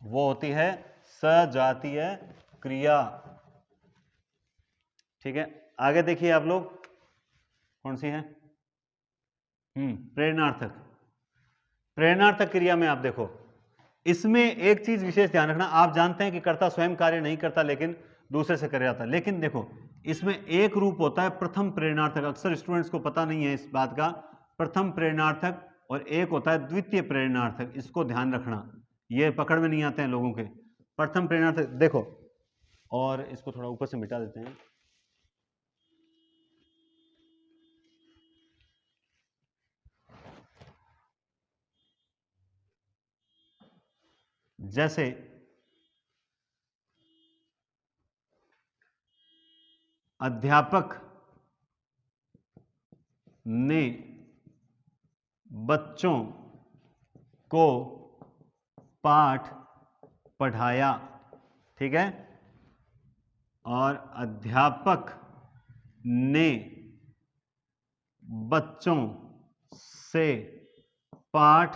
वो होती है सजातीय क्रिया। ठीक है, आगे देखिए आप लोग, कौन सी है? प्रेरणार्थक। प्रेरणार्थक क्रिया में आप देखो, इसमें एक चीज विशेष ध्यान रखना। आप जानते हैं कि कर्ता स्वयं कार्य नहीं करता लेकिन दूसरे से कर जाता है। लेकिन देखो, इसमें एक रूप होता है प्रथम प्रेरणार्थक। अक्सर स्टूडेंट्स को पता नहीं है इस बात का। प्रथम प्रेरणार्थक और एक होता है द्वितीय प्रेरणार्थक। इसको ध्यान रखना, ये पकड़ में नहीं आते हैं लोगों के। प्रथम प्रेरणार्थक देखो, और इसको थोड़ा ऊपर से मिटा देते हैं। जैसे अध्यापक ने बच्चों को पाठ पढ़ाया, ठीक है। और अध्यापक ने बच्चों से पाठ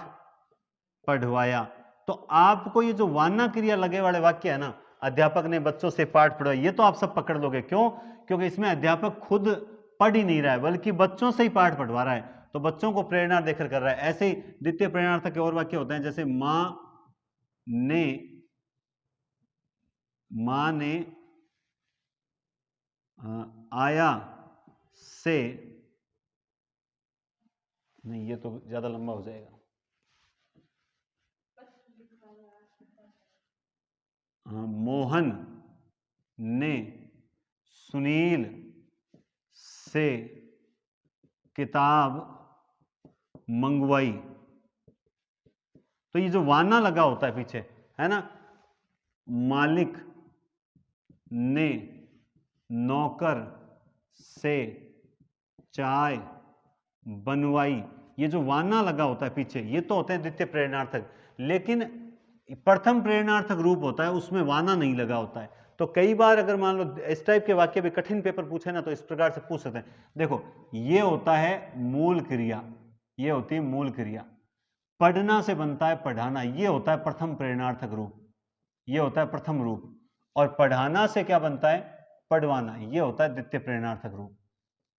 पढ़वाया। तो आपको ये जो वाना क्रिया लगे वाले वाक्य है ना, अध्यापक ने बच्चों से पाठ पढ़वाया, ये तो आप सब पकड़ लोगे। क्यों? क्योंकि इसमें अध्यापक खुद पढ़ ही नहीं रहा है बल्कि बच्चों से ही पाठ पढ़वा रहा है, तो बच्चों को प्रेरणा देकर कर रहा है। ऐसे ही द्वितीय प्रेरणार्थक के और वाक्य होते हैं, जैसे मां ने आया से, नहीं ये तो ज्यादा लंबा हो जाएगा। मोहन ने सुनील से किताब मंगवाई। तो ये जो वाना लगा होता है पीछे, है ना, मालिक ने नौकर से चाय बनवाई, ये जो वाना लगा होता है पीछे, ये तो होते हैं द्वितीय प्रेरणार्थक, लेकिन प्रथम प्रेरणार्थक रूप होता है उसमें वाना नहीं लगा होता है। तो कई बार अगर मान लो इस टाइप के वाक्य भी कठिन पेपर पूछे ना, तो इस प्रकार से पूछ सकते हैं। देखो ये होता है मूल क्रिया, ये होती है मूल क्रिया। पढ़ना से बनता है पढ़ाना, ये होता है प्रथम प्रेरणार्थक रूप, ये होता है प्रथम रूप। और पढ़ाना से क्या बनता है, पढ़वाना, ये होता है द्वितीय प्रेरणार्थक रूप।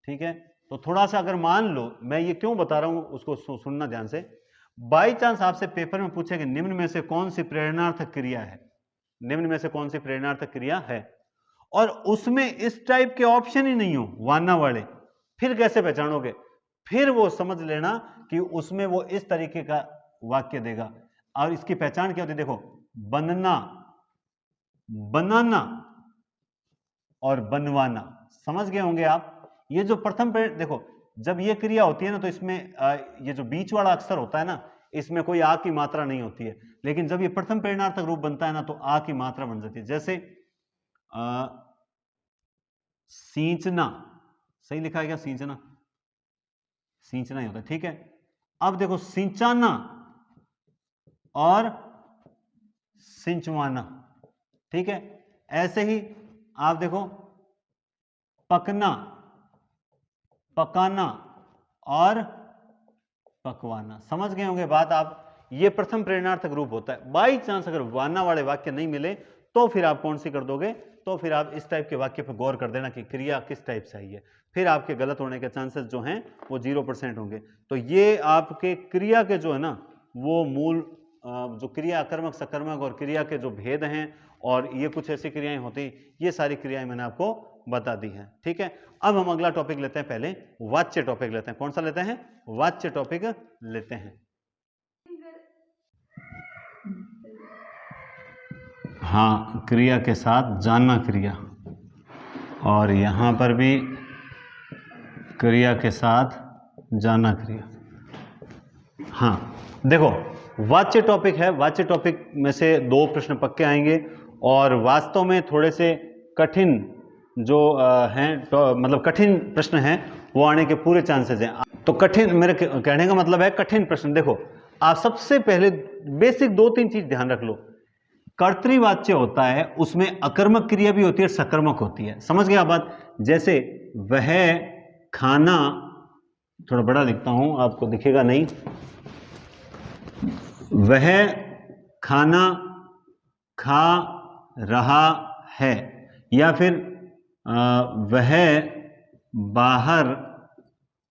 ठीक है, तो थोड़ा सा अगर मान लो, मैं ये क्यों बता रहा हूं उसको सुनना ध्यान से। बाई चांस आपसे पेपर में पूछे कि निम्न में से कौन सी प्रेरणार्थक क्रिया है, निम्न में से कौन सी प्रेरणार्थक क्रिया है, और उसमें इस टाइप के ऑप्शन ही नहीं हो वाना वाले, फिर कैसे पहचानोगे? फिर वो समझ लेना कि उसमें वो इस तरीके का वाक्य देगा। और इसकी पहचान क्या होती है, देखो बनना, बनाना और बनवाना, समझ गए होंगे आप। ये जो प्रथम देखो जब ये क्रिया होती है ना, तो इसमें ये जो बीच वाला अक्षर होता है ना, इसमें कोई आ की मात्रा नहीं होती है, लेकिन जब ये प्रथम प्रेरणार्थक रूप बनता है ना, तो आ की मात्रा बन जाती है। जैसे सींचना, सही लिखा है क्या, सींचना, सींचना ही होता है। ठीक है, अब देखो सिंचाना और सिंचवाना, ठीक है। ऐसे ही आप देखो पकना, पकाना और पकवाना, समझ गए होंगे बात आप। ये प्रथम प्रेरणार्थक रूप होता है। बाई चांस अगर वाना वाले वाक्य नहीं मिले, तो फिर आप कौन सी कर दोगे, तो फिर आप इस टाइप के वाक्य पर गौर कर देना कि क्रिया किस टाइप से आई है, फिर आपके गलत होने के चांसेस जो हैं वो 0% होंगे। तो ये आपके क्रिया के जो है ना, वो मूल जो क्रिया अकर्मक सकर्मक और क्रिया के जो भेद हैं, और ये कुछ ऐसी क्रियाएं होती, ये सारी क्रियाएं मैंने आपको बता दी हैं। ठीक है, अब हम अगला टॉपिक लेते हैं, पहले वाच्य टॉपिक लेते हैं। कौन सा लेते हैं, वाच्य टॉपिक लेते हैं। हाँ, क्रिया के साथ जानना क्रिया, और यहां पर भी क्रिया के साथ जानना क्रिया। हाँ देखो, वाच्य टॉपिक है, वाच्य टॉपिक में से 2 प्रश्न पक्के आएंगे, और वास्तव में थोड़े से कठिन जो हैं, मतलब कठिन प्रश्न हैं, वो आने के पूरे चांसेस हैं। तो कठिन, मेरे कहने का मतलब है कठिन प्रश्न। देखो आप सबसे पहले बेसिक 2-3 चीज ध्यान रख लो। कर्तृवाच्य होता है, उसमें अकर्मक क्रिया भी होती है और सकर्मक होती है, समझ गया बात। जैसे वह खाना, थोड़ा बड़ा लिखता हूं, आपको दिखेगा नहीं, वह खाना खा रहा है, या फिर वह बाहर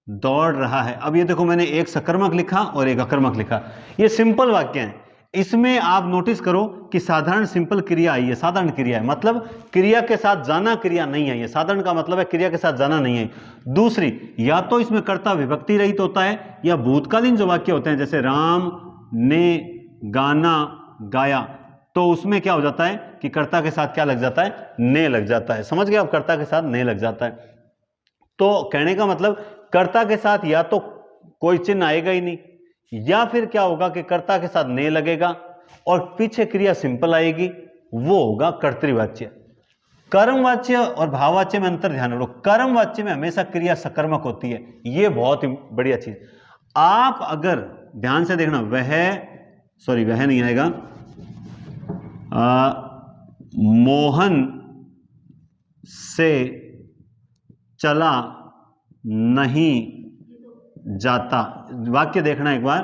दौड़ रहा है। अब ये देखो मैंने एक सकर्मक लिखा और एक अकर्मक लिखा, ये सिंपल वाक्य हैं। इसमें आप नोटिस करो कि साधारण सिंपल क्रिया आई है, साधारण क्रिया है, मतलब क्रिया के साथ जाना क्रिया नहीं है। ये साधारण का मतलब है क्रिया के साथ जाना नहीं है। दूसरी, या तो इसमें कर्ता विभक्ति रहित होता है, या भूतकालीन जो वाक्य होते हैं, जैसे राम ने गाना गाया, तो उसमें क्या हो जाता है कि कर्ता के साथ क्या लग जाता है, ने लग जाता है। समझ गए आप, कर्ता के साथ ने लग जाता है। तो कहने का मतलब कर्ता के साथ या तो कोई चिन्ह आएगा ही नहीं, या फिर क्या होगा कि कर्ता के साथ ने लगेगा और पीछे क्रिया सिंपल आएगी, वो होगा कर्तृवाच्य। कर्मवाच्य और भाववाच्य में अंतर ध्यान रखो। कर्मवाच्य में हमेशा क्रिया सकर्मक होती है, ये बहुत ही बढ़िया चीज। आप अगर ध्यान से देखना, वह नहीं आएगा, मोहन से चला नहीं जाता। वाक्य देखना एक बार,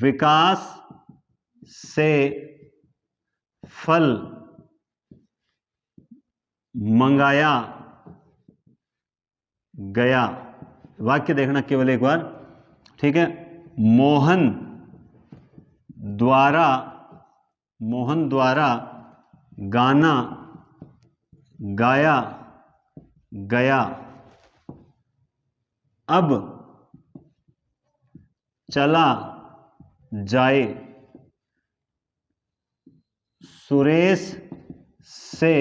विकास से फल मंगाया गया। वाक्य देखना केवल एक बार, ठीक है। मोहन द्वारा गाना गाया गया, अब चला जाए। सुरेश से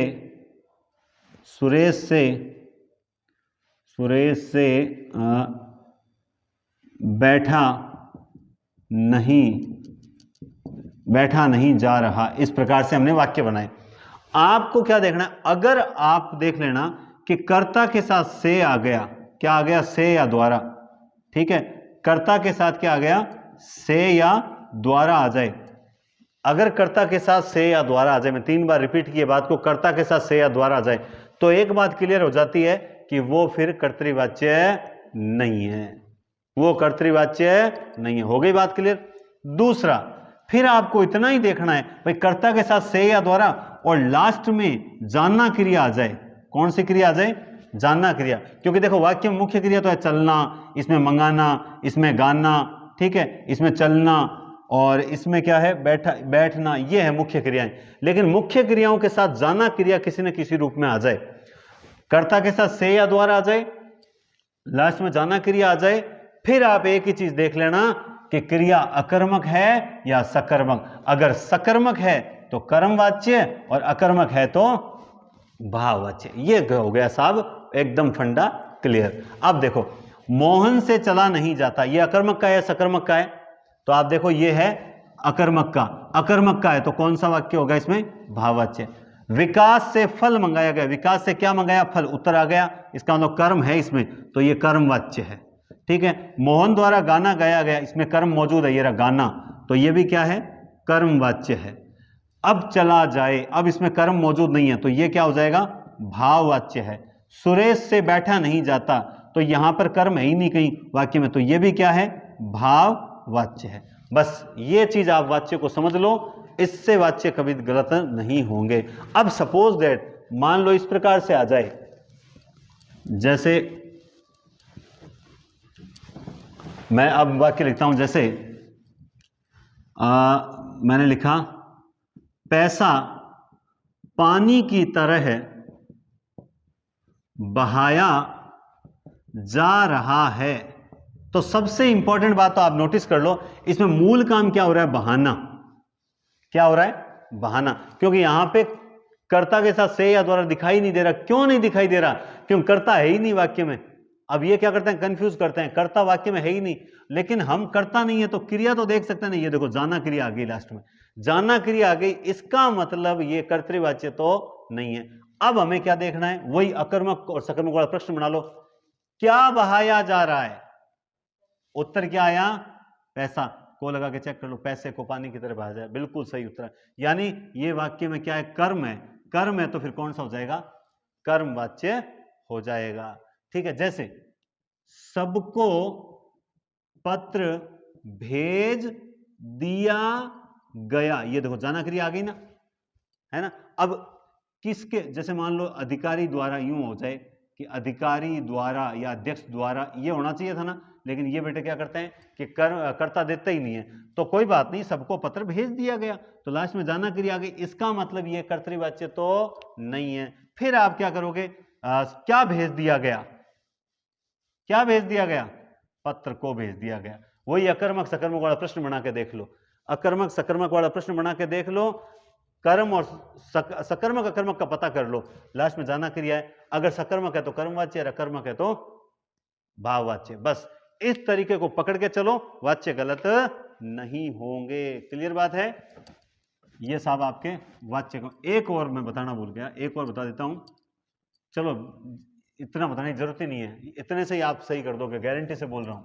बैठा नहीं जा रहा। इस प्रकार से हमने वाक्य बनाए। आपको क्या देखना है, अगर आप देख लेना कि कर्ता के साथ से आ गया, क्या आ गया, से या द्वारा, ठीक है, कर्ता के साथ क्या आ गया, से या द्वारा आ जाए। अगर कर्ता के साथ से या द्वारा आ जाए, मैं 3 बार रिपीट किए बात को, कर्ता के साथ से या द्वारा आ जाए, तो एक बात क्लियर हो जाती है कि वो फिर कर्तृवाच्य नहीं है, वो कर्तृवाच्य नहीं है। हो गई बात क्लियर। दूसरा, फिर आपको इतना ही देखना है भाई, कर्ता के साथ से या द्वारा और लास्ट में जानना क्रिया आ जाए। कौन सी क्रिया आ जाए, जानना क्रिया। क्योंकि देखो वाक्य में मुख्य क्रिया तो है चलना, इसमें मंगाना, इसमें गाना, ठीक है, इसमें चलना, और इसमें क्या है, बैठना, ये है मुख्य क्रियाएं। लेकिन मुख्य क्रियाओं के साथ जानना क्रिया किसी न किसी रूप में आ जाए, कर्ता के साथ से या द्वारा आ जाए, लास्ट में जाना क्रिया आ जाए, फिर आप एक ही चीज देख लेना कि क्रिया अकर्मक है या सकर्मक। अगर सकर्मक है तो कर्मवाच्य और अकर्मक है तो भाववाच्य। ये हो गया साहब एकदम फंडा क्लियर। अब देखो, मोहन से चला नहीं जाता, ये अकर्मक का है सकर्मक का है, तो आप देखो ये है अकर्मक का, अकर्मक का है तो कौन सा वाक्य होगा इसमें, भाववाच्य। विकास से फल मंगाया गया, विकास से क्या मंगाया, फल, उत्तर आ गया, इसका मतलब कर्म है इसमें, तो ये कर्मवाच्य है, ठीक है। मोहन द्वारा गाना गाया गया, इसमें कर्म मौजूद है, ये रहा गाना, तो ये भी क्या है, कर्मवाच्य है। अब चला जाए, अब इसमें कर्म मौजूद नहीं है, तो ये क्या हो जाएगा, भाववाच्य है। सुरेश से बैठा नहीं जाता, तो यहां पर कर्म है ही नहीं कहीं वाक्य में, तो ये भी क्या है, भाववाच्य है। बस ये चीज आप वाच्य को समझ लो, इससे वाच्य कभी गलत नहीं होंगे। अब सपोज दैट, मान लो इस प्रकार से आ जाए, जैसे मैं अब वाक्य लिखता हूं, जैसे मैंने लिखा, पैसा पानी की तरह बहाया जा रहा है। तो सबसे इंपॉर्टेंट बात तो आप नोटिस कर लो, इसमें मूल काम क्या हो रहा है, बहाना। क्या हो रहा है, बहाना, क्योंकि यहां पे कर्ता के साथ से या द्वारा दिखाई नहीं दे रहा। क्यों नहीं दिखाई दे रहा, क्योंकि कर्ता है ही नहीं वाक्य में। अब ये क्या करते हैं, कंफ्यूज करते हैं, कर्ता वाक्य में है ही नहीं, लेकिन हम कर्ता नहीं है तो क्रिया तो देख सकते हैं ना, ये देखो जाना क्रिया आ गई लास्ट में, जाना क्रिया आ गई, इसका मतलब ये कर्तृवाच्य तो नहीं है। अब हमें क्या देखना है, वही अकर्मक और सकर्मक वाला प्रश्न बना लो, क्या बहाया जा रहा है, उत्तर क्या आया, पैसा। को लगा के चेक कर लो, पैसे को पानी की तरह बहाया जाए, बिल्कुल सही उत्तर। यानी ये वाक्य में क्या है, कर्म है, कर्म है तो फिर कौन सा हो जाएगा, कर्मवाच्य हो जाएगा, ठीक है। जैसे सबको पत्र भेज दिया गया, ये देखो जाना क्रिया आ गई ना, है ना। अब किसके, जैसे मान लो अधिकारी द्वारा, यूं हो जाए कि अधिकारी द्वारा या अध्यक्ष द्वारा, ये होना चाहिए था ना, लेकिन ये बेटे क्या करते हैं कि कर्ता देते ही नहीं है, तो कोई बात नहीं, सबको पत्र भेज दिया गया, तो लास्ट में जाना क्रिया आ गई, इसका मतलब ये कर्तृवाच्य तो नहीं है। फिर आप क्या करोगे, क्या भेज दिया गया, क्या भेज दिया गया, पत्र को भेज दिया गया। वही अकर्मक सकर्मक वाला प्रश्न बना के देख लो, अकर्मक सकर्मक वाला प्रश्न बना के देख लो, कर्म और सकर्मक अकर्मक का पता कर लो, लास्ट में जाना क्रिया है, अगर सकर्मक है तो कर्मवाच्य, अकर्मक है तो भाववाच्य। बस इस तरीके को पकड़ के चलो, वाच्य गलत नहीं होंगे। क्लियर बात है। ये साहब आपके वाच्य को, एक और मैं बताना भूल गया, एक और बता देता हूं, चलो इतना बताने की जरूरत ही नहीं है, इतने से ही आप सही कर दोगे, गारंटी से बोल रहा हूं।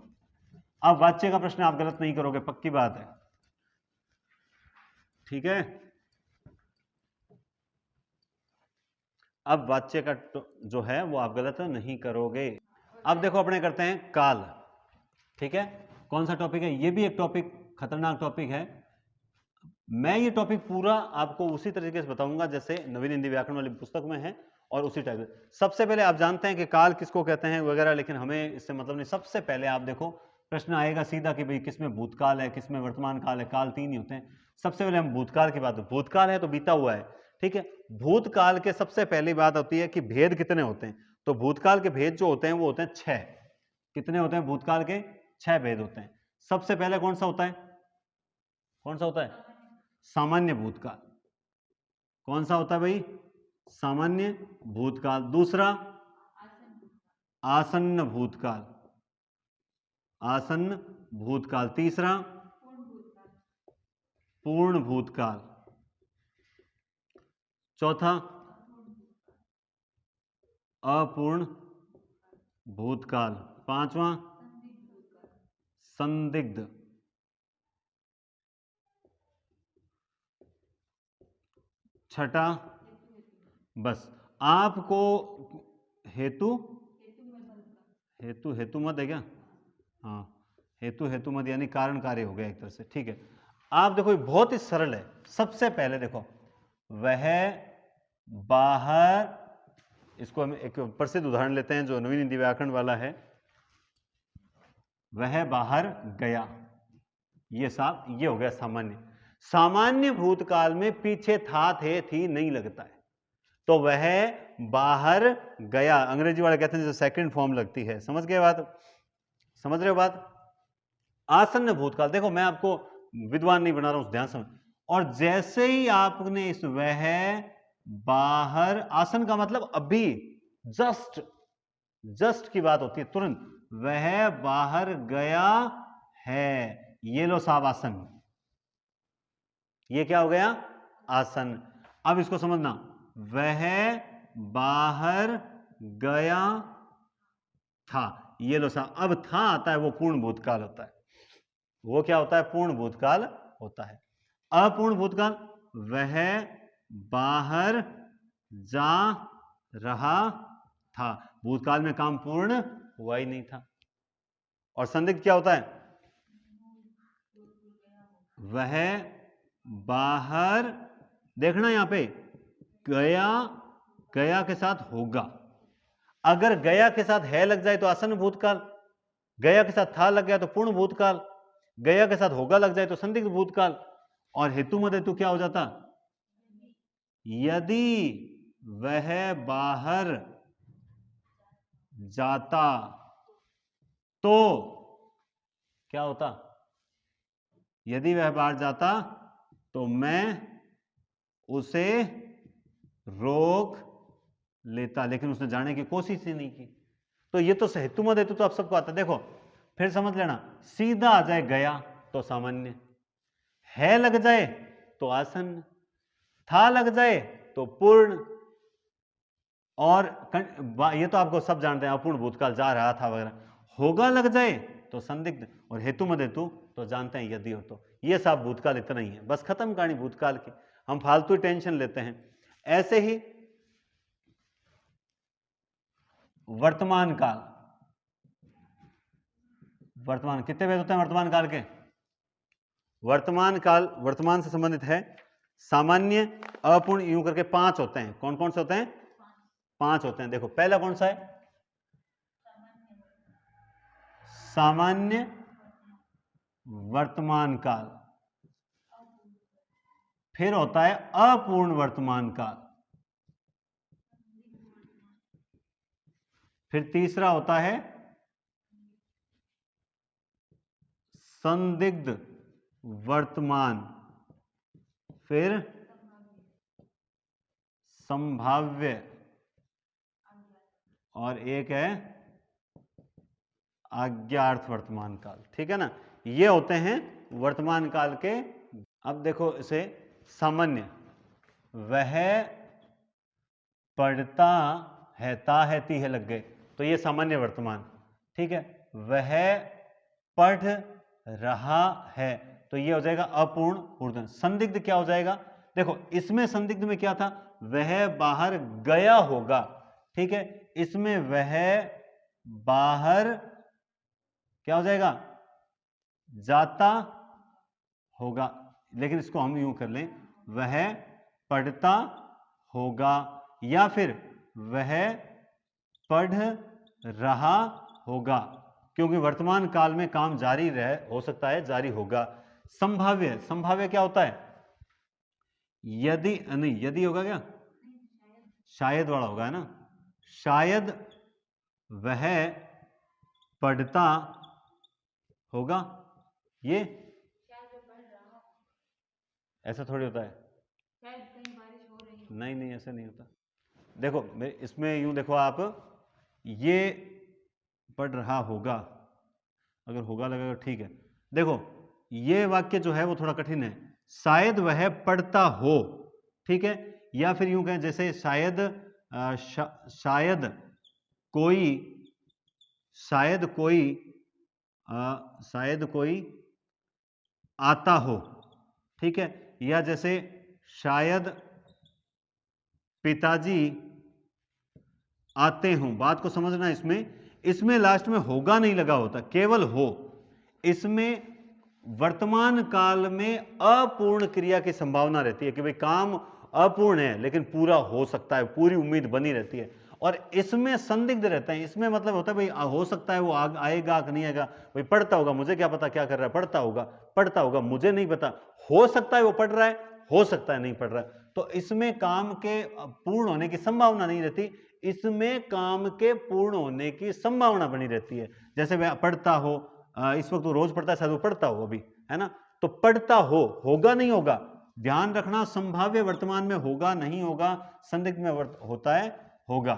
अब वाच्य का प्रश्न आप गलत नहीं करोगे, पक्की बात है, ठीक है। अब वाच्य का जो है वो आप गलत नहीं करोगे। अब देखो अपने करते हैं काल, ठीक है। कौन सा टॉपिक है, ये भी एक टॉपिक, खतरनाक टॉपिक है। मैं ये टॉपिक पूरा आपको उसी तरीके से बताऊंगा जैसे नवीन हिंदी व्याकरण वाली पुस्तक में है, और उसी टाइप से। सबसे पहले आप जानते हैं कि काल किसको कहते हैं वगैरह, लेकिन हमें इससे मतलब नहीं। सबसे पहले आप देखो प्रश्न आएगा सीधा कि भाई किसमें भूतकाल है, किसमें वर्तमान काल है, काल 3 ही होते हैं। सबसे पहले हम भूतकाल की बात, भूतकाल है तो बीता हुआ है, ठीक है। भूतकाल के सबसे पहली बात होती है कि भेद कितने होते हैं, तो भूतकाल के भेद जो होते हैं वो होते हैं 6। कितने होते हैं भूतकाल के, 6 भेद होते हैं। सबसे पहले कौन सा होता है, कौन सा होता है, सामान्य भूतकाल। कौन सा होता है भाई, सामान्य भूतकाल। दूसरा आसन्न भूतकाल, आसन्न भूतकाल। तीसरा पूर्ण भूतकाल। चौथा अपूर्ण भूतकाल। पांचवा संदिग्ध, छठा बस आपको हेतु हेतु मत है क्या? हाँ, हेतु मत यानी कारण कार्य हो गया एक तरह से, ठीक है। आप देखो ये बहुत ही सरल है। सबसे पहले देखो वह बाहर, इसको हम एक प्रसिद्ध उदाहरण लेते हैं जो नवीन हिंदी व्याकरण वाला है। वह बाहर गया, ये हो गया सामान्य। सामान्य भूतकाल में पीछे था, थे, थी नहीं लगता है, तो वह बाहर गया। अंग्रेजी वाले कहते हैं जैसे सेकंड फॉर्म लगती है। समझ गए बात? समझ रहे हो बात? आसन्न भूतकाल, देखो मैं आपको विद्वान नहीं बना रहा हूं, ध्यान समझ। और जैसे ही आपने इस वह बाहर, आसन का मतलब अभी, जस्ट की बात होती है, तुरंत। वह बाहर गया है, ये लो साहब आसन, ये क्या हो गया? आसन। अब इसको समझना, वह बाहर गया था, ये लो साहब। अब था आता है वो पूर्ण भूतकाल होता है। वो क्या होता है? पूर्ण भूतकाल होता है। अपूर्ण भूतकाल, वह बाहर जा रहा था, भूतकाल में काम पूर्ण हुआ ही नहीं था। और संदिग्ध क्या होता है? वह बाहर, देखना यहां पे, गया के साथ होगा। अगर गया के साथ है लग जाए तो आसन्न भूतकाल, गया के साथ था लग गया तो पूर्ण भूतकाल, गया के साथ होगा लग जाए तो संदिग्ध भूतकाल। और हेतु मद हेतु क्या हो जाता? यदि वह बाहर जाता तो क्या होता? यदि वह बाहर जाता तो मैं उसे रोक लेता, लेकिन उसने जाने की कोशिश ही नहीं की। तो ये तो हेतु मद हेतु तो आप सबको आता है। देखो फिर समझ लेना, सीधा आ जाए गया तो सामान्य, है लग जाए तो आसन्न, था लग जाए तो पूर्ण, और ये तो आपको सब जानते हैं, अपूर्ण भूतकाल, जा रहा था वगैरह। होगा लग जाए तो संदिग्ध, और हेतु मद हेतु तो जानते हैं यदि हो तो। ये सब भूतकाल इतना ही है, बस खत्म कहानी भूतकाल की। हम फालतू टेंशन लेते हैं। ऐसे ही वर्तमान काल, वर्तमान कितने भेद होते हैं वर्तमान काल के? वर्तमान काल वर्तमान से संबंधित है। सामान्य, अपूर्ण, यूं करके 5 होते हैं। कौन कौन से होते हैं? 5 होते हैं। देखो पहला कौन सा है? सामान्य वर्तमान काल। फिर होता है अपूर्ण वर्तमान काल। फिर तीसरा होता है संदिग्ध वर्तमान। फिर संभाव्य, और एक है अज्ञात वर्तमान काल। ठीक है ना? ये होते हैं वर्तमान काल के। अब देखो इसे, सामान्य, वह पढ़ता है, ता है, ती है लग गए, तो ये सामान्य वर्तमान। ठीक है? वह पढ़ रहा है, तो ये हो जाएगा अपूर्ण ऊर्ध्व। संदिग्ध क्या हो जाएगा? देखो इसमें संदिग्ध में क्या था? वह बाहर गया होगा। ठीक है? इसमें वह बाहर क्या हो जाएगा? जाता होगा। लेकिन इसको हम यूं कर लें, वह पढ़ता होगा, या फिर वह पढ़ रहा होगा, क्योंकि वर्तमान काल में काम जारी हो सकता है, जारी होगा। संभाव्य, संभाव्य क्या होता है? यदि नहीं, यदि होगा क्या? शायद वाला होगा, है ना? शायद वह पढ़ता होगा, ये ऐसा थोड़ी होता है। नहीं ऐसा नहीं होता। देखो इसमें यूं देखो आप, ये पढ़ रहा होगा, अगर होगा लगेगा ठीक है। देखो ये वाक्य जो है वो थोड़ा कठिन है। शायद वह पढ़ता हो, ठीक है? या फिर यूं कहें जैसे शायद शायद कोई शायद कोई आता हो, ठीक है, या जैसे शायद पिताजी आते हों। बात को समझना, इसमें लास्ट में होगा नहीं लगा होता, केवल हो। इसमें वर्तमान काल में अपूर्ण क्रिया की संभावना रहती है कि भाई काम अपूर्ण है लेकिन पूरा हो सकता है, पूरी उम्मीद बनी रहती है। और इसमें संदिग्ध रहता है, इसमें मतलब होता है भाई हो सकता है वो आएगा कि नहीं आएगा, भाई पढ़ता होगा, मुझे क्या पता क्या कर रहा है, पढ़ता होगा मुझे नहीं पता, हो सकता है वो पढ़ रहा है, हो सकता है नहीं पढ़ रहा है। तो इसमें काम के पूर्ण होने की संभावना नहीं रहती, इसमें काम के पूर्ण होने की संभावना बनी रहती है। जैसे वह पढ़ता हो, इस वक्त वो रोज पढ़ता है, शायद वो पढ़ता हो अभी, है ना, तो पढ़ता हो, होगा नहीं होगा, ध्यान रखना, संभाव्य वर्तमान में होगा नहीं होगा, संदिग्ध में होता है होगा।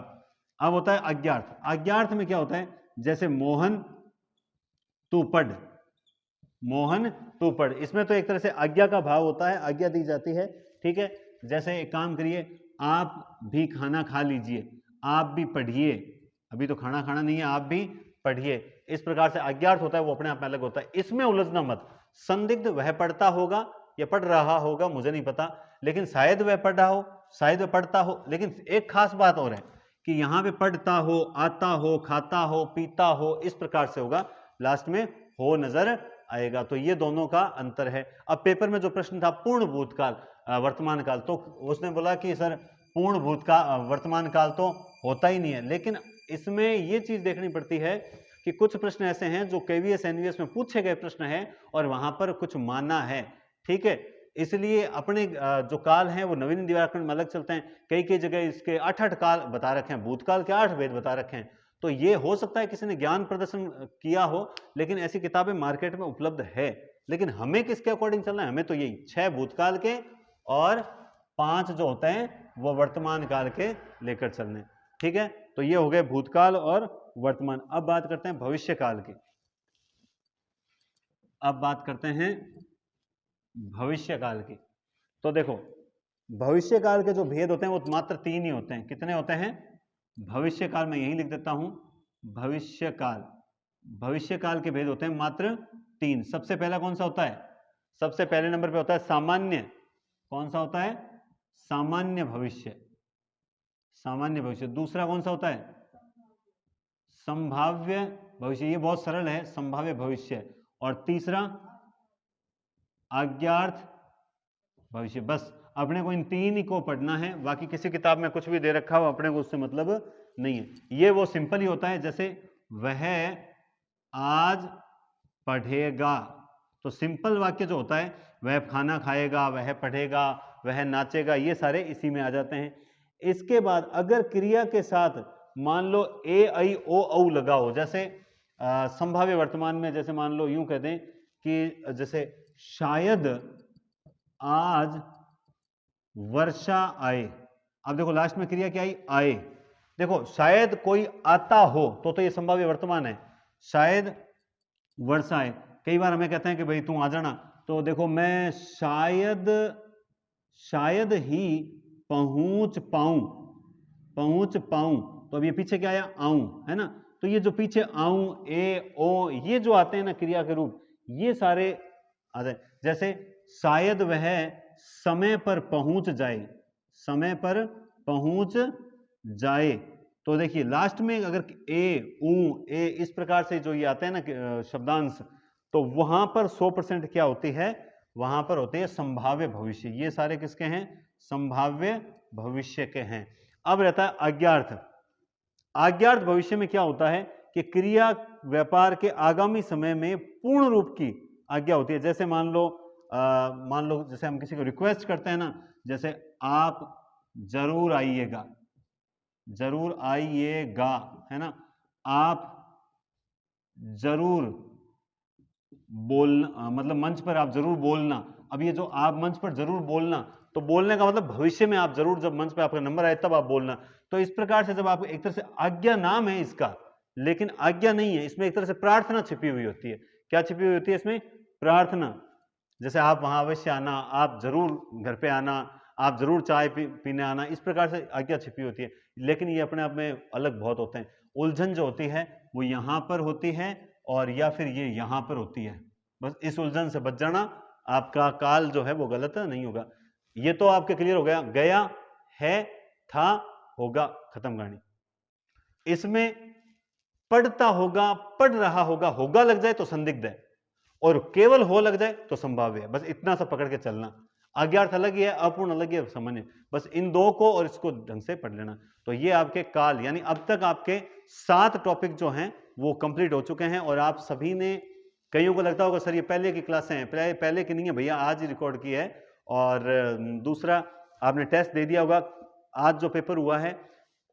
अब होता है अज्ञार्थ। अज्ञार्थ में क्या होता है, जैसे मोहन तू पढ़, मोहन तू पढ़, इसमें तो एक तरह से आज्ञा का भाव होता है, आज्ञा दी जाती है, ठीक है। जैसे एक काम करिए, आप भी खाना खा लीजिए, आप भी पढ़िए, अभी तो खाना खाना नहीं है, आप भी पढ़िए, इस प्रकार से अज्ञार्थ होता है, वो अपने आप में अलग होता है। इसमें उलझना मत, संदिग्ध वह पढ़ता होगा या पढ़ रहा होगा मुझे नहीं पता, लेकिन शायद वह पढ़ रहा हो, शायद वह पढ़ता हो। लेकिन एक खास बात और है कि यहां पे पढ़ता हो, आता हो, खाता हो, पीता हो, इस प्रकार से होगा, लास्ट में हो नजर आएगा। तो ये दोनों का अंतर है। अब पेपर में जो प्रश्न था पूर्ण भूतकाल वर्तमान काल, तो उसने बोला कि सर पूर्ण भूतकाल वर्तमान काल तो होता ही नहीं है, लेकिन इसमें ये चीज देखनी पड़ती है कि कुछ प्रश्न ऐसे हैं जो केवीएस एनवीएस में पूछे गए प्रश्न हैं और वहां पर कुछ माना है, ठीक है। इसलिए अपने जो काल हैं वो नवीन दिवाकरण में अलग चलते हैं, कई कई जगह इसके 8 काल बता रखे हैं, भूतकाल के 8 भेद बता रखे हैं। तो ये हो सकता है किसी ने ज्ञान प्रदर्शन किया हो, लेकिन ऐसी किताबें मार्केट में उपलब्ध है। लेकिन हमें किसके अकॉर्डिंग चलना है, हमें तो यही 6 भूतकाल के और 5 जो होते हैं वो वर्तमान काल के लेकर चलने, ठीक है। तो ये हो गए भूतकाल और वर्तमान। अब बात करते हैं भविष्य काल की। अब बात करते हैं भविष्य काल की। तो देखो, भविष्य काल के जो भेद होते हैं वो मात्र 3 ही होते हैं। कितने होते हैं? भविष्य काल में यही लिख देता हूं, भविष्य काल, भविष्य काल के भेद होते हैं मात्र 3। सबसे पहला कौन सा होता है? सबसे पहले नंबर पे होता है सामान्य। कौन सा होता है? सामान्य भविष्य, सामान्य भविष्य। दूसरा कौन सा होता है? संभाव्य भविष्य, ये बहुत सरल है, संभाव्य भविष्य। और तीसरा अज्ञात भविष्य। बस अपने को इन 3 ही को पढ़ना है, बाकी किसी किताब में कुछ भी दे रखा हो अपने को उससे मतलब नहीं है। ये वो सिंपल ही होता है, जैसे वह आज पढ़ेगा, तो सिंपल वाक्य जो होता है, वह खाना खाएगा, वह पढ़ेगा, वह नाचेगा, ये सारे इसी में आ जाते हैं। इसके बाद अगर क्रिया के साथ मान लो ए आई ओ औ लगा हो, जैसे संभाव्य वर्तमान में, जैसे मान लो यूं कहते हैं कि जैसे शायद आज वर्षा आए। अब देखो लास्ट में क्रिया क्या आई? आए। देखो शायद कोई आता हो, तो ये संभाव्य वर्तमान है, शायद वर्षा आए। कई बार हमें कहते हैं कि भाई तू आ जाना, तो देखो मैं शायद ही पहुंच पाऊं, तो अब ये पीछे क्या आया? आऊं, है ना। तो ये जो पीछे आऊं, ए ओ, ये जो आते हैं ना क्रिया के रूप, ये सारे आ जाए। जैसे शायद वह समय पर पहुंच जाए, समय पर पहुंच जाए, तो देखिए लास्ट में अगर ए ऊ ए इस प्रकार से जो ये आते हैं ना शब्दांश, तो वहां पर 100% क्या होती है? वहां पर होते हैं संभाव्य भविष्य। ये सारे किसके हैं? संभाव्य भविष्य के हैं। अब रहता है अज्ञार्थ। अज्ञार्थ भविष्य में क्या होता है कि क्रिया व्यापार के आगामी समय में पूर्ण रूप की आज्ञा होती है। जैसे मान लो जैसे हम किसी को रिक्वेस्ट करते हैं ना, जैसे आप जरूर आइएगा, जरूर आइएगा, है ना, आप जरूर बोलना, मतलब मंच पर आप जरूर बोलना। अब ये जो आप मंच पर जरूर बोलना, तो बोलने का मतलब भविष्य में आप जरूर, जब मंच पे आपका नंबर आए तब आप बोलना। तो इस प्रकार से जब आप एक तरह से आज्ञा नाम है इसका, लेकिन आज्ञा नहीं है, इसमें एक तरह से प्रार्थना छिपी हुई होती है। क्या छिपी हुई होती है इसमें? प्रार्थना। जैसे आप वहां अवश्य आना, आप जरूर घर पे आना, आप जरूर चाय पीने आना, इस प्रकार से आज्ञा छिपी होती है। लेकिन ये अपने आप में अलग बहुत होते हैं। उलझन जो होती है वो यहां पर होती है और या फिर ये यहां पर होती है। बस इस उलझन से बच जाना, आपका काल जो है वो गलत नहीं होगा। ये तो आपके क्लियर हो गया, गया, है, था, होगा, खत्म कहानी। इसमें पढ़ता होगा, पढ़ रहा होगा लग जाए तो संदिग्ध है, और केवल हो लग जाए तो संभाव्य है। बस इतना सा पकड़ के चलना। अज्ञार्थ अलग ही है, अपूर्ण अलग ही है, सामान्य। बस इन दो को और इसको ढंग से पढ़ लेना। तो ये आपके काल, यानी अब तक आपके 7 टॉपिक जो हैं वो कंप्लीट हो चुके हैं। और आप सभी ने, कईयों को लगता होगा सर ये पहले की क्लासें हैं, पहले की नहीं है भैया, आज ही रिकॉर्ड की है। और दूसरा, आपने टेस्ट दे दिया होगा। आज जो पेपर हुआ है,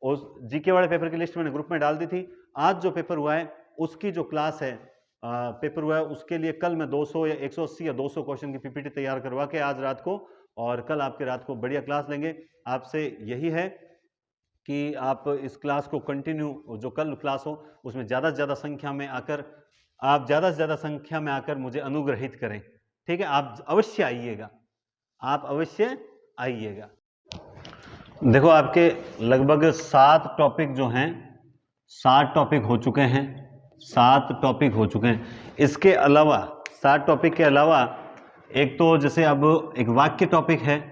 उस जीके वाले पेपर की लिस्ट मैंने ग्रुप में डाल दी थी। आज जो पेपर हुआ है उसकी जो क्लास है, पेपर हुआ है, उसके लिए कल मैं 200 या 180 या 200 क्वेश्चन की पीपीटी तैयार करवा के आज रात को, और कल आपके रात को बढ़िया क्लास लेंगे। आपसे यही है कि आप इस क्लास को कंटिन्यू, जो कल क्लास हो उसमें ज़्यादा से ज़्यादा संख्या में आकर, आप ज़्यादा से ज़्यादा संख्या में आकर मुझे अनुग्रहित करें। ठीक है, आप अवश्य आइएगा, आप अवश्य आइएगा। देखो आपके लगभग 7 टॉपिक जो हैं, 7 टॉपिक हो चुके हैं, 7 टॉपिक हो चुके हैं। इसके अलावा 7 टॉपिक के अलावा एक तो जैसे अब एक वाक्य टॉपिक है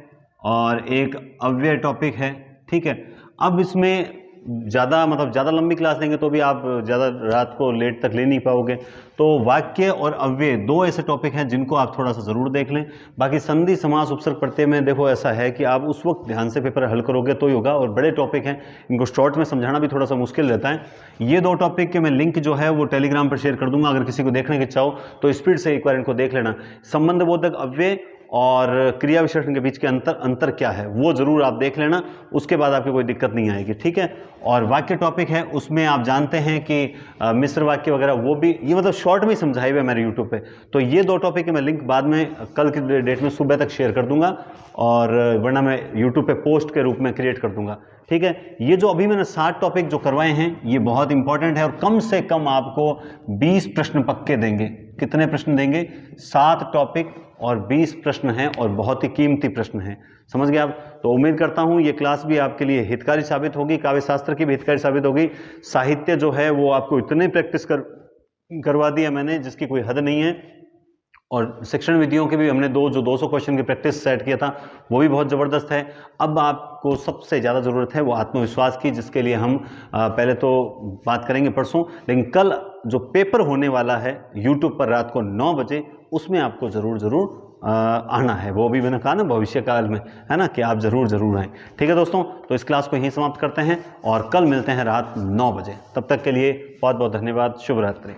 और एक अव्यय टॉपिक है। ठीक है, अब इसमें ज़्यादा लंबी क्लास लेंगे तो भी आप ज़्यादा रात को लेट तक ले नहीं पाओगे। तो वाक्य और अव्यय 2 ऐसे टॉपिक हैं जिनको आप थोड़ा सा ज़रूर देख लें। बाकी संधि, समास, उपसर्ग, प्रत्यय में देखो ऐसा है कि आप उस वक्त ध्यान से पेपर हल करोगे तो ही होगा, और बड़े टॉपिक हैं, इनको शॉर्ट में समझाना भी थोड़ा सा मुश्किल रहता है। ये 2 टॉपिक के मैं लिंक जो है वो टेलीग्राम पर शेयर कर दूंगा, अगर किसी को देखने की इच्छा हो तो स्पीड से एक बार इनको देख लेना। संबंधबोधक अव्यय और क्रिया विशेषण के बीच के अंतर क्या है वो जरूर आप देख लेना, उसके बाद आपकी कोई दिक्कत नहीं आएगी। ठीक है, और वाक्य टॉपिक है, उसमें आप जानते हैं कि मिश्र वाक्य वगैरह वो भी, ये मतलब शॉर्ट में समझाए हुए मेरे यूट्यूब पे। तो ये 2 टॉपिक के मैं लिंक बाद में कल की डेट में सुबह तक शेयर कर दूंगा, और वरना मैं यूट्यूब पे पोस्ट के रूप में क्रिएट कर दूंगा। ठीक है, ये जो अभी मैंने 7 टॉपिक जो करवाए हैं ये बहुत इंपॉर्टेंट है, और कम से कम आपको 20 प्रश्न पक्के देंगे। कितने प्रश्न देंगे? 7 टॉपिक और 20 प्रश्न हैं, और बहुत ही कीमती प्रश्न हैं। समझ गए आप? तो उम्मीद करता हूं ये क्लास भी आपके लिए हितकारी साबित होगी, काव्य शास्त्र की भी हितकारी साबित होगी। साहित्य जो है वो आपको इतने प्रैक्टिस करवा दिया मैंने जिसकी कोई हद नहीं है, और शिक्षण विधियों के भी हमने 200 क्वेश्चन की प्रैक्टिस सेट किया था, वो भी बहुत ज़बरदस्त है। अब आपको सबसे ज़्यादा ज़रूरत है वो आत्मविश्वास की, जिसके लिए हम पहले तो बात करेंगे परसों, लेकिन कल जो पेपर होने वाला है यूट्यूब पर रात को 9 बजे, उसमें आपको ज़रूर आना है। वो भी मैंने कहा ना भविष्य काल में, है ना, कि आप ज़रूर आएँ। ठीक है दोस्तों, तो इस क्लास को यहीं समाप्त करते हैं और कल मिलते हैं रात 9 बजे। तब तक के लिए बहुत बहुत धन्यवाद। शुभ रात्रि।